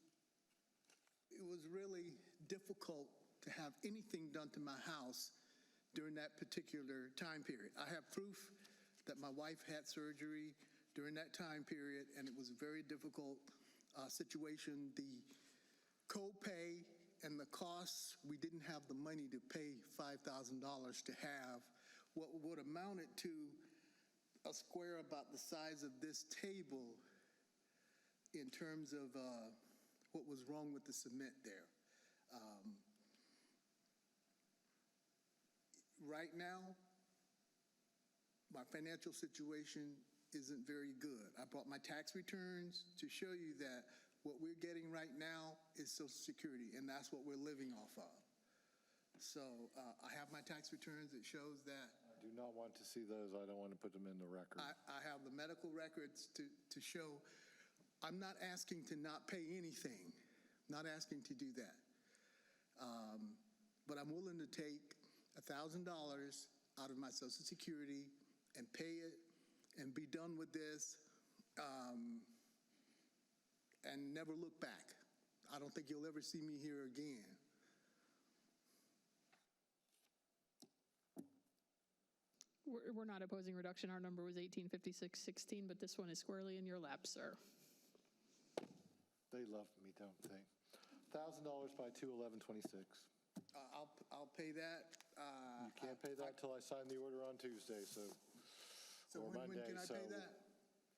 really difficult to have anything done to my house during that particular time period. I have proof that my wife had surgery during that time period, and it was a very difficult situation. The copay and the costs, we didn't have the money to pay $5,000 to have what would amounted to a square about the size of this table in terms of what was wrong with the cement there. Right now, my financial situation isn't very good. I brought my tax returns to show you that what we're getting right now is Social Security, and that's what we're living off of. So I have my tax returns. It shows that. I do not want to see those. I don't want to put them in the record. I have the medical records to show. I'm not asking to not pay anything, not asking to do that. But I'm willing to take $1,000 out of my Social Security and pay it and be done with this and never look back. I don't think you'll ever see me here again. We're not opposing reduction. Our number was 185616, but this one is squarely in your lap, sir. They love me, don't they? $1,000 by 2/11/26. I'll pay that. You can't pay that till I sign the order on Tuesday, or when Monday. can I pay that?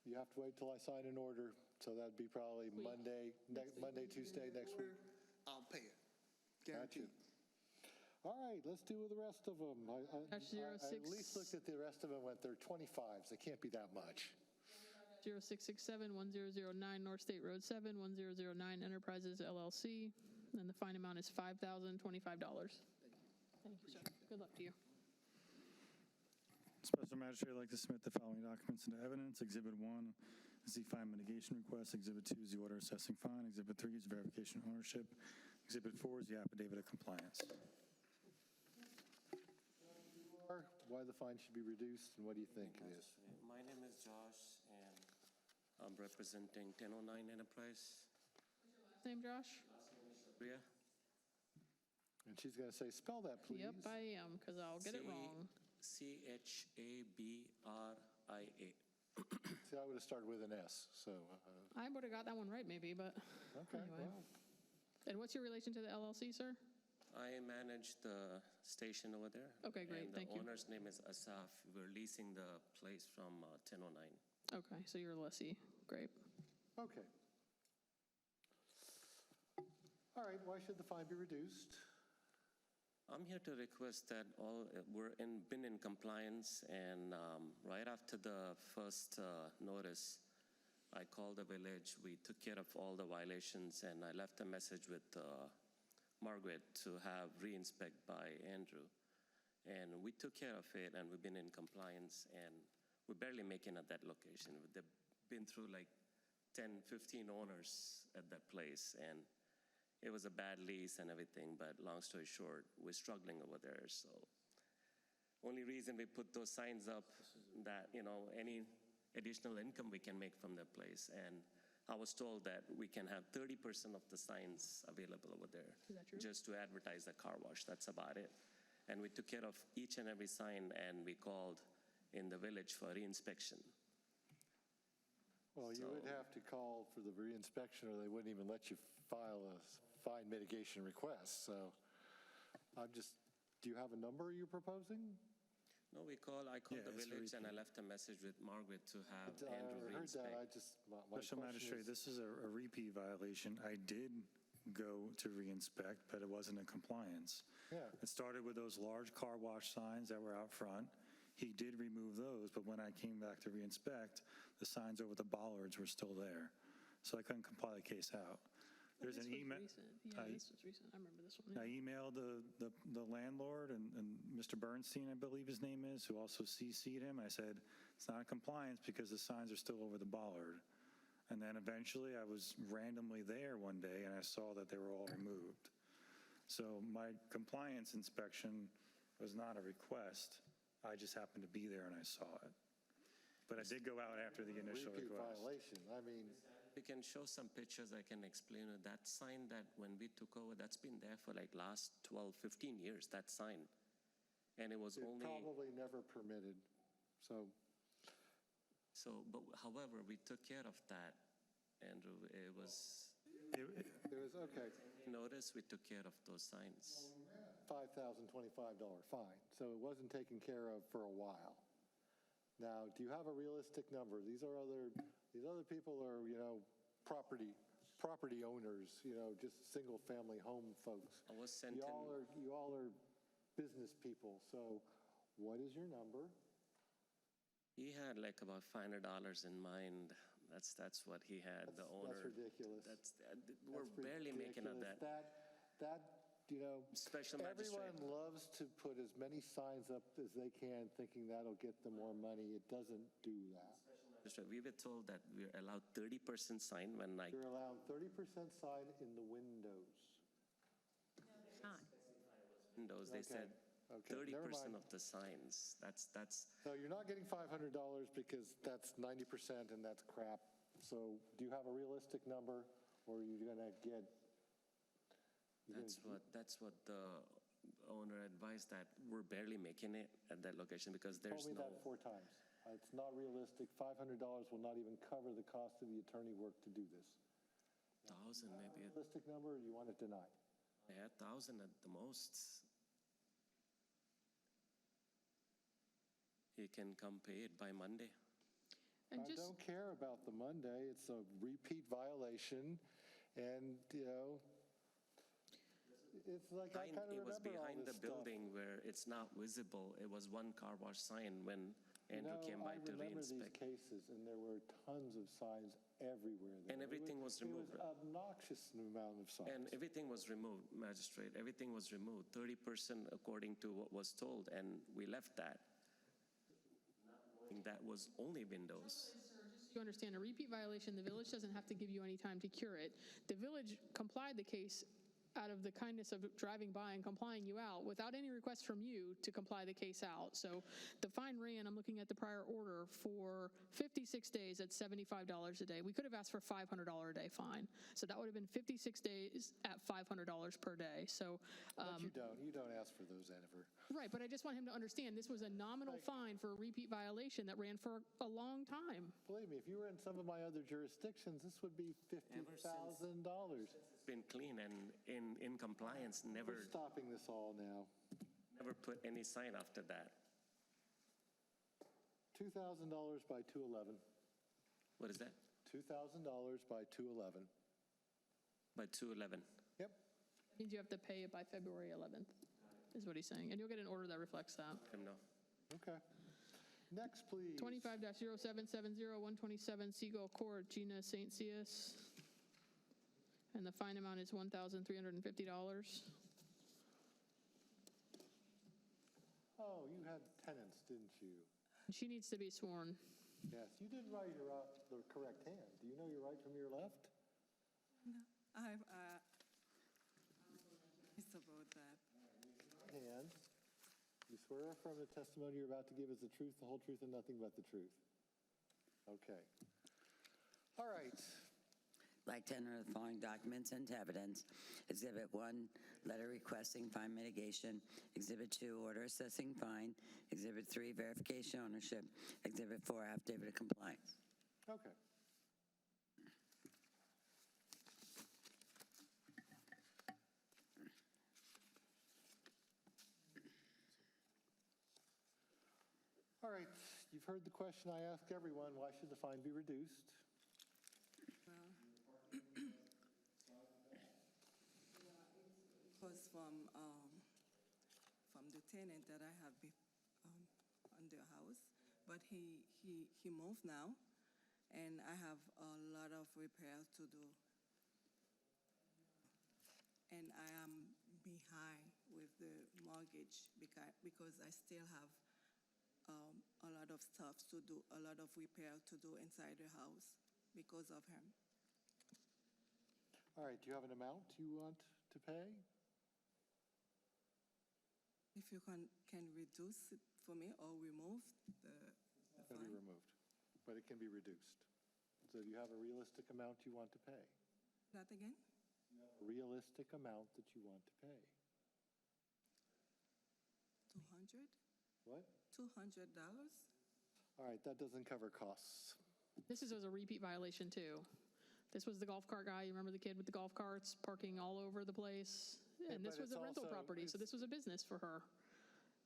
You have to wait till I sign an order, so that'd be probably Monday, Tuesday next week. I'll pay it. Gotcha. Guaranteed. All right, let's do the rest of them. I Dash 06. at least looked at the rest of them, went, they're 25s, they can't be that much. 0667, 1009 North State Road 7, 1009 Enterprises LLC, and the fine amount is $5,025. Thank you, sir. Good luck to you. Special Magistrate, I'd like to submit the following documents into evidence. Exhibit 1 is the fine mitigation request. Exhibit 2 is the order assessing fine. Exhibit 3 is verification of ownership. Exhibit 4 is the affidavit of compliance. Why the fine should be reduced, and what do you think it is? My name is Josh, and I'm representing 1009 Enterprise. Name, Josh? Bria. And she's going to say, spell that, please. Yep, I am, because I'll get it wrong. Chabria. See, I would have started with an S, so. I would have got that one right, maybe, but Okay, anyway. well. And what's your relation to the LLC, sir? I manage the station over there. Okay, great, thank you. And the owner's name is Asaf. We're leasing the place from 1009. Okay, so you're a lessee. Great. Okay. All right, why should the fine be reduced? I'm here to request that been in compliance, and right after the first notice, I called the village. We took care of all the violations, and I left a message with Margaret to have re-inspect by Andrew. And we took care of it, and we've been in compliance, and we're barely making at that location. They've been through like 10, 15 owners at that place, and it was a bad lease and everything, but long story short, we're struggling over there. So only reason we put those signs up that, any additional income we can make from that place. And I was told that we can have 30% of the signs available over there. Is that true? Just to advertise the car wash. That's about it. And we took care of each and every sign, and we called in the village for reinspection. Well, you would have to call for the reinspection, or they wouldn't even let you file a fine mitigation request. So do you have a number you're proposing? No, I called the village, and I left a message with Margaret to have Andrew I heard that. reinspect. My Special question Magistrate, is- this is a repeat violation. I did go to re-inspect, but it wasn't in compliance. Yeah. It started with those large car wash signs that were out front. He did remove those, but when I came back to re-inspect, the signs over the bollards were still there. So I couldn't comply the case out. There's an email. Recent. Yeah, this was recent. I remember this one. I emailed the landlord and Mr. Bernstein, I believe his name is, who also CC'd him. I said, it's not in compliance because the signs are still over the bollard. And then eventually I was randomly there one day and I saw that they were all removed. So my compliance inspection was not a request. I just happened to be there and I saw it. But I did go out after the initial Repeat request. violation. I mean, We can show some pictures. I can explain it. That sign that when we took over, that's been there for like last 12, 15 years, that sign. And it was it's only... probably never permitted. But however, we took care of that, Andrew. It was... It was okay. Notice we took care of those signs. $5,025 fine. So it wasn't taken care of for a while. Now, do you have a realistic number? These other people are, property owners, just single-family home folks. I was sent You all are business people. So what is your number? He had like about $500 in mind. That's what he had, the owner. That's ridiculous. We're barely making it that. Special Magistrate. Everyone loves to put as many signs up as they can, thinking that'll get them more money. It doesn't do that. We were told that we're allowed 30% sign when I... You're allowed 30% sign in the windows. Windows, they said 30% of the signs. That's. So you're not getting $500 because that's 90% and that's crap. So do you have a realistic number, or are you going to get... That's what the owner advised, that we're barely making it at that location because there's Told me that 4 times. It's not realistic. $500 will not even cover the cost of the attorney work to do this. 1,000 maybe. Realistic number, or you want it denied? I had 1,000 at the most. He can come pay it by Monday. I don't care about the Monday. It's a repeat violation, and, It's like I kind of It was remember all behind this the stuff. building where it's not visible. It was one car wash sign when Andrew came by to I remember these reinspect. cases, and there were tons of signs everywhere. there. And everything was removed. It was obnoxious amount of signs. And everything was removed, Magistrate. Everything was removed, 30% according to what was told, and we left that. Not knowing that was only windows. You understand, a repeat violation, the village doesn't have to give you any time to cure it. The village complied the case out of the kindness of driving by and complying you out without any request from you to comply the case out. So the fine ran, I'm looking at the prior order, for 56 days at $75 a day. We could have asked for $500 a day fine. So that would have been 56 days at $500 per day. So, But you don't ask for those ever. right, but I just want him to understand this was a nominal fine for a repeat violation that ran for a long time. Believe me, if you were in some of my other jurisdictions, this would be $50,000. It's been clean and in compliance, We're never stopping this all now. put any sign after that. $2,000 by 211. What is that? $2,000 by 211. By 211. Yep. That means you have to pay it by February 11th, is what he's saying. And you'll get an order that reflects that. Let him know. Okay. Next, please. 25-0770, 127 Seagull Court, Gina St. Cius. And the fine amount is $1,350. Oh, you had tenants, didn't you? She needs to be sworn. Yes, you did write the correct hand. Do you know your right from your left? No, it's about that. Hand. You swear or affirm the testimony you're about to give is the truth, the whole truth, and nothing but the truth. Okay. All right. Like to enter the following documents into evidence. Exhibit 1, letter requesting fine mitigation. Exhibit 2, order assessing fine. Exhibit 3, verification ownership. Exhibit 4, affidavit of compliance. Okay. All right, you've heard the question I ask everyone, why should the fine be reduced? Because from the tenant that I have on the house, but he moved now, and I have a lot of repairs to do. And I am behind with the mortgage because I still have a lot of stuff to do, a lot of repair to do inside the house because of him. All right, do you have an amount you want to pay? If you can reduce it for me or remove the It's going to be removed, but it can be reduced. So do you have a realistic amount you want to pay? That again? Realistic amount that you want to pay. 200? What? $200? All right, that doesn't cover costs. This is a repeat violation, too. This was the golf cart guy. You remember the kid with the golf carts parking all over the place? And this but was a it's rental also- property, so this was a business for her.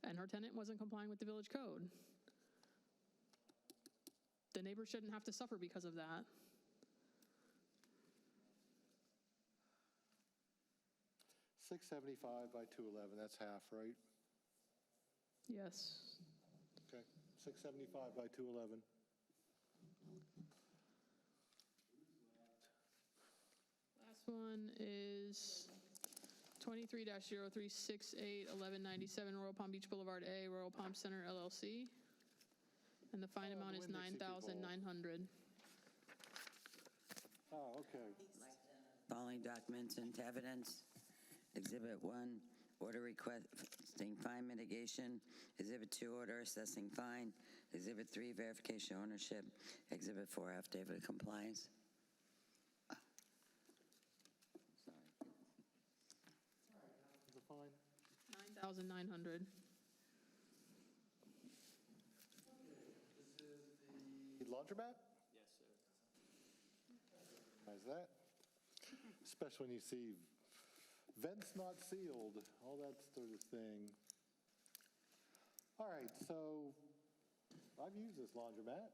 And her tenant wasn't complying with the village code. The neighbor shouldn't have to suffer because of that. $675 by 211, that's half, right? Yes. Okay, $675 by 211. Last one is 23-0368, 1197 Royal Palm Beach Boulevard A, Royal Palm Center LLC. And the fine amount is $9,900. Oh, okay. Following documents into evidence. Exhibit 1, order requesting fine mitigation. Exhibit 2, order assessing fine. Exhibit 3, verification ownership. Exhibit 4, affidavit of compliance. The fine? $9,900. The laundromat? Yes, sir. How's that? Especially when you see vents not sealed, all that sort of thing. All right, so I've used this laundromat.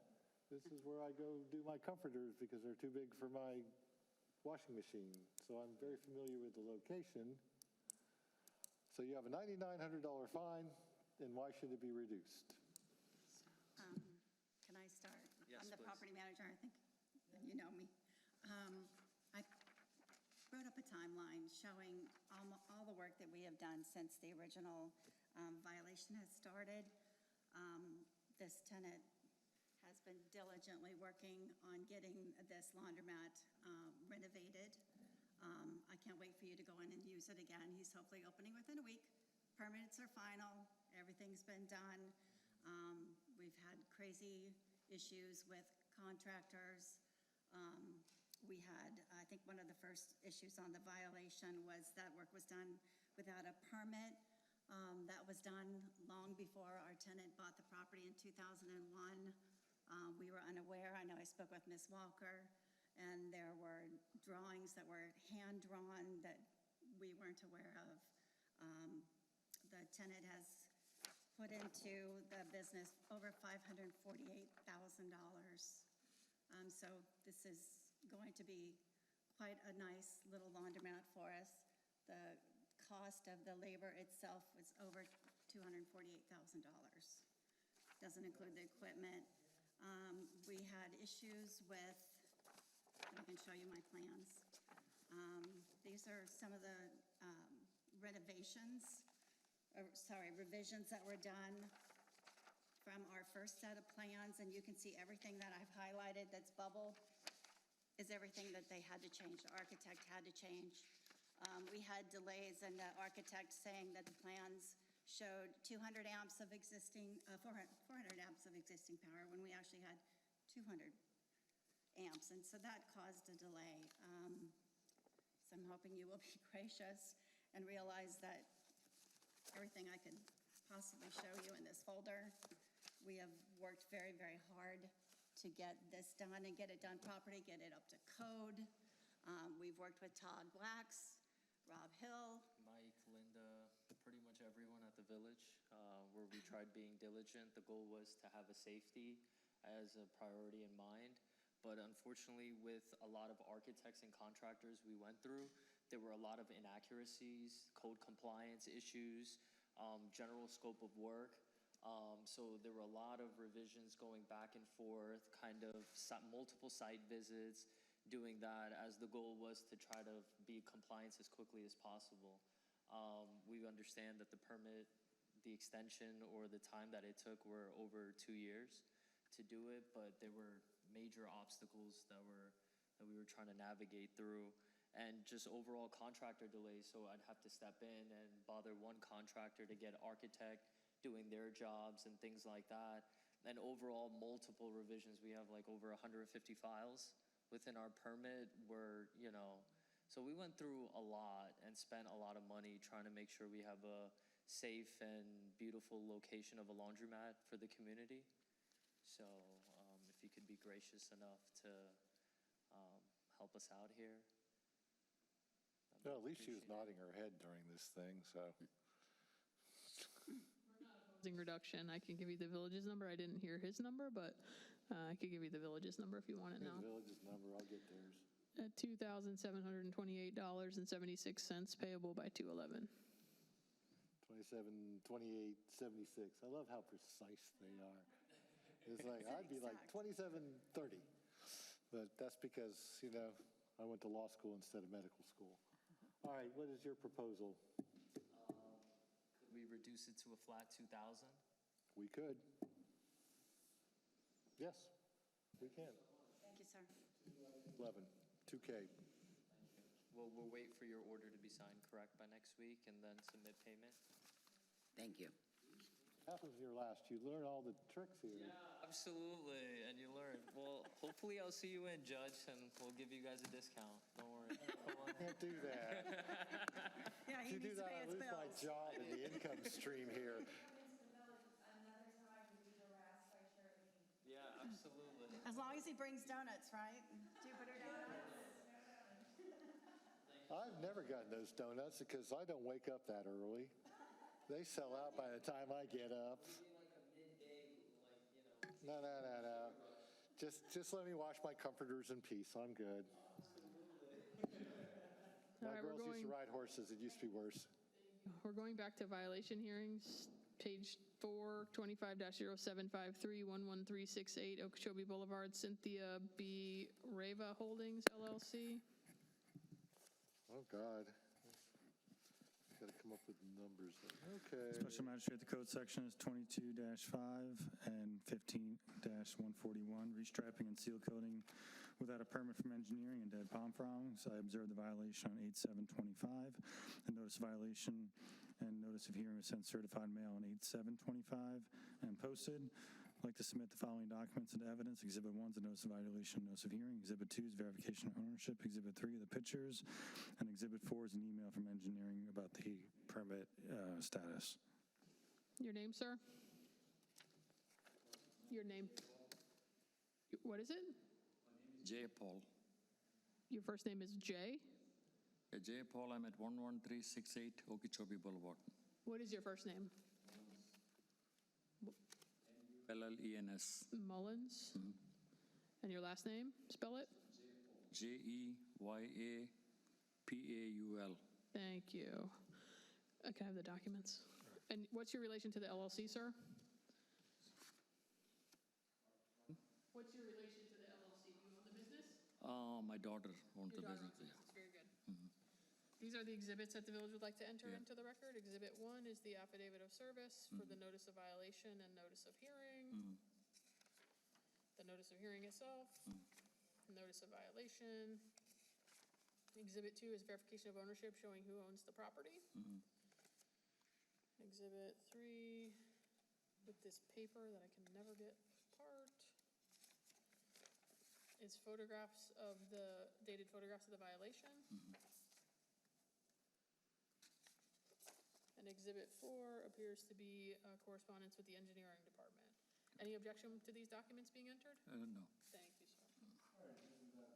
This is where I go do my comforters because they're too big for my washing machine. So I'm very familiar with the location. So you have a $9,900 fine, and why should it be reduced? Can I start? Yes, I'm the please. property manager, I think you know me. I wrote up a timeline showing all the work that we have done since the original violation has started. This tenant has been diligently working on getting this laundromat renovated. I can't wait for you to go in and use it again. He's hopefully opening within a week. Permits are final, everything's been done. We've had crazy issues with contractors. We had, I think one of the first issues on the violation was that work was done without a permit. That was done long before our tenant bought the property in 2001. We were unaware. I know I spoke with Ms. Walker, and there were drawings that were hand-drawn that we weren't aware of. The tenant has put into the business over $548,000. So this is going to be quite a nice little laundromat for us. The cost of the labor itself was over $248,000. Doesn't include the equipment. We had issues with, I can show you my plans. These are some of the revisions that were done from our first set of plans, and you can see everything that I've highlighted that's bubbled is everything that they had to change, the architect had to change. We had delays, and the architect saying that the plans showed 200 amps of existing, 400 amps of existing power when we actually had 200 amps, and so that caused a delay. So I'm hoping you will be gracious and realize that everything I could possibly show you in this folder, we have worked very, very hard to get this done and get it done properly, get it up to code. We've worked with Todd Blacks, Rob Hill. Mike, Linda, pretty much everyone at the village, where we tried being diligent. The goal was to have a safety as a priority in mind. But unfortunately, with a lot of architects and contractors we went through, there were a lot of inaccuracies, code compliance issues, general scope of work. So there were a lot of revisions going back and forth, kind of multiple site visits, doing that as the goal was to try to be compliance as quickly as possible. We understand that the permit, the extension or the time that it took were over 2 years to do it, but there were major obstacles that we were trying to navigate through, and just overall contractor delays. So I'd have to step in and bother one contractor to get architect doing their jobs and things like that. And overall, multiple revisions. We have like over 150 files within our permit where, so we went through a lot and spent a lot of money trying to make sure we have a safe and beautiful location of a laundromat for the community. So if you could be gracious enough to help us out here. Well, at least she was nodding her head during this thing, so. Reduction. I can give you the village's number. I didn't hear his number, but I could give you the village's number if you want it Here's now. the village's number, I'll get theirs. At $2,728.76 payable by 2/11. 27, 28, 76. I love how precise they are. It's like, I'd be like 2730. But that's because, I went to law school instead of medical school. All right, what is your proposal? Could we reduce it to a flat 2,000? We could. Yes, we can. Thank you, sir. 11, 2K. Well, we'll wait for your order to be signed, correct, by next week, and then submit payment? Thank you. Happens in your last, you learn all the tricks here. Yeah, absolutely, and you learn. Well, hopefully I'll see you in, Judge, and we'll give you guys a discount. Don't worry. Can't do that. Yeah, If you do that, I lose my job and the income stream here. Yeah, absolutely. As long as he brings donuts, right? Jupiter donuts. I've never gotten those donuts because I don't wake up that early. They sell out by the time I get up. No. Just let me wash my comforters in peace. I'm good. All My right, girls we're used to going. ride horses. It used to be worse. We're going back to violation hearings, page 4, 25-0753, 11368 Okeechobee Boulevard, Cynthia B. Reva Holdings, LLC. Oh, God. Got to come up with numbers. Okay. Special Magistrate, the code section is 22-5 and 15-141, restriping and seal coating without a permit from engineering and dead palm fronds. I observed the violation on 8/7/25. The notice of violation and notice of hearing was sent certified mail on 8/7/25 and posted. I'd like to submit the following documents and evidence. Exhibit 1 is a notice of violation, notice of hearing. Exhibit 2 is verification of ownership. Exhibit 3 are the pictures. And Exhibit 4 is an email from engineering about the permit status. Your name, sir? Your name? What is it? J. Paul. Your first name is Jay? J. Paul, I'm at 11368 Okeechobee Boulevard. What is your first name? LLENS. Mullins? And your last name? Spell it? JEYAPAUL. Thank you. Okay, I have the documents. And what's your relation to the LLC, sir? What's your relation to the LLC? Do you own the business? My daughter owns the Your daughter business. owns the business. Very good. These are the exhibits that the village would like to enter Yeah. into the record. Exhibit 1 is the affidavit of service for the notice of violation and notice of hearing. The notice of hearing itself, notice of violation. Exhibit 2 is verification of ownership showing who owns the property. Exhibit 3 with this paper that I can never get apart is photographs of the, dated photographs of the violation. And Exhibit 4 appears to be correspondence with the engineering department. Any objection to these documents being entered? No. Thank you, sir.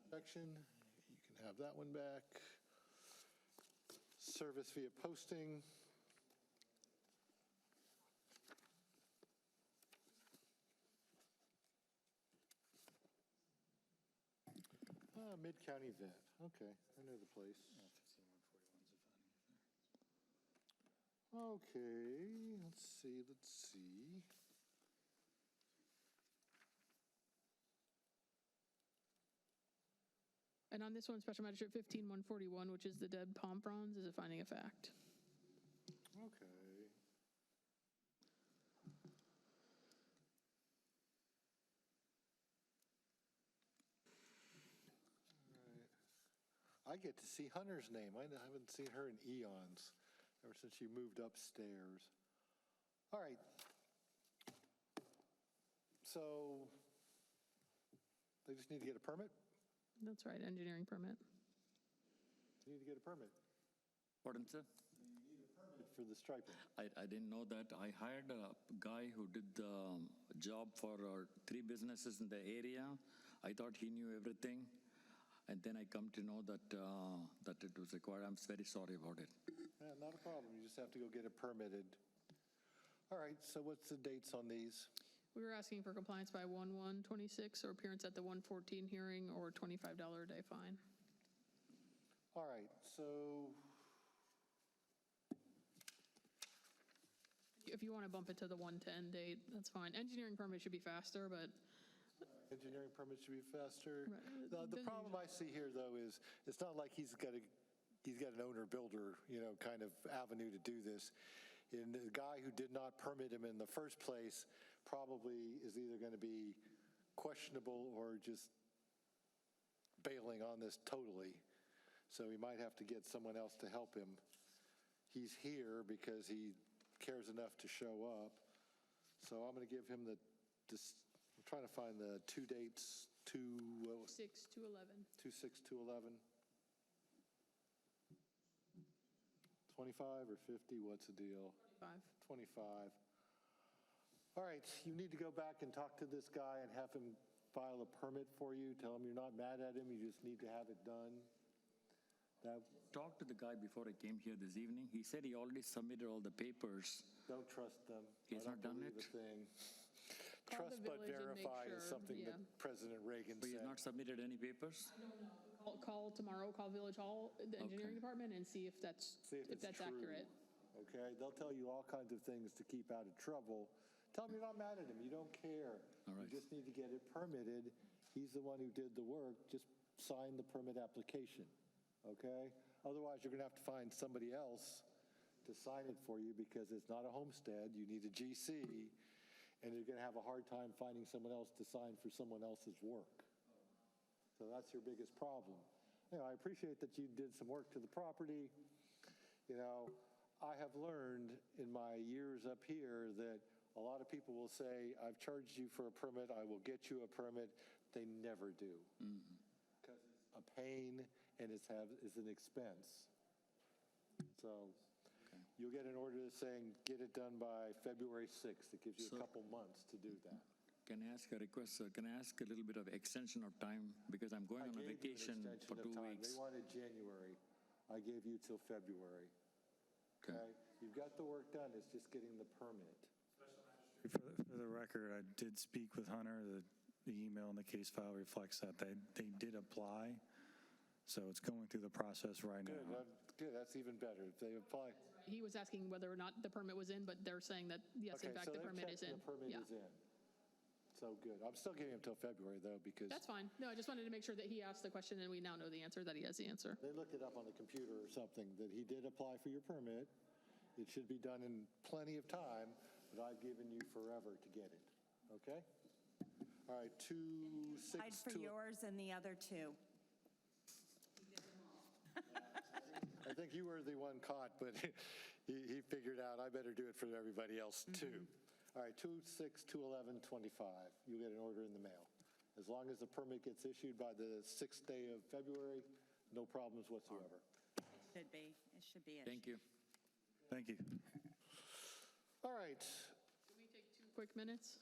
Section, you can have that one back. Service via posting. Mid-County Vet. Okay, I know the place. Okay, let's see. And on this one, Special Magistrate 15-141, which is the dead palm fronds, is a finding of fact. Okay. I get to see Hunter's name. I haven't seen her in eons, ever since she moved upstairs. All right. So they just need to get a permit? That's right, engineering permit. They need to get a permit. Pardon, sir? You need a permit for the striping. I didn't know that. I hired a guy who did the job for 3 businesses in the area. I thought he knew everything. And then I come to know that it was required. I'm very sorry about it. Yeah, not a problem. You just have to go get it permitted. All right, so what's the dates on these? We were asking for compliance by 1/1/26 or appearance at the 1/14 hearing or $25 a day fine. All right, so If you want to bump it to the 1/10 date, that's fine. Engineering permit should be faster, but engineering permits should be faster. Right. The problem I see here, though, is it's not like he's got an owner-builder, kind of avenue to do this. And the guy who did not permit him in the first place probably is either going to be questionable or just bailing on this totally. So he might have to get someone else to help him. He's here because he cares enough to show up. So I'm going to give him I'm trying to find the 2 dates, 6/2/11. 2/6/2/11. 25 or 50, what's the deal? 25. All right, you need to go back and talk to this guy and have him file a permit for you. Tell him you're not mad at him, you just need to have it done. Talked to the guy before I came here this evening. He said he already submitted all the papers. Don't trust them. He's not done it? Call the Trust but village and make verify is sure, something that yeah. President Reagan But said. he's not submitted any papers? Call tomorrow, call Village Hall, the engineering department, and see if that's See if it's true. accurate. okay? They'll tell you all kinds of things to keep out of trouble. Tell them you're not mad at him, you don't care. All right. You just need to get it permitted. He's the one who did the work, just sign the permit application, okay? Otherwise, you're gonna have to find somebody else to sign it for you because it's not a homestead, you need a GC, and you're gonna have a hard time finding someone else to sign for someone else's work. So that's your biggest problem. You know, I appreciate that you did some work to the property. You know, I have learned in my years up here that a lot of people will say, I've charged you for a permit, I will get you a permit. They never do. Because it's a pain and it's an expense. So you'll get an order saying, get it done by February 6th. It gives you a couple months to do that. Can I ask a request, sir? Can I ask a little bit of extension of time? Because I'm going on a vacation for 2 weeks. They wanted January. I gave you till February. Okay? You've got the work done, it's just getting the permit. For the record, I did speak with Hunter. The email in the case file reflects that they did apply. So it's going through the process right now. Good, that's even better. If they apply. He was asking whether or not the permit was in, but they're saying that, yes, in Okay, fact, so the they've permit checked is in. and the permit Yeah. is in. So good. I'm still giving him till February though, because That's fine. No, I just wanted to make sure that he asked the question and we now know the answer, that he has the answer. they looked it up on the computer or something, that he did apply for your permit. It should be done in plenty of time, but I've given you forever to get it. Okay? All right, 2, 6, Applied for 2. yours and the other two. I think you were the one caught, but he figured out I better do it for everybody else too. All right, 2, 6, 2, 11, 25. You get an order in the mail. As long as the permit gets issued by the 6th day of February, no problems whatsoever. It should be. It should be. Thank you. Thank you. All right, Can we take 2 quick minutes?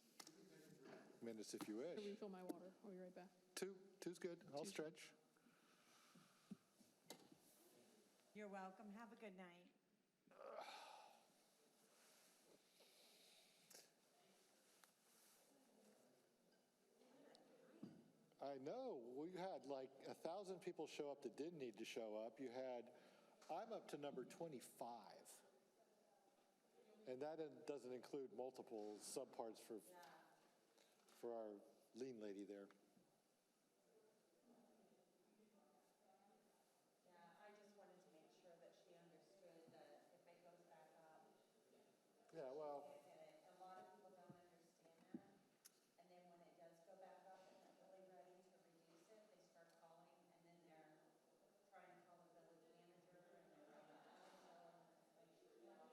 minutes if you Or wish. refill my water? I'll be right back. 2's good. I'll stretch. You're welcome. Have a good night. I know. We had like 1,000 people show up that didn't need to show up. I'm up to number 25. And that doesn't include multiple subparts for our lean lady there. Yeah, I just wanted to make sure that she understood that if it goes back up, Yeah, well, a lot of people don't understand that. And then when it does go back up and they're really ready to reduce it, they start calling and then they're trying to call the village manager and they're running out of so and it's like, she can't do that.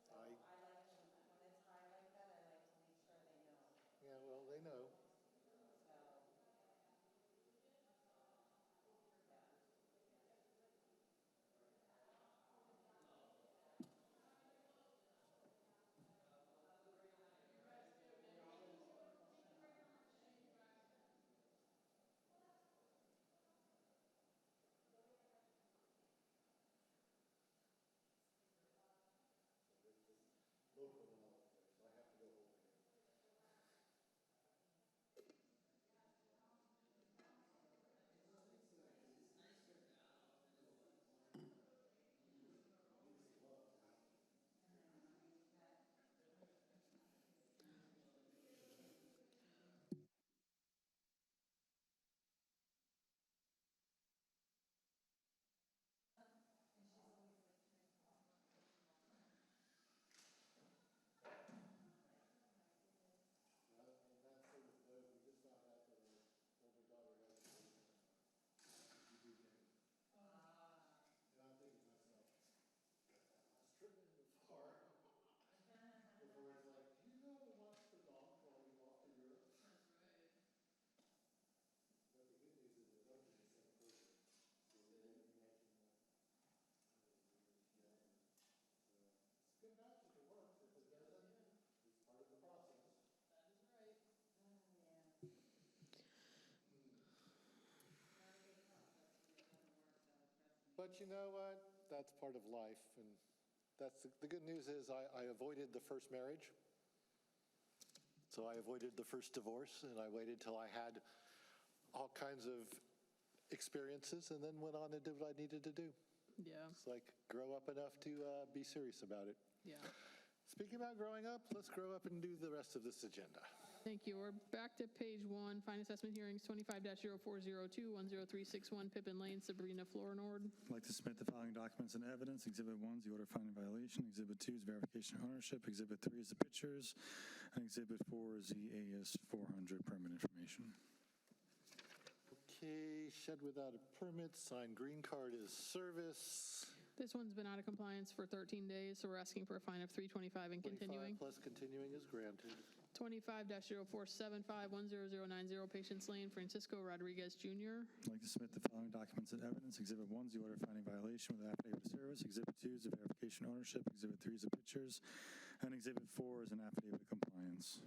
So I like to, when it's high like that, I like to make sure they know. yeah, well, they know. So, But you know what? That's part of life. And that's the good news is I avoided the first marriage. So I avoided the first divorce, and I waited till I had all kinds of experiences and then went on and did what I needed to do. Yeah, It's like, grow up enough to be serious about it. yeah. Speaking about growing up, let's grow up and do the rest of this agenda. Thank you. We're back to page 1, fine assessment hearings, 25-0402, 10361 Pippin Lane, Sabrina Florinord. I'd like to submit the following documents and evidence. Exhibit 1 is the order finding violation. Exhibit 2 is verification of ownership. Exhibit 3 is the pictures. And Exhibit 4 is the AS 400 permit information. Okay, shed without a permit, signed green card is service. This one's been out of compliance for 13 days, so we're asking for a fine of $325 and continuing. 25 plus continuing is granted. 25-0475, 10090 Patience Lane, Francisco Rodriguez Jr. I'd like to submit the following documents and evidence. Exhibit 1 is the order finding violation with affidavit of service. Exhibit 2 is the verification of ownership. Exhibit 3 is the pictures. And Exhibit 4 is an affidavit of compliance.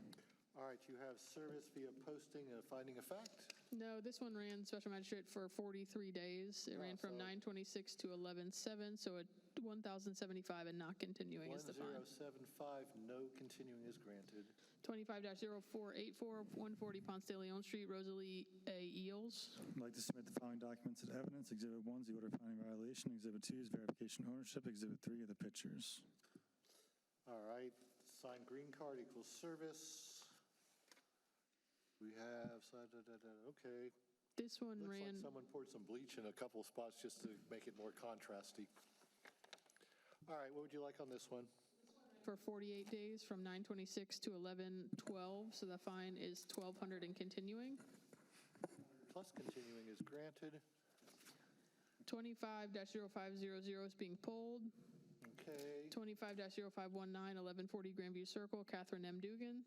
All right, you have service via posting a finding of fact. No, this one ran Special Magistrate for 43 days. It ran from 9/26 to 11/7, so at 1,075 and not continuing is the fine. 1075, no continuing is granted. 25-0484, 140 Ponce de Leon Street, Rosalie A. Eels. I'd like to submit the following documents and evidence. Exhibit 1 is the order finding violation. Exhibit 2 is verification of ownership. Exhibit 3 are the pictures. All right, signed green card equals service. We have, okay. This one Looks ran. like someone poured some bleach in a couple of spots just to make it more contrasty. All right, what would you like on this one? For 48 days from 9/26 to 11/12, so the fine is $1,200 and continuing. Plus continuing is granted. 25-0500 is being pulled. Okay. 25-0519, 1140 Grandview Circle, Catherine M. Dugan.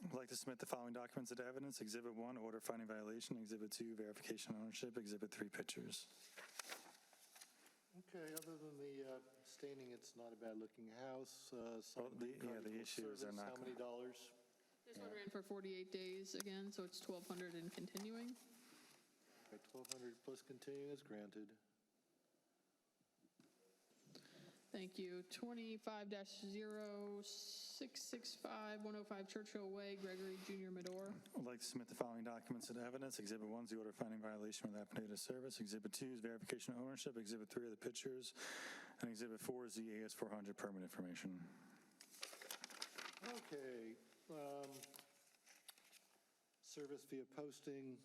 I'd like to submit the following documents and evidence. Exhibit 1, order finding violation. Exhibit 2, verification of ownership. Exhibit 3, pictures. Okay, other than the staining, it's not a bad-looking house. The issues are not. How many dollars? This one ran for 48 days again, so it's $1,200 and continuing. Okay, 1,200 plus continuing is granted. Thank you. 25-0665, 105 Churchill Way, Gregory Jr. Medor. I'd like to submit the following documents and evidence. Exhibit 1 is the order finding violation with affidavit of service. Exhibit 2 is verification of ownership. Exhibit 3 are the pictures. And Exhibit 4 is the AS 400 permit information. Okay. Service via posting.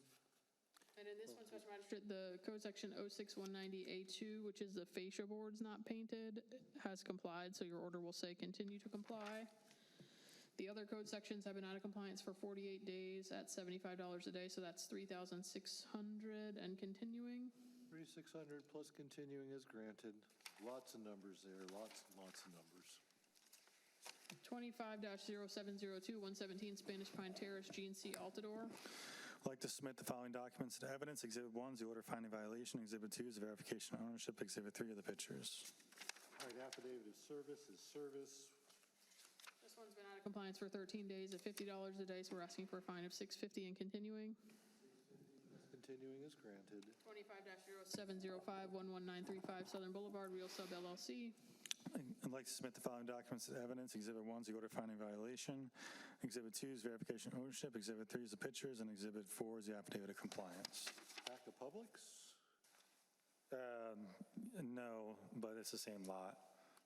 And in this one, Special Magistrate, the code section 06190A2, which is the fascia boards not painted, has complied, so your order will say continue to comply. The other code sections have been out of compliance for 48 days at $75 a day, so that's $3,600 and continuing. 3,600 plus continuing is granted. Lots of numbers there, lots and lots of numbers. 25-0702, 117 Spanish Pine Terrace, G&C Altador. I'd like to submit the following documents and evidence. Exhibit 1 is the order finding violation. Exhibit 2 is the verification of ownership. Exhibit 3 are the pictures. All right, affidavit of service is service. This one's been out of compliance for 13 days at $50 a day, so we're asking for a fine of $650 and continuing. Continuing is granted. 25-0705, 11935 Southern Boulevard, Real Sub LLC. I'd like to submit the following documents and evidence. Exhibit 1 is the order finding violation. Exhibit 2 is verification of ownership. Exhibit 3 is the pictures. And Exhibit 4 is the affidavit of compliance. Back to Publix? No, but it's the same lot.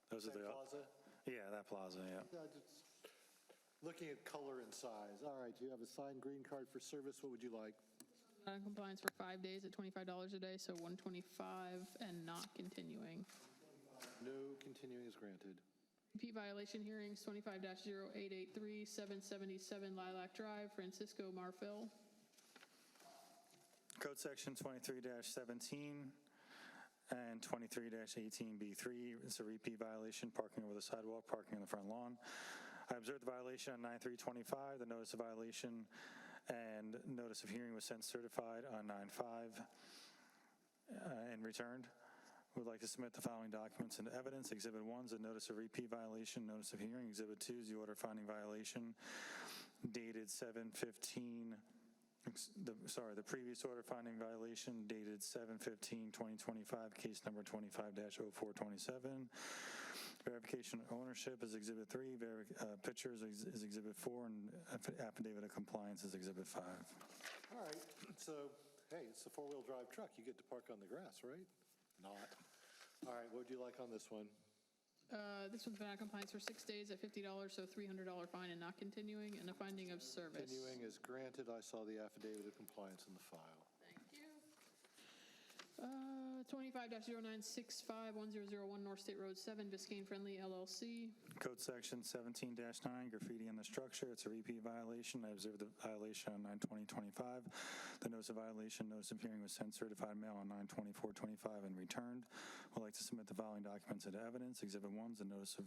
Those are the Plaza? Yeah, that plaza, yeah. Just looking at color and size. All right, you have a signed green card for service. What would you like? Out of compliance for 5 days at $25 a day, so $125 and not continuing. No continuing is granted. Repeat violation hearings, 25-0883, 777 Lilac Drive, Francisco Marfil. Code section 23-17 and 23-18B3. It's a repeat violation, parking over the sidewalk, parking on the front lawn. I observed the violation on 9/3/25. The notice of violation and notice of hearing was sent certified on 9/5 and returned. Would like to submit the following documents and evidence. Exhibit 1 is a notice of repeat violation, notice of hearing. Exhibit 2 is the order finding violation dated 7/15. The previous order finding violation dated 7/15/2025, case number 25-0427. Verification of ownership is Exhibit 3. Pictures is Exhibit 4, and affidavit of compliance is Exhibit 5. All right, so hey, it's a four-wheel drive truck. You get to park on the grass, right? Not. All right, what would you like on this one? This one's been out of compliance for 6 days at $50, so $300 fine and not continuing, and a finding of service. Continuing is granted. I saw the affidavit of compliance in the file. Thank you. 25-0965-1001 North State Road 7, Biscayne Friendly LLC. Code Section 17-9, graffiti in the structure. It's a repeat violation. I observed the violation on 9/20/25. The notice of violation, notice of hearing was sent certified mail on 9/24/25 and returned. Would like to submit the following documents into evidence. Exhibit 1 is the notice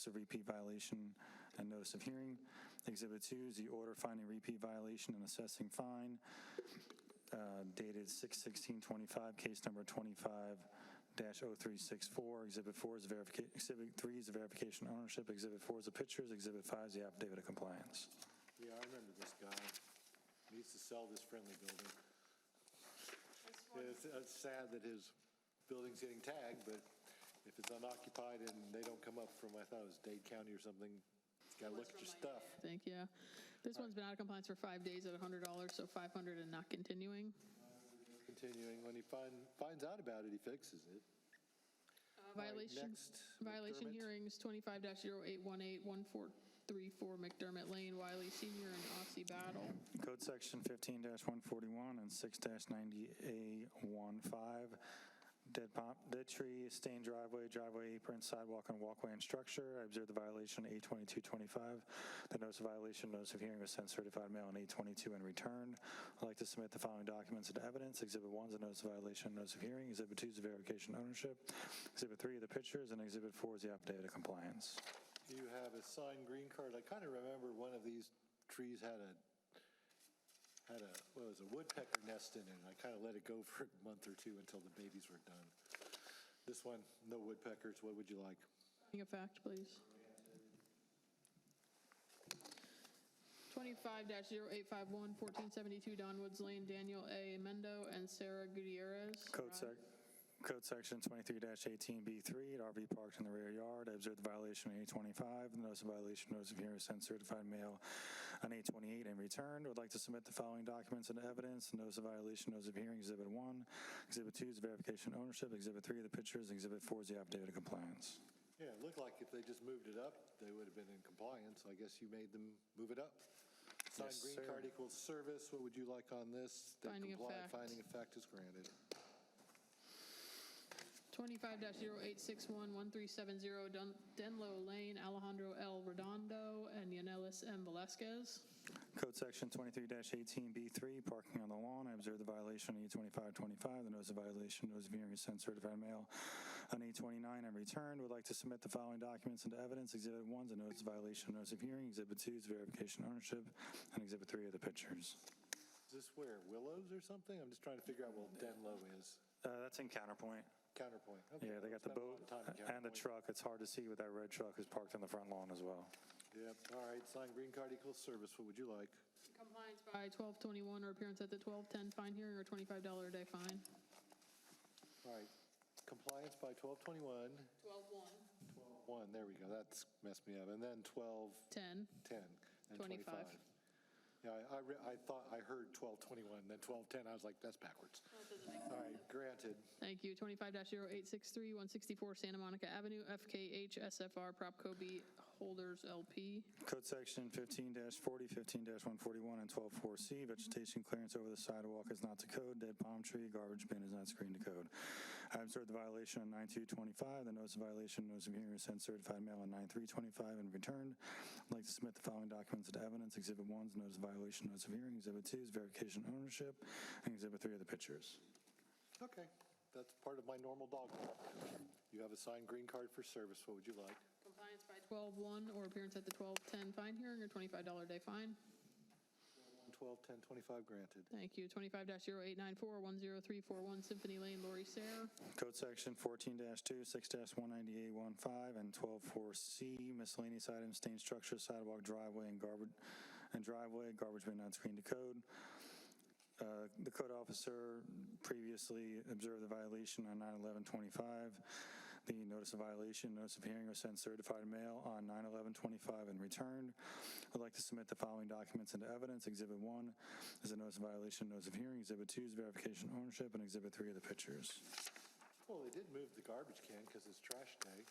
of repeat violation and notice of hearing. Exhibit 2 is the order finding repeat violation and assessing fine, dated 6/16/25, case number 25-0364. Exhibit 4 is Exhibit 3 is the verification of ownership. Exhibit 4 is the pictures. Exhibit 5 is the affidavit of compliance. Yeah, I remember this guy. Needs to sell this friendly building. It's sad that his building's getting tagged, but if it's unoccupied and they don't come up from, I thought it was Dade County or something, you gotta look at your stuff. I think, yeah. This one's been out of compliance for 5 days at $100, so $500 and not continuing. Continuing, when he finds out about it, he fixes it. Violation McDermott. hearings 25-0818 1434 McDermott Lane, Wiley Senior and Aussie Battle. Code Section 15-141 and 6-90A15. Dead tree, stained driveway, driveway apron, sidewalk, and walkway and structure. I observed the violation on 8/22/25. The notice of violation, notice of hearing was sent certified mail on 8/22 and returned. I'd like to submit the following documents into evidence. Exhibit 1 is the notice of violation, notice of hearing. Exhibit 2 is the verification of ownership. Exhibit 3 are the pictures, and Exhibit 4 is the affidavit of compliance. You have a signed green card. I kind of remember one of these trees had a woodpecker nest in it, and I kind of let it go for a month or two until the babies were done. This one, no woodpeckers. What would you like? Finding of fact, please. 25-0851 1472 Donwoods Lane, Daniel A. Mendo and Sarah Gutierrez. Code Section 23-18B3, at RV parked in the rear yard. I observed the violation on 8/25. The notice of violation, notice of hearing was sent certified mail on 8/28 and returned. Would like to submit the following documents into evidence. The notice of violation, notice of hearing, Exhibit 1. Exhibit 2 is verification of ownership. Exhibit 3 are the pictures. Exhibit 4 is the affidavit of compliance. Yeah, it looked like if they just moved it up, they would have been in compliance. I guess you made them move it up. Signed Yes, green sir. card equals service. What would you like on this? They Finding of comply. fact. Finding of fact is granted. 25-0861 1370 Denlo Lane, Alejandro L. Redondo and Yanelis M. Velasquez. Code Section 23-18B3, parking on the lawn. I observed the violation on 8/25/25. The notice of violation, notice of hearing is sent certified mail on 8/29 and returned. Would like to submit the following documents into evidence. Exhibit 1 is a notice of violation, notice of hearing. Exhibit 2 is verification of ownership, and Exhibit 3 are the pictures. Is this where, Willows or something? I'm just trying to figure out what Denlo is. That's in Counterpoint. Counterpoint. Okay. Yeah, they got the Spent a boat lot of time in and the Counterpoint. truck. It's hard to see with that red truck is parked on the front lawn as well. Yep. All right. Signed green card equals service. What would you like? Compliance by 12/21 or appearance at the 12/10 fine hearing or $25 a day fine. All right. Compliance by 12/21. 12/1. 12/1. There we go. That's messed me up. And then 12/10 10. and 25. Yeah, I thought I heard 12/21, then 12/10. I was like, that's backwards. All right. Granted. Thank you. 25-0863 164 Santa Monica Avenue, FKH SFR Propco B Holders LP. Code Section 15-40, 15-141, and 12-4C, vegetation clearance over the sidewalk is not to code. Dead palm tree, garbage bin is not screened to code. I observed the violation on 9/2/25. The notice of violation, notice of hearing was sent certified mail on 9/3/25 and returned. I'd like to submit the following documents into evidence. Exhibit 1 is notice of violation, notice of hearing. Exhibit 2 is verification of ownership, and Exhibit 3 are the pictures. Okay. That's part of my normal dog walk. You have a signed green card for service. What would you like? Compliance by 12/1 or appearance at the 12/10 fine hearing or $25 a day fine. 12/10/25 granted. Thank you. 25-0894 10341 Symphony Lane, Lori Sayre. Code Section 14-2, 6-19815, and 12-4C, miscellaneous items, stained structure, sidewalk, driveway, and garbage bin not screened to code. The code officer previously observed the violation on 9/11/25. The notice of violation, notice of hearing was sent certified mail on 9/11/25 and returned. I'd like to submit the following documents into evidence. Exhibit 1 is a notice of violation, notice of hearing. Exhibit 2 is verification of ownership, and Exhibit 3 are the pictures. Well, they did move the garbage can because it's trash day.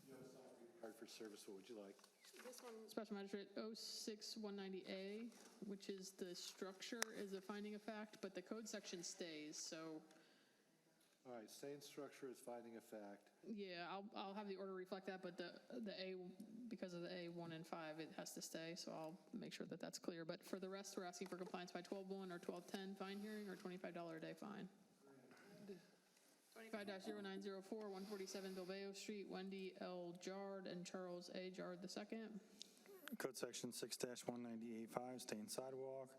You have a signed green card for service, what would you like? This one, Special Magistrate 06190A, which is the structure is a finding of fact, but the code section stays, so, All right, same structure as finding a fact. yeah, I'll have the order reflect that, but the A, because of the A 1 and 5, it has to stay, so I'll make sure that that's clear. But for the rest, we're asking for compliance by 12/1 or 12/10 fine hearing or $25 a day fine. 25-0904, 147 Bilbao Street, Wendy L. Jard and Charles A. Jard II. Code section 6-1985, stained sidewalk.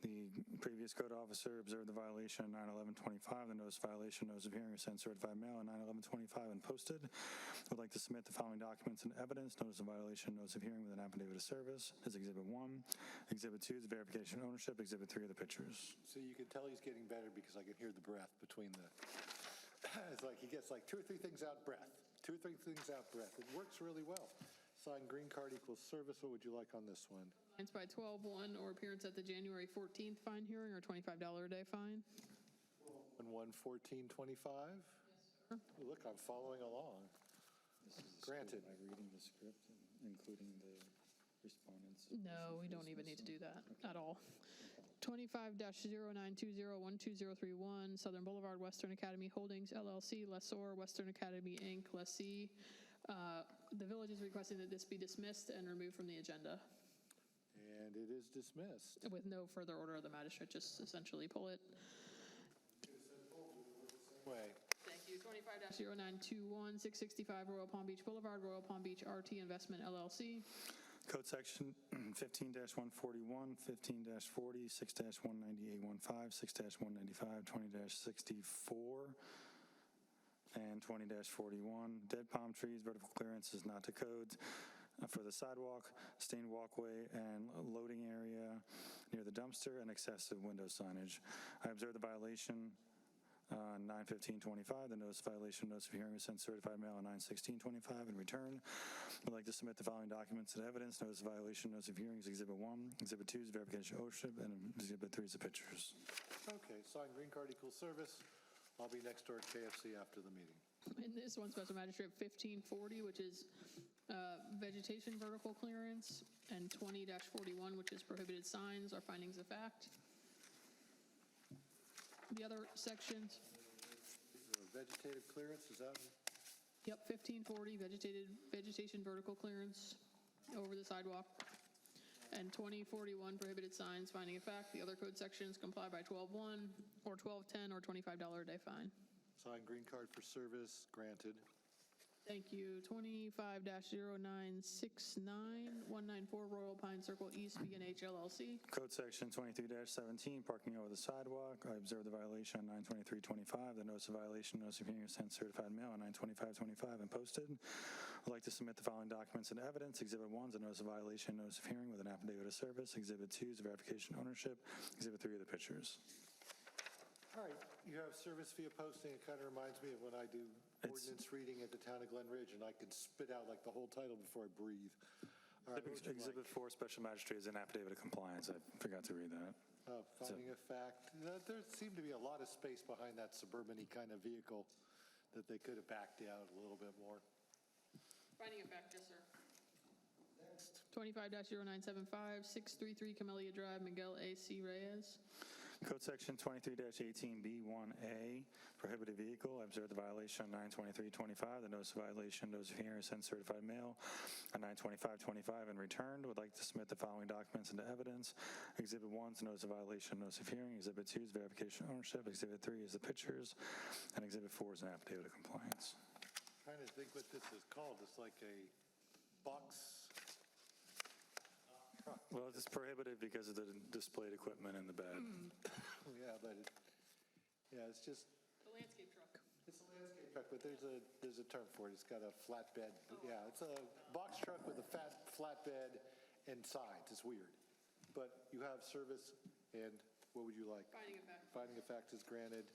The previous code officer observed the violation on 9/11/25. The notice of violation, notice of hearing was sent certified mail on 9/11/25 and posted. Would like to submit the following documents and evidence. Notice of violation, notice of hearing with an affidavit of service is Exhibit 1. Exhibit 2 is verification of ownership. Exhibit 3 are the pictures. So you can tell he's getting better because I can hear the breath between the, it's like he gets like 2 or 3 things out, breath. 2 or 3 things out, breath. It works really well. Signed green card equals service. What would you like on this one? Compliance by 12/1 or appearance at the January 14th fine hearing or $25 a day fine. 1/14/25? Yes, sir. Look, I'm following along. Granted. By reading the script and including the respondents. No, we don't even need to do that at all. 25-0920-12031, Southern Boulevard, Western Academy Holdings, LLC, lessor, Western Academy, Inc., lessee. The village is requesting that this be dismissed and removed from the agenda And it is dismissed. with no further order of the magistrate, just essentially pull it. Way. Thank you. 25-0921, 665 Royal Palm Beach Boulevard, Royal Palm Beach RT Investment, LLC. Code section 15-141, 15-40, 6-19815, 6-195, 20-64, and 20-41. Dead palm trees, vertical clearance is not to code. For the sidewalk, stained walkway, and loading area near the dumpster, and excessive window signage. I observed the violation on 9/15/25. The notice of violation, notice of hearing was sent certified mail on 9/16/25 and returned. I'd like to submit the following documents and evidence. Notice of violation, notice of hearing is Exhibit 1. Exhibit 2 is verification of ownership, and Exhibit 3 is the pictures. Okay, signed green card equals service. I'll be next door at KFC after the meeting. And this one, Special Magistrate 1540, which is vegetation vertical clearance, and 20-41, which is prohibited signs, are findings of fact. The other sections, Vegetative clearance, is that? yep, 1540, vegetation vertical clearance over the sidewalk, and 2041, prohibited signs, finding of fact. The other code sections comply by 12/1 or 12/10 or $25 a day fine. Signed green card for service, granted. Thank you. 25-0969, 194 Royal Pine Circle East, B&H LLC. Code section 23-17, parking over the sidewalk. I observed the violation on 9/23/25. The notice of violation, notice of hearing was sent certified mail on 9/25/25 and posted. I'd like to submit the following documents and evidence. Exhibit 1 is a notice of violation, notice of hearing with an affidavit of service. Exhibit 2 is a verification of ownership. Exhibit 3 are the pictures. All right, you have service via posting. It kind of reminds me of when I do ordinance reading at the town of Glen Ridge, and I can spit out like the whole title before I breathe. All right, what would you Exhibit like? 4, Special Magistrate, is an affidavit of compliance. I forgot to read that. Finding a fact. There seemed to be a lot of space behind that suburban-y kind of vehicle that they could have backed out a little bit more. Finding of fact, yes, sir. Next. 25-0975, 633 Camellia Drive, Miguel A.C. Reyes. Code section 23-18B1A, prohibited vehicle. I observed the violation on 9/23/25. The notice of violation, notice of hearing is sent certified mail on 9/25/25 and returned. Would like to submit the following documents into evidence. Exhibit 1 is notice of violation, notice of hearing. Exhibit 2 is verification of ownership. Exhibit 3 is the pictures. And Exhibit 4 is an affidavit of compliance. Trying to think what this is called. It's like a box truck. Well, it's prohibited because of the displayed equipment in the bed. Yeah, but it's just, The landscape truck. it's a landscape truck, but there's a term for it. It's got a flatbed. Yeah, it's a box truck with a flatbed and sides. It's weird. But you have service, and what would you like? Finding of fact. Finding of fact is granted.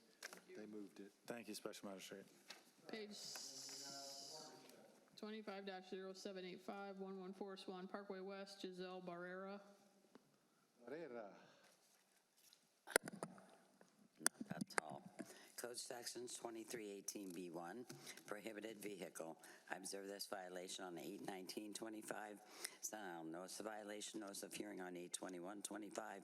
They moved it. Thank you, Special Magistrate. Page 25-0785, 114 Swan Parkway West, Giselle Barrera. Barrera. Not that tall. Code Sections 2318B1, prohibited vehicle. I observe this violation on 8/19/25. Sent out notice of violation, notice of hearing on 8/21/25.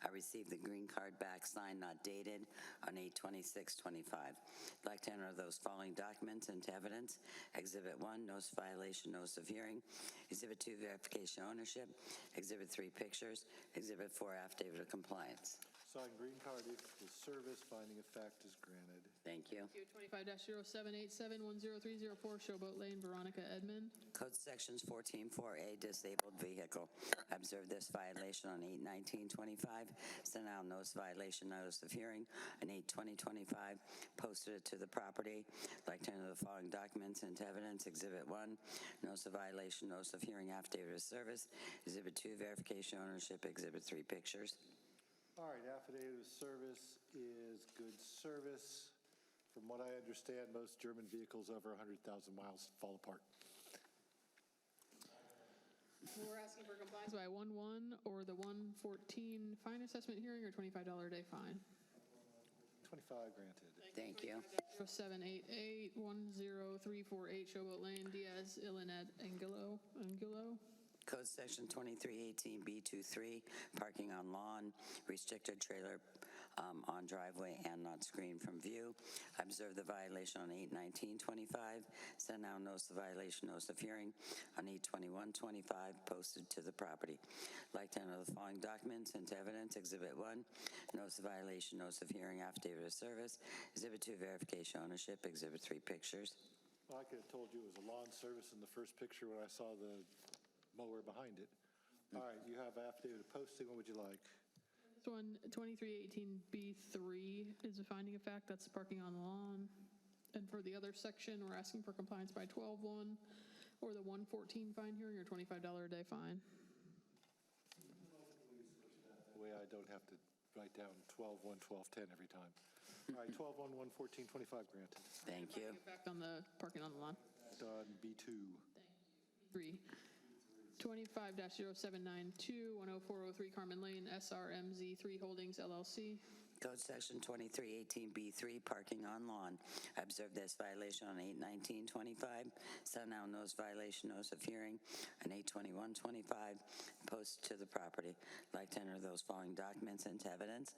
I received the green card back signed, not dated, on 8/26/25. I'd like to enter those following documents into evidence. Exhibit 1, notice of violation, notice of hearing. Exhibit 2, verification of ownership. Exhibit 3, pictures. Exhibit 4, affidavit of compliance. Signed green card is service, finding of fact is granted. Thank you. 25-0787, 10304 Showboat Lane, Veronica Edmond. Code Sections 14-4A, disabled vehicle. I observed this violation on 8/19/25. Sent out notice violation, notice of hearing on 8/20/25. Posted it to the property. I'd like to enter the following documents into evidence. Exhibit 1, notice of violation, notice of hearing, affidavit of service. Exhibit 2, verification of ownership. Exhibit 3, pictures. All right, affidavit of service is good service. From what I understand, most German vehicles over 100,000 miles fall apart. We're asking for compliance by 1/1 or the 1/14 fine assessment hearing or $25 a day fine. 25 granted. Thank you. 0788, 10348 Showboat Lane, Diaz, Ilinet, Angulo. Code Section 2318B23, parking on lawn, restricted trailer on driveway and not screened from view. I observed the violation on 8/19/25. Sent out notice of violation, notice of hearing on 8/21/25, posted to the property. I'd like to enter the following documents into evidence. Exhibit 1, notice of violation, notice of hearing, affidavit of service. Exhibit 2, verification of ownership. Exhibit 3, pictures. Well, I could have told you it was a lawn service in the first picture when I saw the mower behind it. All right, you have affidavit of posting. What would you like? This one, 2318B3 is a finding of fact. That's parking on the lawn. And for the other section, we're asking for compliance by 12/1 or the 1/14 fine hearing or $25 a day fine. That way I don't have to write down 12/1, 12/10 every time. All right, 12/1, 1/14/25 granted. Thank you. Finding of fact on the parking on the lawn. Done. B2. 3. 25-0792, 10403 Carmen Lane, SRMZ3 Holdings, LLC. Code Section 2318B3, parking on lawn. I observed this violation on 8/19/25. Sent out notice violation, notice of hearing on 8/21/25. Posted to the property. I'd like to enter those following documents into evidence.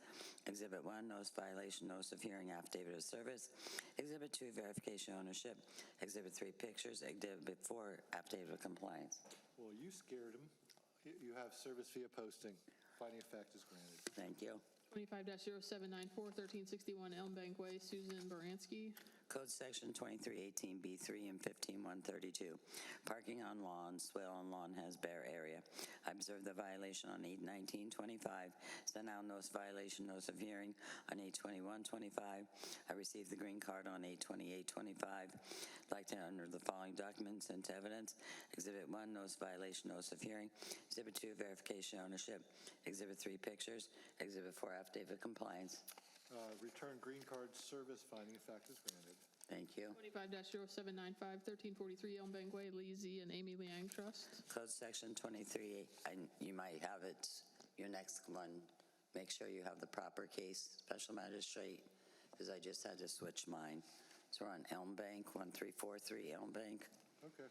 Exhibit 1, notice violation, notice of hearing, affidavit of service. Exhibit 2, verification of ownership. Exhibit 3, pictures. Exhibit 4, affidavit of compliance. Well, you scared him. You have service via posting. Finding of fact is granted. Thank you. 25-0794, 1361 Elm Bank Way, Susan Baranski. Code Section 2318B3 and 15132. Parking on lawn, swale on lawn has bare area. I observed the violation on 8/19/25. Sent out notice violation, notice of hearing on 8/21/25. I received the green card on 8/28/25. I'd like to enter the following documents into evidence. Exhibit 1, notice violation, notice of hearing. Exhibit 2, verification ownership. Exhibit 3, pictures. Exhibit 4, affidavit of compliance. Return green card service, finding of fact is granted. Thank you. 25-0795, 1343 Elm Bank Way, Lee Z. and Amy Liang Trust. Code Section 23, and you might have it, your next one. Make sure you have the proper case, Special Magistrate, because I just had to switch mine. So we're on Elm Bank, 1343 Elm Bank. Okay.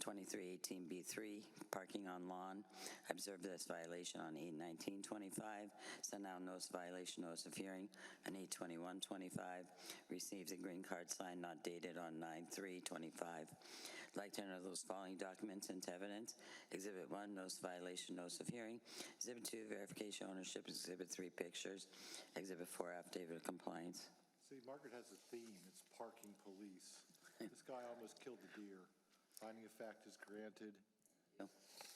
2318B3, parking on lawn. I observed this violation on 8/19/25. Sent out notice violation, notice of hearing on 8/21/25. Received a green card signed, not dated on 9/3/25. I'd like to enter those following documents into evidence. Exhibit 1, notice violation, notice of hearing. Exhibit 2, verification ownership. Exhibit 3, pictures. Exhibit 4, affidavit of compliance. See, Margaret has a theme. It's parking police. This guy almost killed the deer. Finding of fact is granted.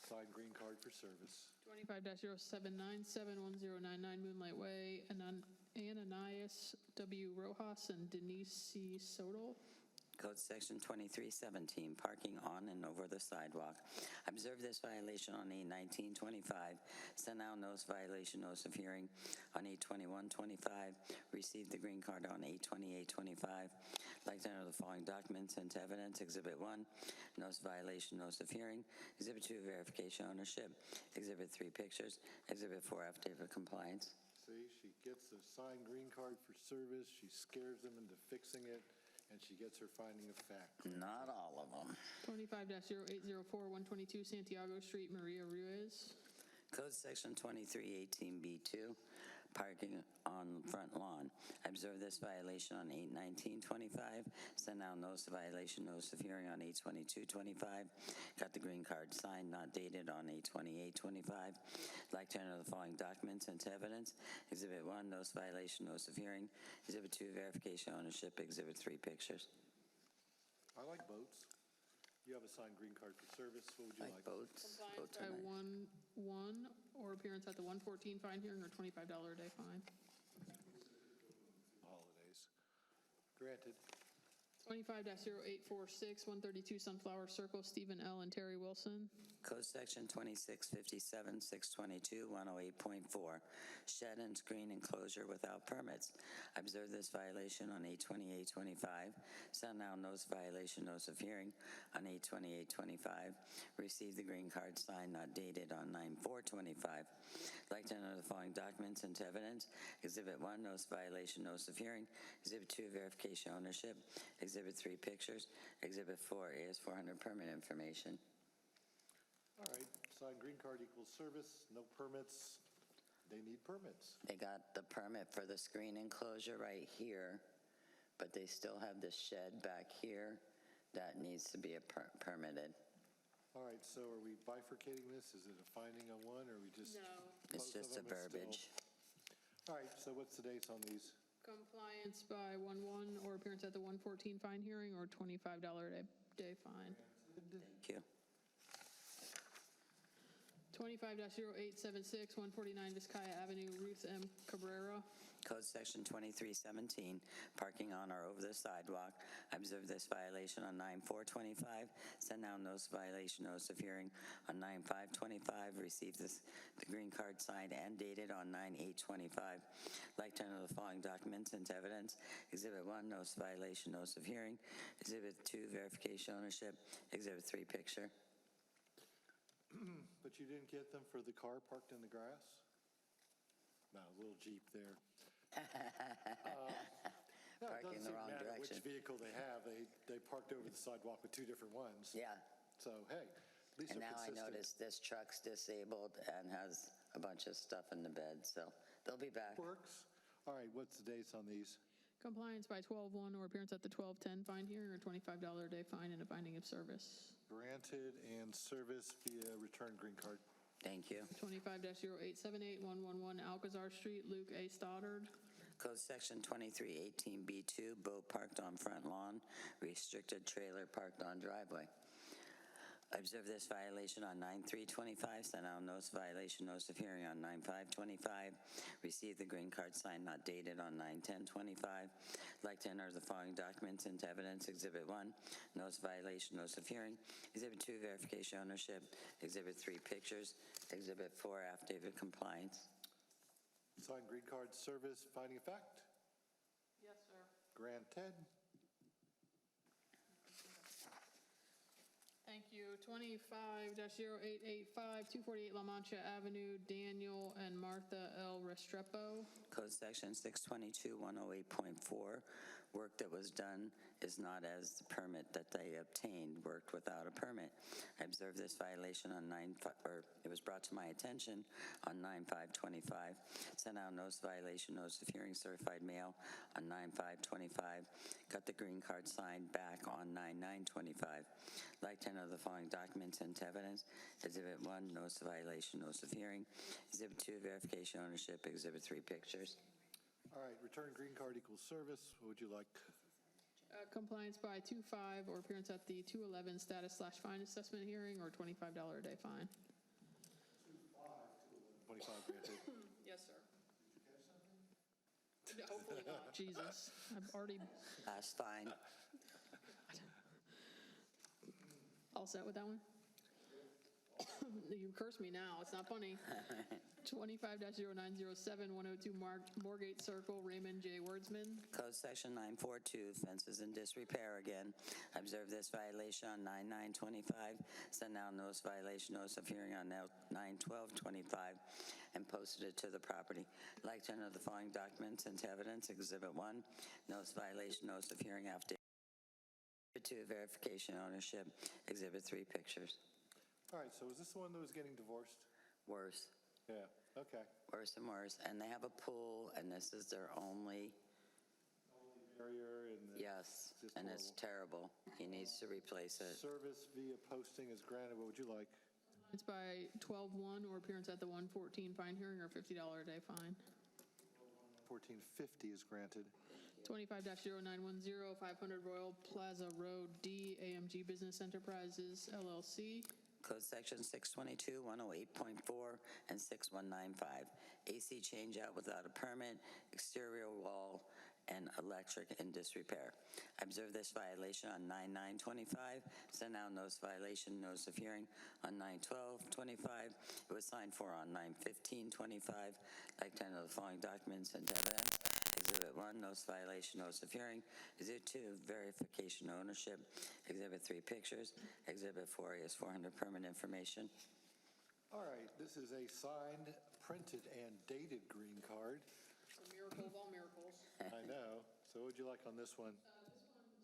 Signed green card for service. 25-0797, 1099 Moonlight Way, Ananias W. Rojas and Denise C. Sodal. Code Section 2317, parking on and over the sidewalk. Observe this violation on 8/19/25. Send out notice violation, notice of hearing on 8/21/25. Received the green card on 8/28/25. Like to enter the following documents into evidence. Exhibit 1, notice violation, notice of hearing. Exhibit 2, verification ownership. Exhibit 3, pictures. Exhibit 4, affidavit of compliance. See, she gets a signed green card for service, she scares them into fixing it, and she gets her finding of fact. Not all of them. 25-0804, 122 Santiago Street, Maria Ruiz. Code Section 2318B2, parking on front lawn. I observe this violation on 8/19/25. Send out notice of violation, notice of hearing on 8/22/25. Got the green card signed, not dated on 8/28/25. Like to enter the following documents into evidence. Exhibit 1, notice of violation, notice of hearing. Exhibit 2, verification ownership. Exhibit 3, pictures. I like boats. You have a signed green card for service, what would you like? Boats. Compliance Boats by are nice. 1/1 or appearance at the 114 fine hearing or $25 a day fine. Holidays. Granted. 25-0846, 132 Sunflower Circle, Stephen L. and Terry Wilson. Code Section 2657, 622, 108.4, shed and screen enclosure without permits. I observed this violation on 8/28/25. Sent out notice of violation, notice of hearing on 8/28/25. Received the green card signed, not dated on 9/4/25. Like to enter the following documents into evidence. Exhibit 1, notice of violation, notice of hearing. Exhibit 2, verification ownership. Exhibit 3, pictures. Exhibit 4, AS400 permit information. All right, signed green card equals service, no permits. They need permits. They got the permit for the screen enclosure right here, but they still have the shed back here that needs to be permitted. All right, so are we bifurcating this? Is it a finding on one, or are we just? No. It's both of just a them is still- verbiage. All right, so what's the dates on these? Compliance by 1/1 or appearance at the 114 fine hearing or $25 a day fine. Thank you. 25-0876, 149 Vizcaya Avenue, Ruth M. Cabrera. Code Section 2317, parking on or over the sidewalk. I observed this violation on 9/4/25. Sent out notice of violation, notice of hearing on 9/5/25. Received the green card signed and dated on 9/8/25. Like to enter the following documents into evidence. Exhibit 1, notice of violation, notice of hearing. Exhibit 2, verification ownership. Exhibit 3, picture. But you didn't get them for the car parked in the grass? No, a little Jeep there. No, it Parking doesn't the seem wrong matter direction. which vehicle they have. They parked over the sidewalk with two different ones. Yeah. So, hey, at least And they're now I consistent. notice this truck's disabled and has a bunch of stuff in the bed, so they'll be back. Works. All right, what's the dates on these? Compliance by 12/1 or appearance at the 12/10 fine hearing or $25 a day fine and a binding of service. Granted and service via return green card. Thank you. 25-0878, 111 Alcazar Street, Luke A. Stoddard. Code Section 2318B2, boat parked on front lawn, restricted trailer parked on driveway. I observed this violation on 9/3/25, sent out notice of violation, notice of hearing on 9/5/25, received the green card signed, not dated on 9/10/25. Like to enter the following documents into evidence. Exhibit 1, notice of violation, notice of hearing. Exhibit 2, verification ownership. Exhibit 3, pictures. Exhibit 4, affidavit compliance. Signed green card service, finding of fact. Yes, sir. Granted. Thank you. 25-0885, 248 La Mancha Avenue, Daniel and Martha L. Restrepo. Code Section 622-108.4, work that was done is not as the permit that they obtained, worked without a permit. I observed this violation on it was brought to my attention on 9/5/25. Sent out notice of violation, notice of hearing, certified mail on 9/5/25. Got the green card signed back on 9/9/25. Like to enter the following documents into evidence. Exhibit 1, notice of violation, notice of hearing. Exhibit 2, verification ownership. Exhibit 3, pictures. All right, return green card equals service. What would you like? Compliance by 2/5 or appearance at the 211 status/fine assessment hearing or $25 a day fine. 25 granted. Yes, sir. Hopefully not. Jesus. I've already. That's fine. All set with that one? You curse me now, it's not funny. 25-0907, 102 Moorgate Circle, Raymond J. Wordsman. Code Section 942, fences in disrepair again. Observe this violation on 9/9/25. Send out notice violation, notice of hearing on 9/12/25, and posted it to the property. Like to enter the following documents into evidence. Exhibit 1, notice violation, notice of hearing affidavit. Exhibit 2, verification ownership. Exhibit 3, pictures. All right, so is this the one that was getting divorced? Worse. Yeah, okay. Worse and worse. And they have a pool, and this is their only. Barrier and Yes, and it's terrible. He needs to replace it. service via posting is granted. What would you like? It's by 12/1 or appearance at the 114 fine hearing or $50 a day fine. 1450 is granted. 25-0910, 500 Royal Plaza Road, D, AMG Business Enterprises, LLC. Code Section 622, 108.4, and 6195. AC changeout without a permit, exterior wall, and electric in disrepair. Observe this violation on 9/9/25. Send out notice violation, notice of hearing on 9/12/25. It was signed for on 9/15/25. Like to enter the following documents into evidence. Exhibit 1, notice violation, notice of hearing. Exhibit 2, verification ownership. Exhibit 3, pictures. Exhibit 4, AS400 permit information. All right, this is a signed, printed, and dated green card. A miracle of all miracles. I know. So what would you like on this one?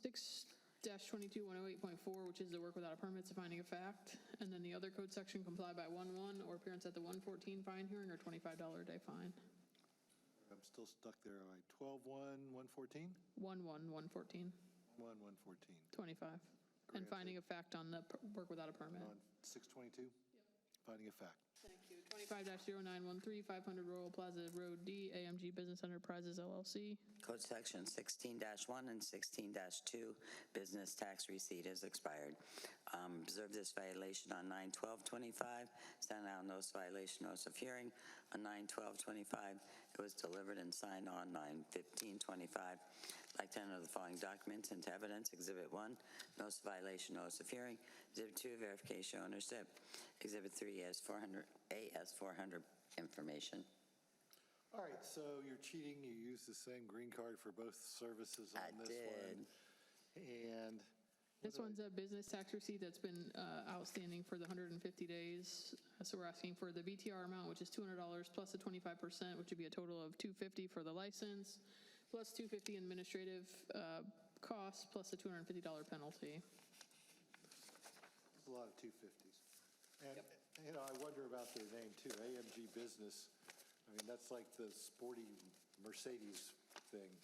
6-22-108.4, which is the work without a permit, it's a finding of fact. And then the other code section, comply by 1/1 or appearance at the 114 fine hearing or $25 a day fine. I'm still stuck there. All right, 12/1/114? 1/1/114, 1/1/14. 25. And finding of fact on the work without a permit. On 622? Finding of fact. Thank you. 25-0913, 500 Royal Plaza Road, D, AMG Business Enterprises, LLC. Code Section 16-1 and 16-2, business tax receipt is expired. Observe this violation on 9/12/25. Send out notice violation, notice of hearing on 9/12/25. It was delivered and signed on 9/15/25. Like to enter the following documents into evidence. Exhibit 1, notice violation, notice of hearing. Exhibit 2, verification ownership. Exhibit 3, AS400 information. All right, so you're cheating. You used the same green card for both services on this one. And This one's a business tax receipt that's been outstanding for the 150 days. So we're asking for the VTR amount, which is $200 plus the 25%, which would be a total of $250 for the license, plus $250 administrative costs, plus a $250 penalty. there's a lot of 250s. And, you know, I wonder about their name too, AMG Business. I mean, that's like the sporty Mercedes thing.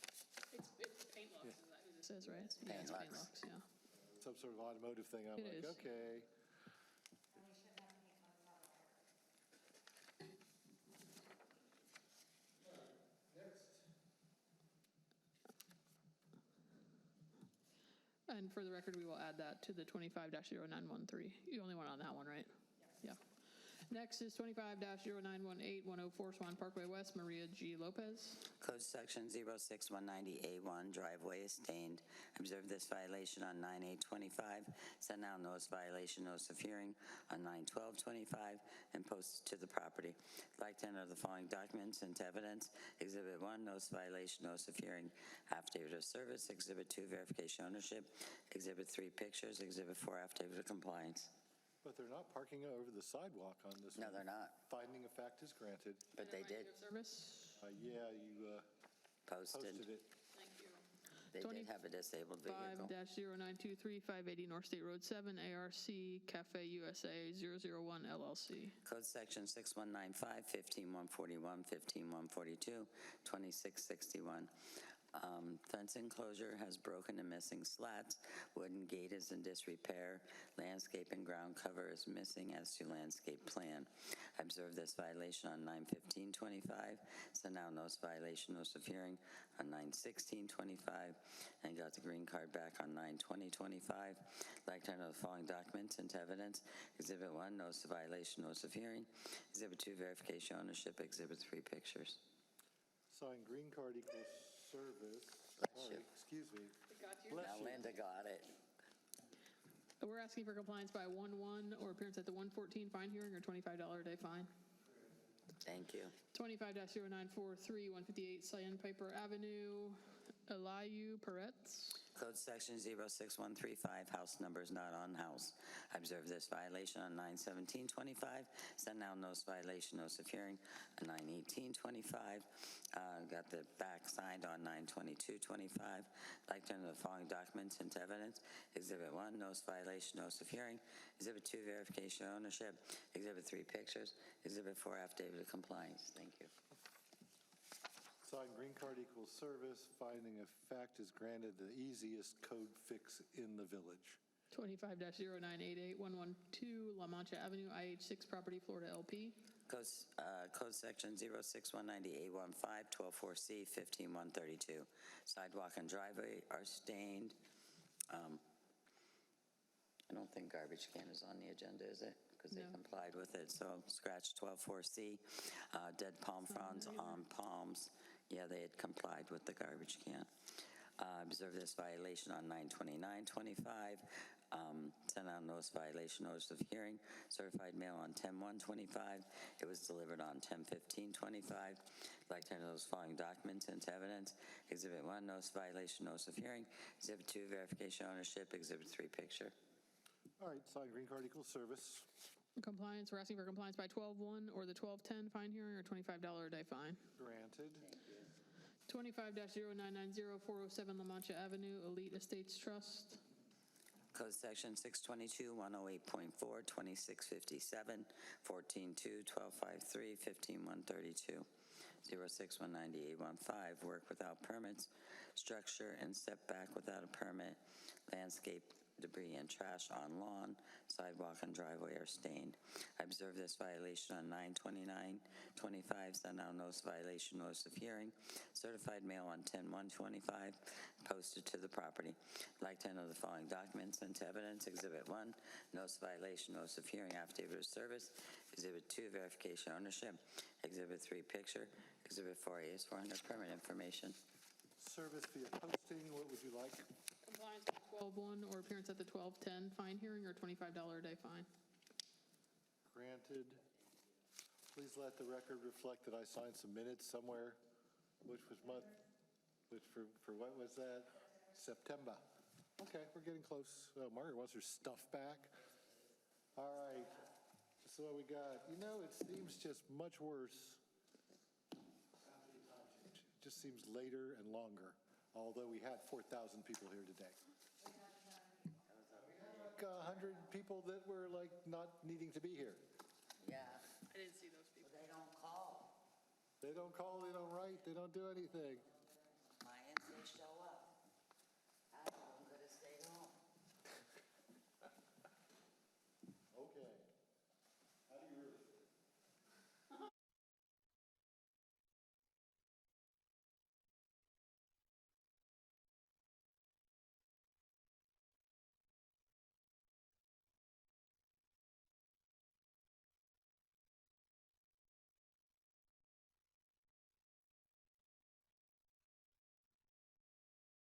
It's Paintlux, is that who this is, right? Paintlux. Yeah, it's Paintlux, yeah. Some sort of automotive thing. I'm It like, is. okay. And for the record, we will add that to the 25-0913. You only went on that one, right? Yeah. Next is 25-0918, 104 Swan Parkway West, Maria G. Lopez. Code Section 06190A1, driveway is stained. Observe this violation on 9/8/25. Send out notice violation, notice of hearing on 9/12/25, and post it to the property. Like to enter the following documents into evidence. Exhibit 1, notice violation, notice of hearing, affidavit of service. Exhibit 2, verification ownership. Exhibit 3, pictures. Exhibit 4, affidavit of compliance. But they're not parking over the sidewalk on this one. No, they're not, Finding of fact is granted. but they did Service. Yeah, you posted. posted it. Thank you. They did have a disabled vehicle. 5-0923, 580 North State Road 7, ARC Cafe USA 001 LLC. Code Section 6195, 15141, 15142, 2661. Fence enclosure has broken and missing slats. Wooden gate is in disrepair. Landscape and ground cover is missing as to landscape plan. Observe this violation on 9/15/25. Send out notice violation, notice of hearing on 9/16/25, and got the green card back on 9/20/25. Like to enter the following documents into evidence. Exhibit 1, notice of violation, notice of hearing. Exhibit 2, verification ownership. Exhibit 3, pictures. Sign green card equals service. Bless Sorry, you. excuse me. Got you. Bless Now you. Linda got it. We're asking for compliance by 1/1 or appearance at the 114 fine hearing or $25 a day fine. Thank you. 25-0943, 158 Sandpiper Avenue, Eliu Peretz. Code Section 06135, house numbers not on house. I observe this violation on 9/17/25. Send now notice violation, notice of hearing on 9/18/25. Got the back signed on 9/22/25. Like to enter the following documents into evidence. Exhibit 1, notice violation, notice of hearing. Exhibit 2, verification of ownership. Exhibit 3, pictures. Exhibit 4, affidavit of compliance. Thank you. Signed, green card equals service. Finding of fact is granted, the easiest code fix in the village. 25-0988, 112 La Mancha Avenue, IH6 property, Florida LP. Code Section 06198A15, 124C, 15132. Sidewalk and driveway are stained. I don't think garbage can is on the agenda, is it? Because they complied with it. So scratch 124C. Dead palm fronds on palms. Yeah, they had complied with the garbage can. Observe this violation on 9/29/25. Sent out notice violation, notice of hearing. Certified mail on 10/1/25. It was delivered on 10/15/25. Like to enter those following documents into evidence. Exhibit 1, notice violation, notice of hearing. Exhibit 2, verification of ownership. Exhibit 3, picture. All right, signed, green card equals service. Compliance, we're asking for compliance by 12/1 or the 12/10 fine hearing or $25 a day fine. Granted. 25-0990, 407 La Mancha Avenue, Elite Estates Trust. Code Section 622, 108.4, 2657, 14.2, 1253, 15.132, 0619815, work without permits, structure and setback without a permit, landscape debris and trash on lawn, sidewalk and driveway are stained. I observe this violation on 9/29/25, send out notice violation, notice of hearing, certified mail on 10/1/25, posted to the property. I'd like to enter the following documents into evidence. Exhibit 1, notice violation, notice of hearing, affidavit of service. Exhibit 2, verification of ownership. Exhibit 3, picture. Exhibit 4, AS400 permit information. Service via posting, what would you like? Compliance by 12/1 or appearance at the 12/10 fine hearing or $25 a day fine. Granted. Please let the record reflect that I signed some minutes somewhere. Which was month? Which for what was that? September. Okay, we're getting close. Oh, Margaret wants her stuff back. All right. So what we got? You know, it seems just much worse. It just seems later and longer, although we had 4,000 people here today. We had like 100 people that were like not needing to be here. Yeah. I didn't see those people. They don't call. They don't call, they don't write, they don't do anything. Clients, they show up.